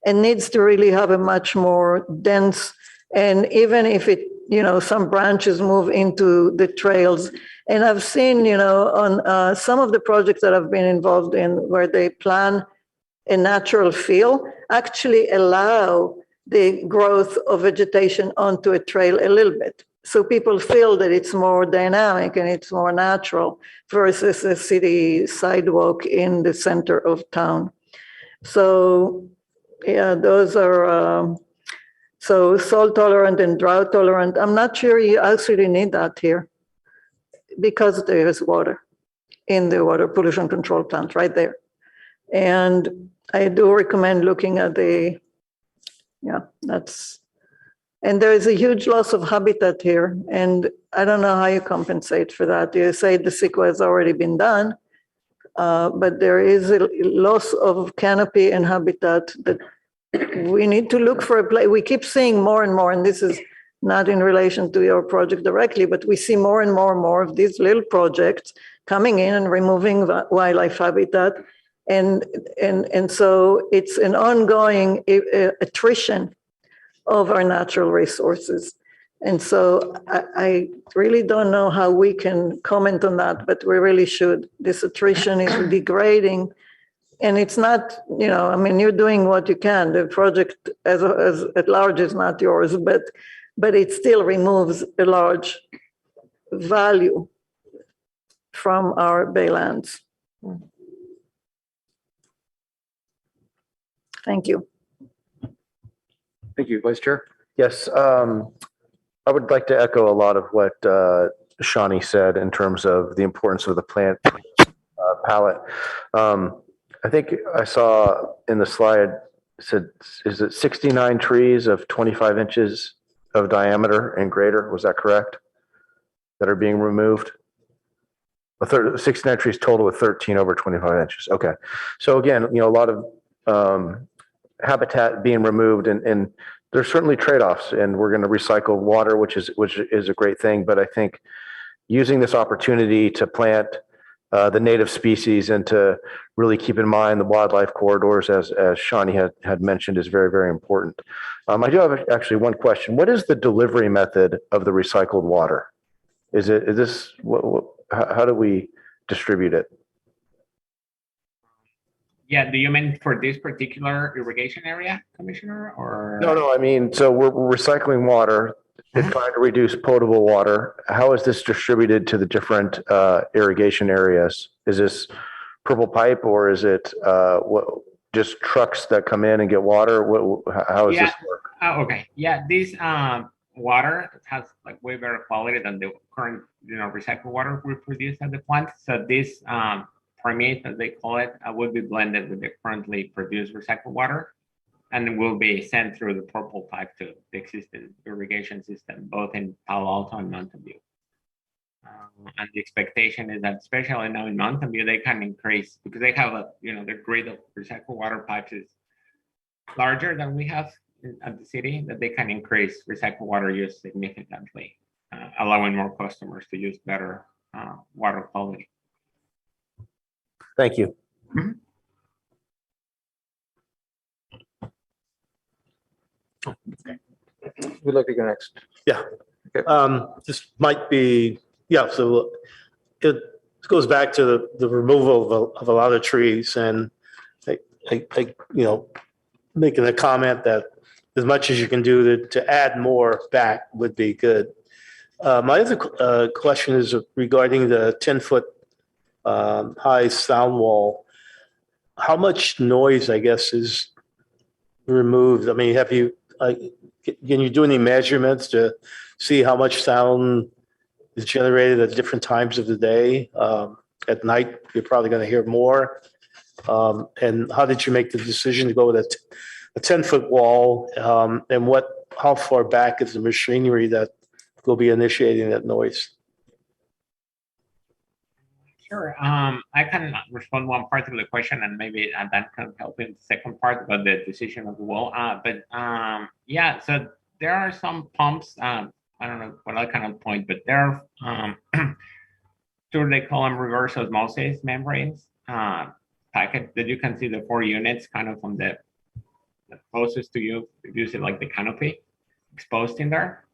and needs to really have a much more dense, and even if it, some branches move into the trails. And I've seen, on some of the projects that I've been involved in where they plan a natural feel, actually allow the growth of vegetation onto a trail a little bit. So people feel that it's more dynamic and it's more natural versus a city sidewalk in the center of town. So yeah, those are, so salt tolerant and drought tolerant. I'm not sure you actually need that here because there is water in the water pollution control plant right there. And I do recommend looking at and there is a huge loss of habitat here. And I don't know how you compensate for that. You say the CEQA has already been done, but there is a loss of canopy and habitat that we need to look for a place. We keep seeing more and more, and this is not in relation to your project directly, but we see more and more of these little projects coming in and removing wildlife habitat. And so it's an ongoing attrition of our natural resources. And so I really don't know how we can comment on that, but we really should. This attrition is degrading. And it's not, you're doing what you can. The project as at large is not yours, but it still removes a large value from our baylands. Thank you.
Thank you, Vice Chair.
Yes, I would like to echo a lot of what Shawnee said in terms of the importance of the plant palette. I think I saw in the slide, it said, is it 69 trees of 25 inches of diameter and greater? Was that correct? That are being removed? 69 trees total with 13 over 25 inches. Okay. So again, a lot of habitat being removed, and there's certainly trade-offs, and we're going to recycle water, which is a great thing. But I think using this opportunity to plant the native species and to really keep in mind the wildlife corridors, as Shawnee had mentioned, is very, very important. I do have actually one question. What is the delivery method of the recycled water? How do we distribute it?
Yeah, do you mean for this particular irrigation area, Commissioner, or?
No, I mean, so we're recycling water and trying to reduce potable water. How is this distributed to the different irrigation areas? Is this purple pipe, or is it just trucks that come in and get water? How does this work?
Okay, yeah, this water has like way better quality than the current, recycled water we produce at the plant. So this permeate, as they call it, will be blended with the currently produced recycled water, and will be sent through the purple pipe to the existing irrigation system, both in Palo Alto and Mountain View. And the expectation is that, especially now in Mountain View, they can increase, because they have the grid of recycled water pipes is larger than we have at the city, that they can increase recycled water use significantly, allowing more customers to use better water quality.
Thank you.
Who'd like to go next?
Yeah. This might be, yeah, so it goes back to the removal of a lot of trees, and making a comment that as much as you can do to add more back would be good. My other question is regarding the 10-foot high sound wall. How much noise, I guess, is removed? I mean, can you do any measurements to see how much sound is generated at different times of the day? At night, you're probably going to hear more. And how did you make the decision to go with a 10-foot wall? And how far back is the machinery that will be initiating that noise?
Sure. I can respond one part of the question, and maybe Dan can help in the second part about the decision of the wall. Yeah, so there are some pumps. I don't know what I cannot point, but there are sure they call them reverse osmosis membranes packet that you can see the 4 units kind of from the closest to you. You see like the canopy exposed in there.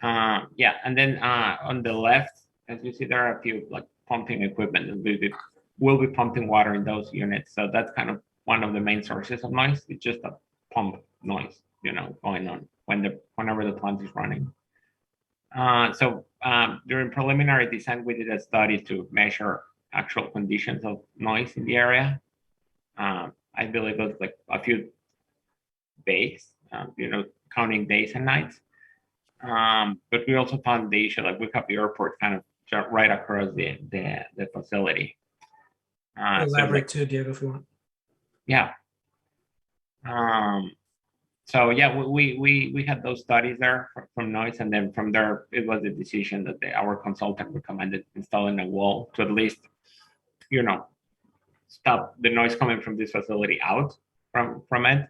Yeah, and then on the left, as you see, there are a few like pumping equipment that will be pumping water in those units. So that's kind of one of the main sources of noise. It's just a pump noise, going on whenever the plant is running. So during preliminary design, we did a study to measure actual conditions of noise in the area. I believe it was like a few days, counting days and nights. But we also found the issue, like we have the airport kind of right across the facility.
Elaborate too, Diego, if you want.
Yeah. So yeah, we had those studies there from noise, and then from there it was the decision that our consultant recommended installing a wall to at least, stop the noise coming from this facility out from it,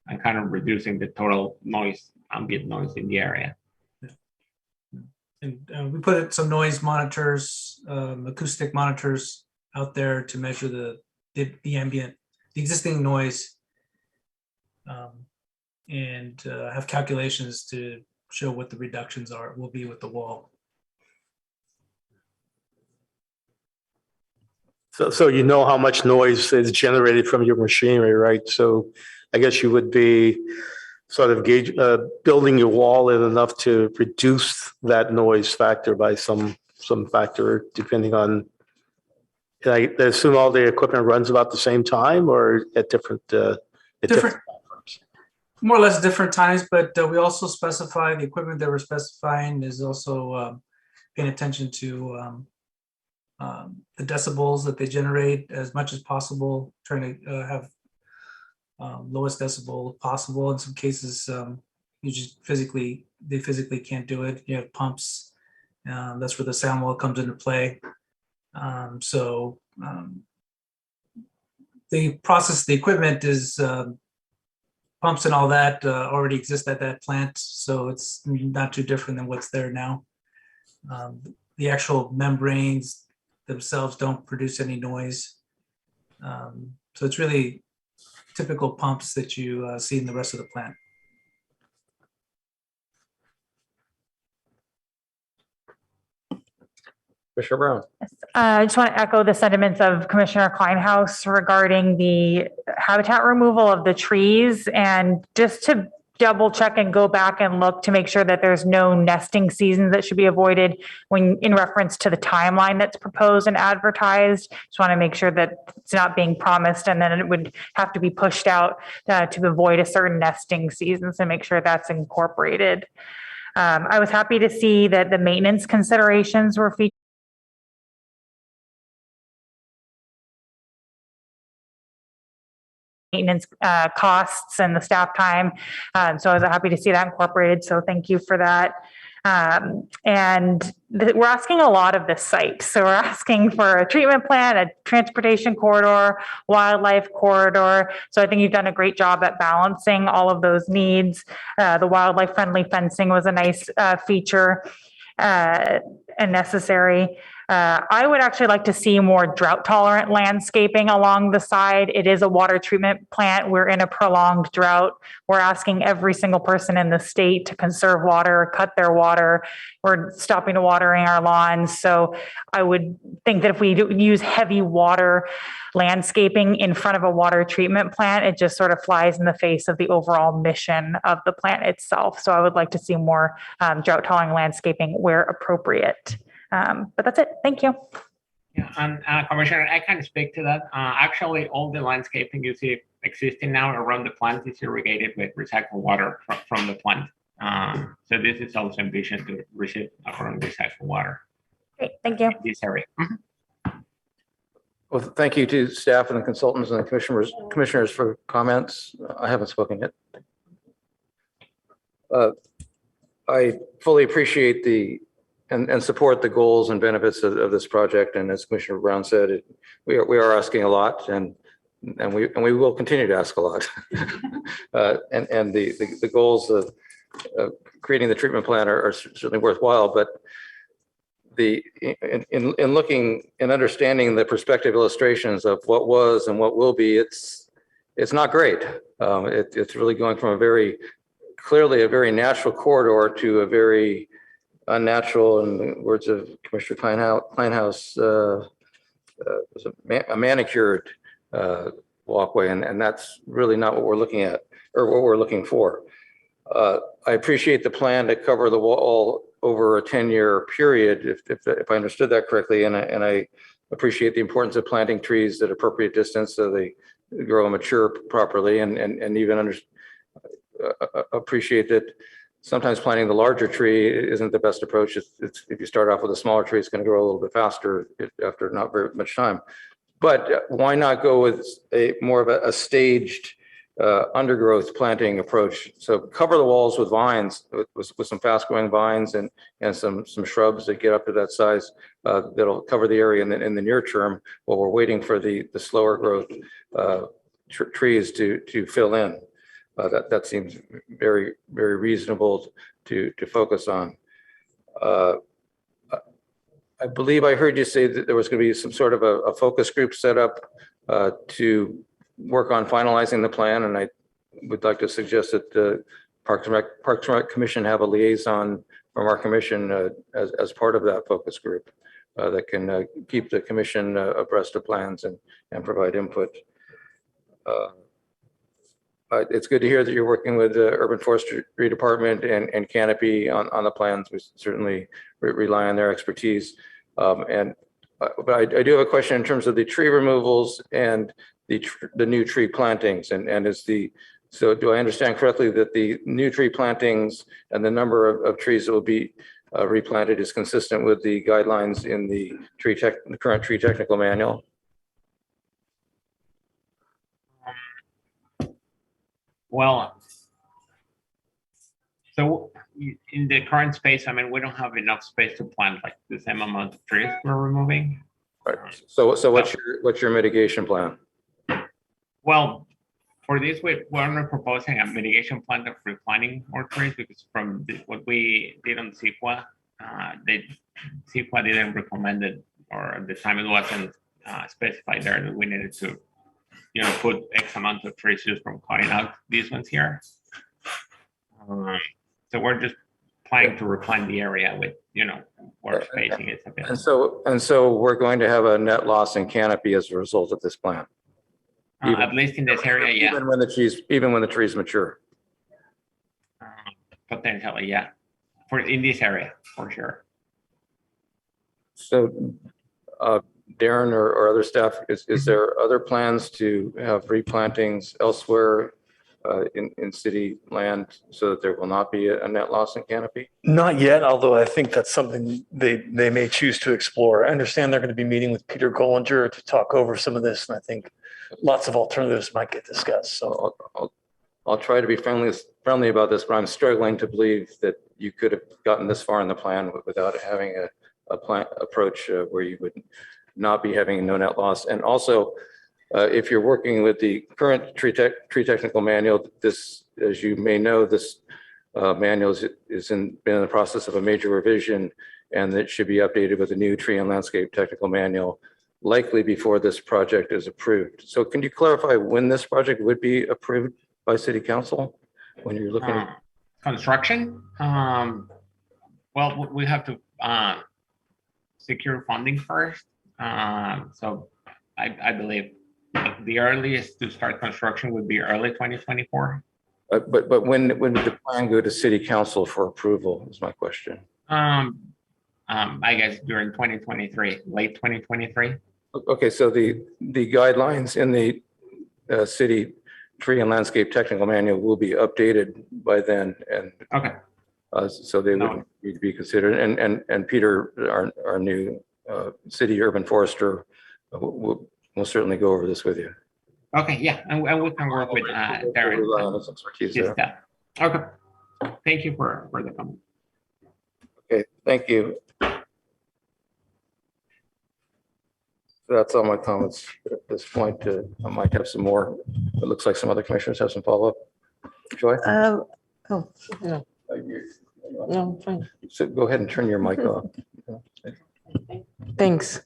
and kind of reducing the total noise, ambient noise in the area.
And we put some noise monitors, acoustic monitors out there to measure the existing noise, and have calculations to show what the reductions will be with the wall.
So you know how much noise is generated from your machinery, right? So I guess you would be sort of building your wall in enough to reduce that noise factor by some factor, depending on. I assume all the equipment runs about the same time, or at different.
More or less different times, but we also specify the equipment that we're specifying is also paying attention to the decibels that they generate as much as possible, trying to have lowest decibel possible. In some cases, you just physically can't do it. You have pumps. That's where the sound wall comes into play. The process, the equipment is pumps and all that already exist at that plant, so it's not too different than what's there now. The actual membranes themselves don't produce any noise. So it's really typical pumps that you see in the rest of the plant.
Commissioner Brown.
I just want to echo the sentiments of Commissioner Kleinhaus regarding the habitat removal of the trees, and just to double check and go back and look to make sure that there's no nesting seasons that should be avoided when in reference to the timeline that's proposed and advertised. Just want to make sure that it's not being promised and then it would have to be pushed out to avoid a certain nesting season, so make sure that's incorporated. I was happy to see that the maintenance considerations were featured. Maintenance costs and the staff time. So I was happy to see that incorporated. So thank you for that. We're asking a lot of this site. So we're asking for a treatment plan, a transportation corridor, wildlife corridor. So I think you've done a great job at balancing all of those needs. The wildlife friendly fencing was a nice feature and necessary. I would actually like to see more drought tolerant landscaping along the side. It is a water treatment plant. We're in a prolonged drought. We're asking every single person in the state to conserve water, cut their water. We're stopping watering our lawns. So I would think that if we use heavy water landscaping in front of a water treatment plant, it just sort of flies in the face of the overall mission of the plant itself. So I would like to see more drought tolerant landscaping where appropriate. But that's it. Thank you.
Yeah, and Commissioner, I can speak to that. Actually, all the landscaping you see existing now around the plant is irrigated with recycled water from the plant. So this is also envisioned to receive around recycled water.
Great, thank you.
In this area.
Well, thank you to staff and the consultants and the commissioners for comments. I haven't spoken yet. I fully appreciate and support the goals and benefits of this project. And as Commissioner Brown said, we are asking a lot, and we will continue to ask a lot. And the goals of creating the treatment plant are certainly worthwhile, but in looking and understanding the perspective illustrations of what was and what will be, it's not great. It's really going from clearly a very natural corridor to a very unnatural, in the words of Commissioner Kleinhaus, a manicured walkway, and that's really not what we're looking at or what we're looking for. I appreciate the plan to cover the wall over a 10-year period, if I understood that correctly, and I appreciate the importance of planting trees at appropriate distance so they grow and mature properly, and even appreciate that sometimes planting the larger tree isn't the best approach. If you start off with a smaller tree, it's going to grow a little bit faster after not very much time. But why not go with more of a staged undergrowth planting approach? So cover the walls with vines, with some fast-growing vines and some shrubs that get up to that size that'll cover the area in the near term while we're waiting for the slower growth trees to fill in. That seems very, very reasonable to focus on. I believe I heard you say that there was going to be some sort of a focus group set up to work on finalizing the plan, and I would like to suggest that the Parks and Rec Commission have a liaison from our commission as part of that focus group that can keep the commission abreast of plans and provide input. It's good to hear that you're working with the Urban Forestry Department and Canopy on the plans. We certainly rely on their expertise. But I do have a question in terms of the tree removals and the new tree plantings. So do I understand correctly that the new tree plantings and the number of trees that will be replanted is consistent with the guidelines in the current tree technical manual?
Well, so in the current space, I mean, we don't have enough space to plant like the same amount of trees we're removing.
Right. So what's your mitigation plan?
Well, for this, we're not proposing a mitigation plan of replanting more trees because from what we did on CEQA, CEQA didn't recommend it, or at the time it wasn't specified there that we needed to put X amount of trees just from cutting out these ones here. So we're just planning to replant the area with, where spacing is a bit.
And so we're going to have a net loss in canopy as a result of this plan.
At least in this area, yeah.
Even when the trees mature.
Potentially, yeah. In this area, for sure.
So, Darren or other staff, is there other plans to have replantings elsewhere in city land so that there will not be a net loss in canopy?
Not yet, although I think that's something they may choose to explore. I understand they're going to be meeting with Peter Gollinger to talk over some of this, and I think lots of alternatives might get discussed. So
I'll try to be friendly about this, but I'm struggling to believe that you could have gotten this far in the plan without having a plan approach where you would not be having no net loss. And also, if you're working with the current tree technical manual, this, as you may know, this manual been in the process of a major revision, and it should be updated with a new tree and landscape technical manual, likely before this project is approved. So can you clarify when this project would be approved by City Council? When you're looking at
construction? Well, we have to secure funding first. So I believe the earliest to start construction would be early 2024.
but when would the plan go to City Council for approval is my question.
I guess during 2023, late 2023.
Okay, so the guidelines in the city tree and landscape technical manual will be updated by then, and
okay,
so they would need to be considered. And Peter, our new city urban forester, will certainly go over this with you.
Okay, yeah, and we can work with Darren.
Expertise
His
there.
staff. Okay, thank you for the comment.
Okay, thank you. That's all my comments at this point. I might have some more. It looks like some other commissioners have some follow-up. Joy?
No, fine.
So go ahead and turn your mic off.
Thanks.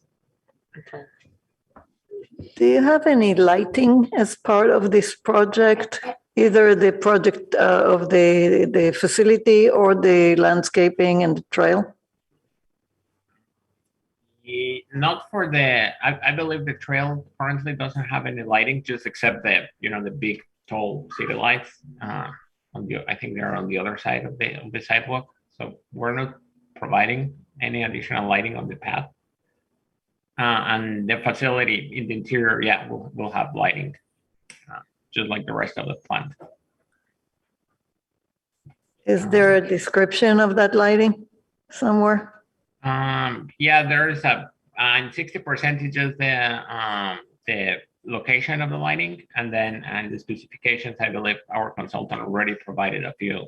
Do you have any lighting as part of this project? Either the project of the facility or the landscaping and the trail?
Not for I believe the trail currently doesn't have any lighting, just except the big tall city lights. I think they're on the other side of the sidewalk. So we're not providing any additional lighting on the path. And the facility in the interior, yeah, will have lighting, just like the rest of the plant.
Is there a description of that lighting somewhere?
Yeah, there's and 60% is just the location of the lighting, and then the specifications. I believe our consultant already provided a few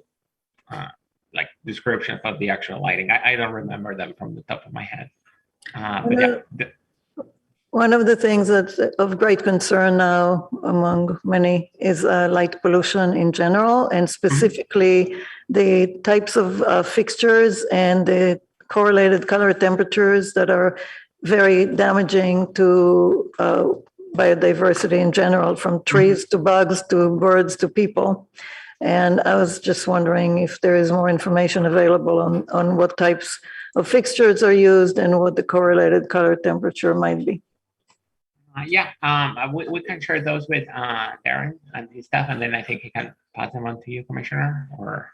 like descriptions of the actual lighting. I don't remember them from the top of my head. But yeah,
one of the things that's of great concern now among many is light pollution in general, and specifically the types of fixtures and the correlated color temperatures that are very damaging to biodiversity in general, from trees to bugs to birds to people. And I was just wondering if there is more information available on what types of fixtures are used and what the correlated color temperature might be.
Yeah, we can share those with Darren and his staff, and then I think he can pass them on to you, Commissioner. Or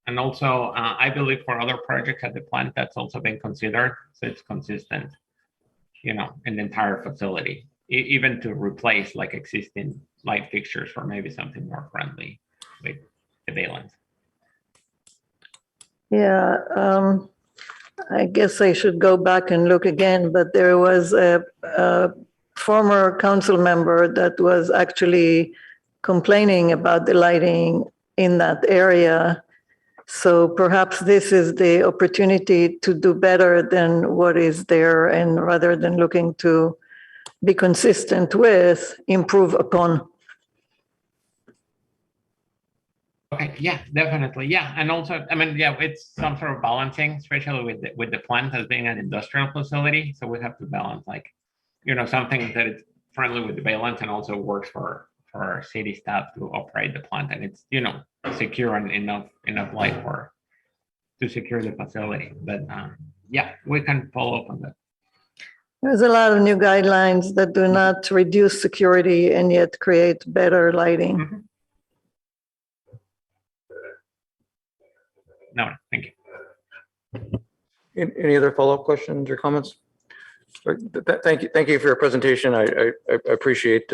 and also, I believe for other projects at the plant, that's also been considered, so it's consistent, in the entire facility, even to replace like existing light fixtures for maybe something more friendly with the valence.
Yeah, I guess I should go back and look again, but there was a former council member that was actually complaining about the lighting in that area. So perhaps this is the opportunity to do better than what is there, and rather than looking to be consistent with, improve upon.
Okay, yeah, definitely. Yeah, and also, yeah, it's some sort of balancing, especially with the plant as being an industrial facility. So we have to balance, like, something that is friendly with the valence and also works for our city staff to operate the plant, and it's secure and enough light to secure the facility. But yeah, we can follow up on that.
There's a lot of new guidelines that do not reduce security and yet create better lighting.
Mm-hmm. No, thank you.
Any other follow-up questions or comments? Thank you for your presentation. I appreciate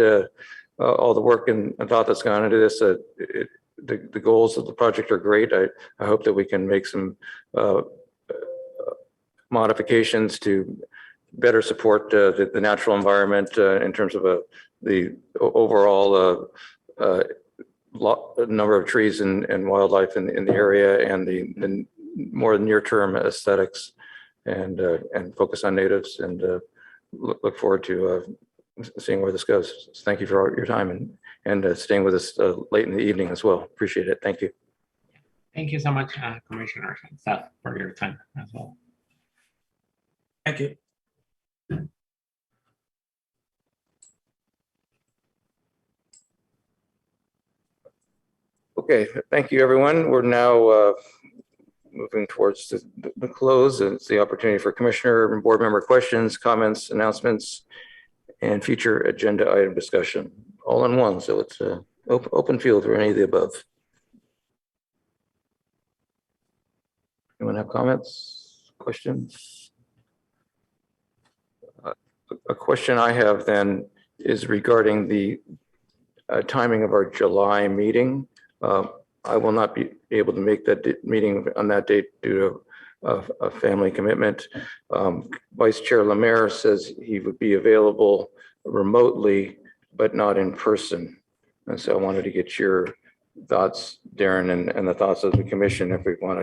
all the work and thought that's gone into this. The goals of the project are great. I hope that we can make some modifications to better support the natural environment in terms of the overall number of trees and wildlife in the area, and the more near-term aesthetics, and focus on natives, and look forward to seeing where this goes. So thank you for your time and staying with us late in the evening as well. Appreciate it. Thank you.
Thank you so much, commissioners and staff, for your time as well.
Thank you.
Okay, thank you, everyone. We're now moving towards the close. It's the opportunity for commissioner and board member questions, comments, announcements, and future agenda item discussion all in one. So it's an open field for any of the above. Anyone have comments, questions? A question I have then is regarding the timing of our July meeting. I will not be able to make that meeting on that date due to a family commitment. Vice Chair Lemare says he would be available remotely, but not in person. And so I wanted to get your thoughts, Darren, and the thoughts of the commission, if we want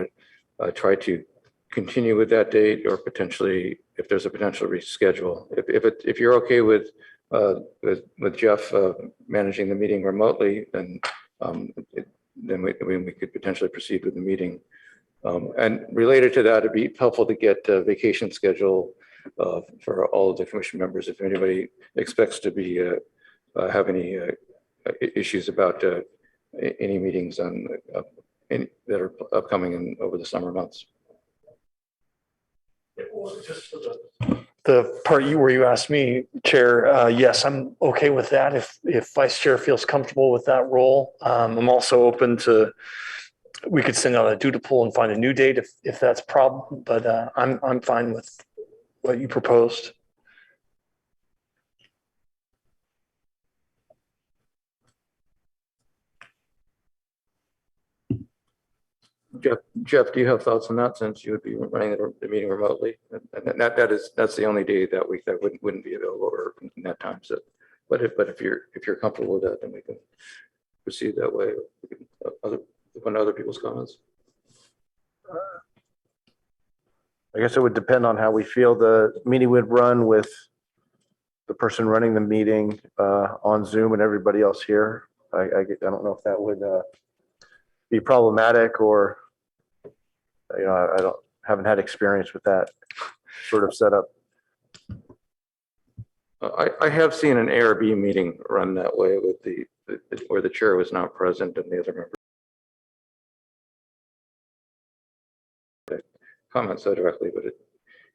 to try to continue with that date, or potentially if there's a potential reschedule. If you're okay with Jeff managing the meeting remotely, then we could potentially proceed with the meeting. And related to that, it'd be helpful to get a vacation schedule for all of the commission members. If anybody expects to be have any issues about any meetings on that are upcoming over the summer months.
The part where you asked me, Chair, yes, I'm okay with that. If Vice Chair feels comfortable with that role, I'm also open to, we could send out a doodle poll and find a new date if that's a problem, but I'm fine with what you proposed.
Jeff, do you have thoughts on that, since you would be running the meeting remotely? And that's the only day that week that wouldn't be available or in that time. So, but if you're comfortable with that, then we can proceed that way. We can open other people's comments.
I guess it would depend on how we feel the meeting would run with the person running the meeting on Zoom and everybody else here. I don't know if that would be problematic, or I haven't had experience with that sort of setup.
I have seen an ARB meeting run that way with where the chair was not present and the other members comment so directly, but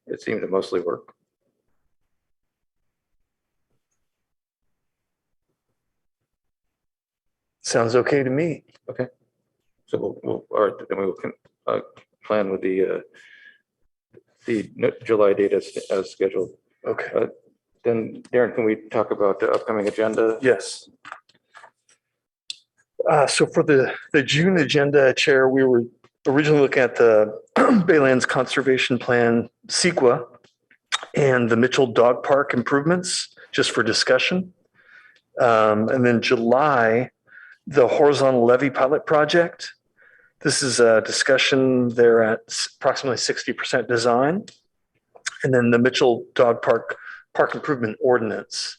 it seemed to mostly work.
Sounds okay to me.
Okay. So then we will plan with the July date as scheduled.
Okay.
Then Darren, can we talk about the upcoming agenda?
Yes. So for the June agenda, Chair, we were originally looking at the Baylands Conservation Plan, CEQA, and the Mitchell Dog Park improvements, just for discussion. And then July, the horizontal levee pilot project. This is a discussion. They're at approximately 60% design. And then the Mitchell Dog Park improvement ordinance,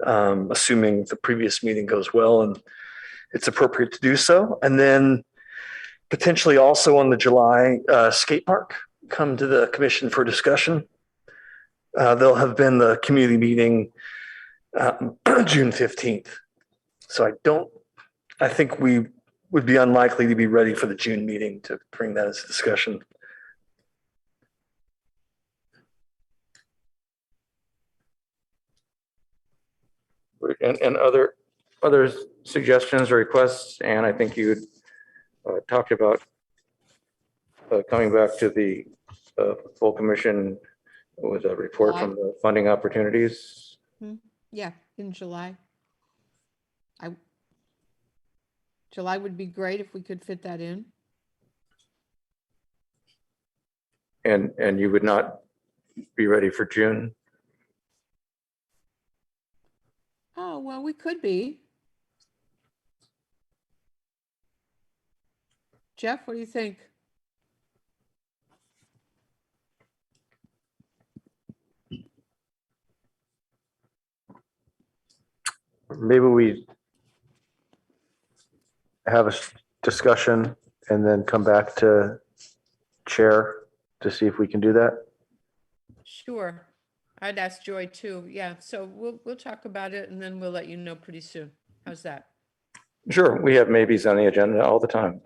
assuming the previous meeting goes well and it's appropriate to do so. And then potentially also on the July skate park, come to the commission for discussion. There'll have been the community meeting June 15th. So I think we would be unlikely to be ready for the June meeting to bring that as a discussion.
And other suggestions or requests, and I think you talked about coming back to the full commission with a report from the funding opportunities.
Yeah, in July. July would be great if we could fit that in.
And you would not be ready for June?
Oh, well, we could be. Jeff, what do you think?
Maybe we have a discussion and then come back to chair to see if we can do that?
Sure. I'd ask Joy too. Yeah, so we'll talk about it and then we'll let you know pretty soon. How's that? Sure, we have maybes on the agenda all the time.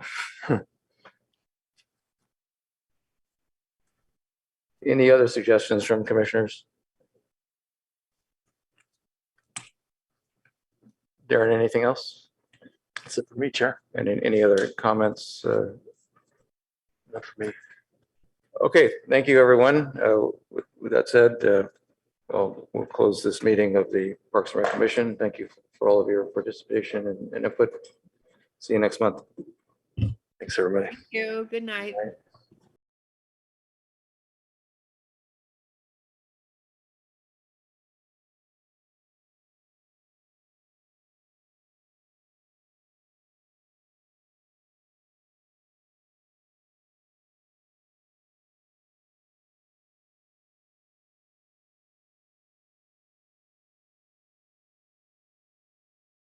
Any other suggestions from commissioners? Darren, anything else?
That's it for me, Chair.
And any other comments?
Not for me.
Okay, thank you, everyone. With that said, we'll close this meeting of the Parks and Rec Commission. Thank you for all of your participation and input. See you next month.
Thanks, everybody.
Thank you. Good night.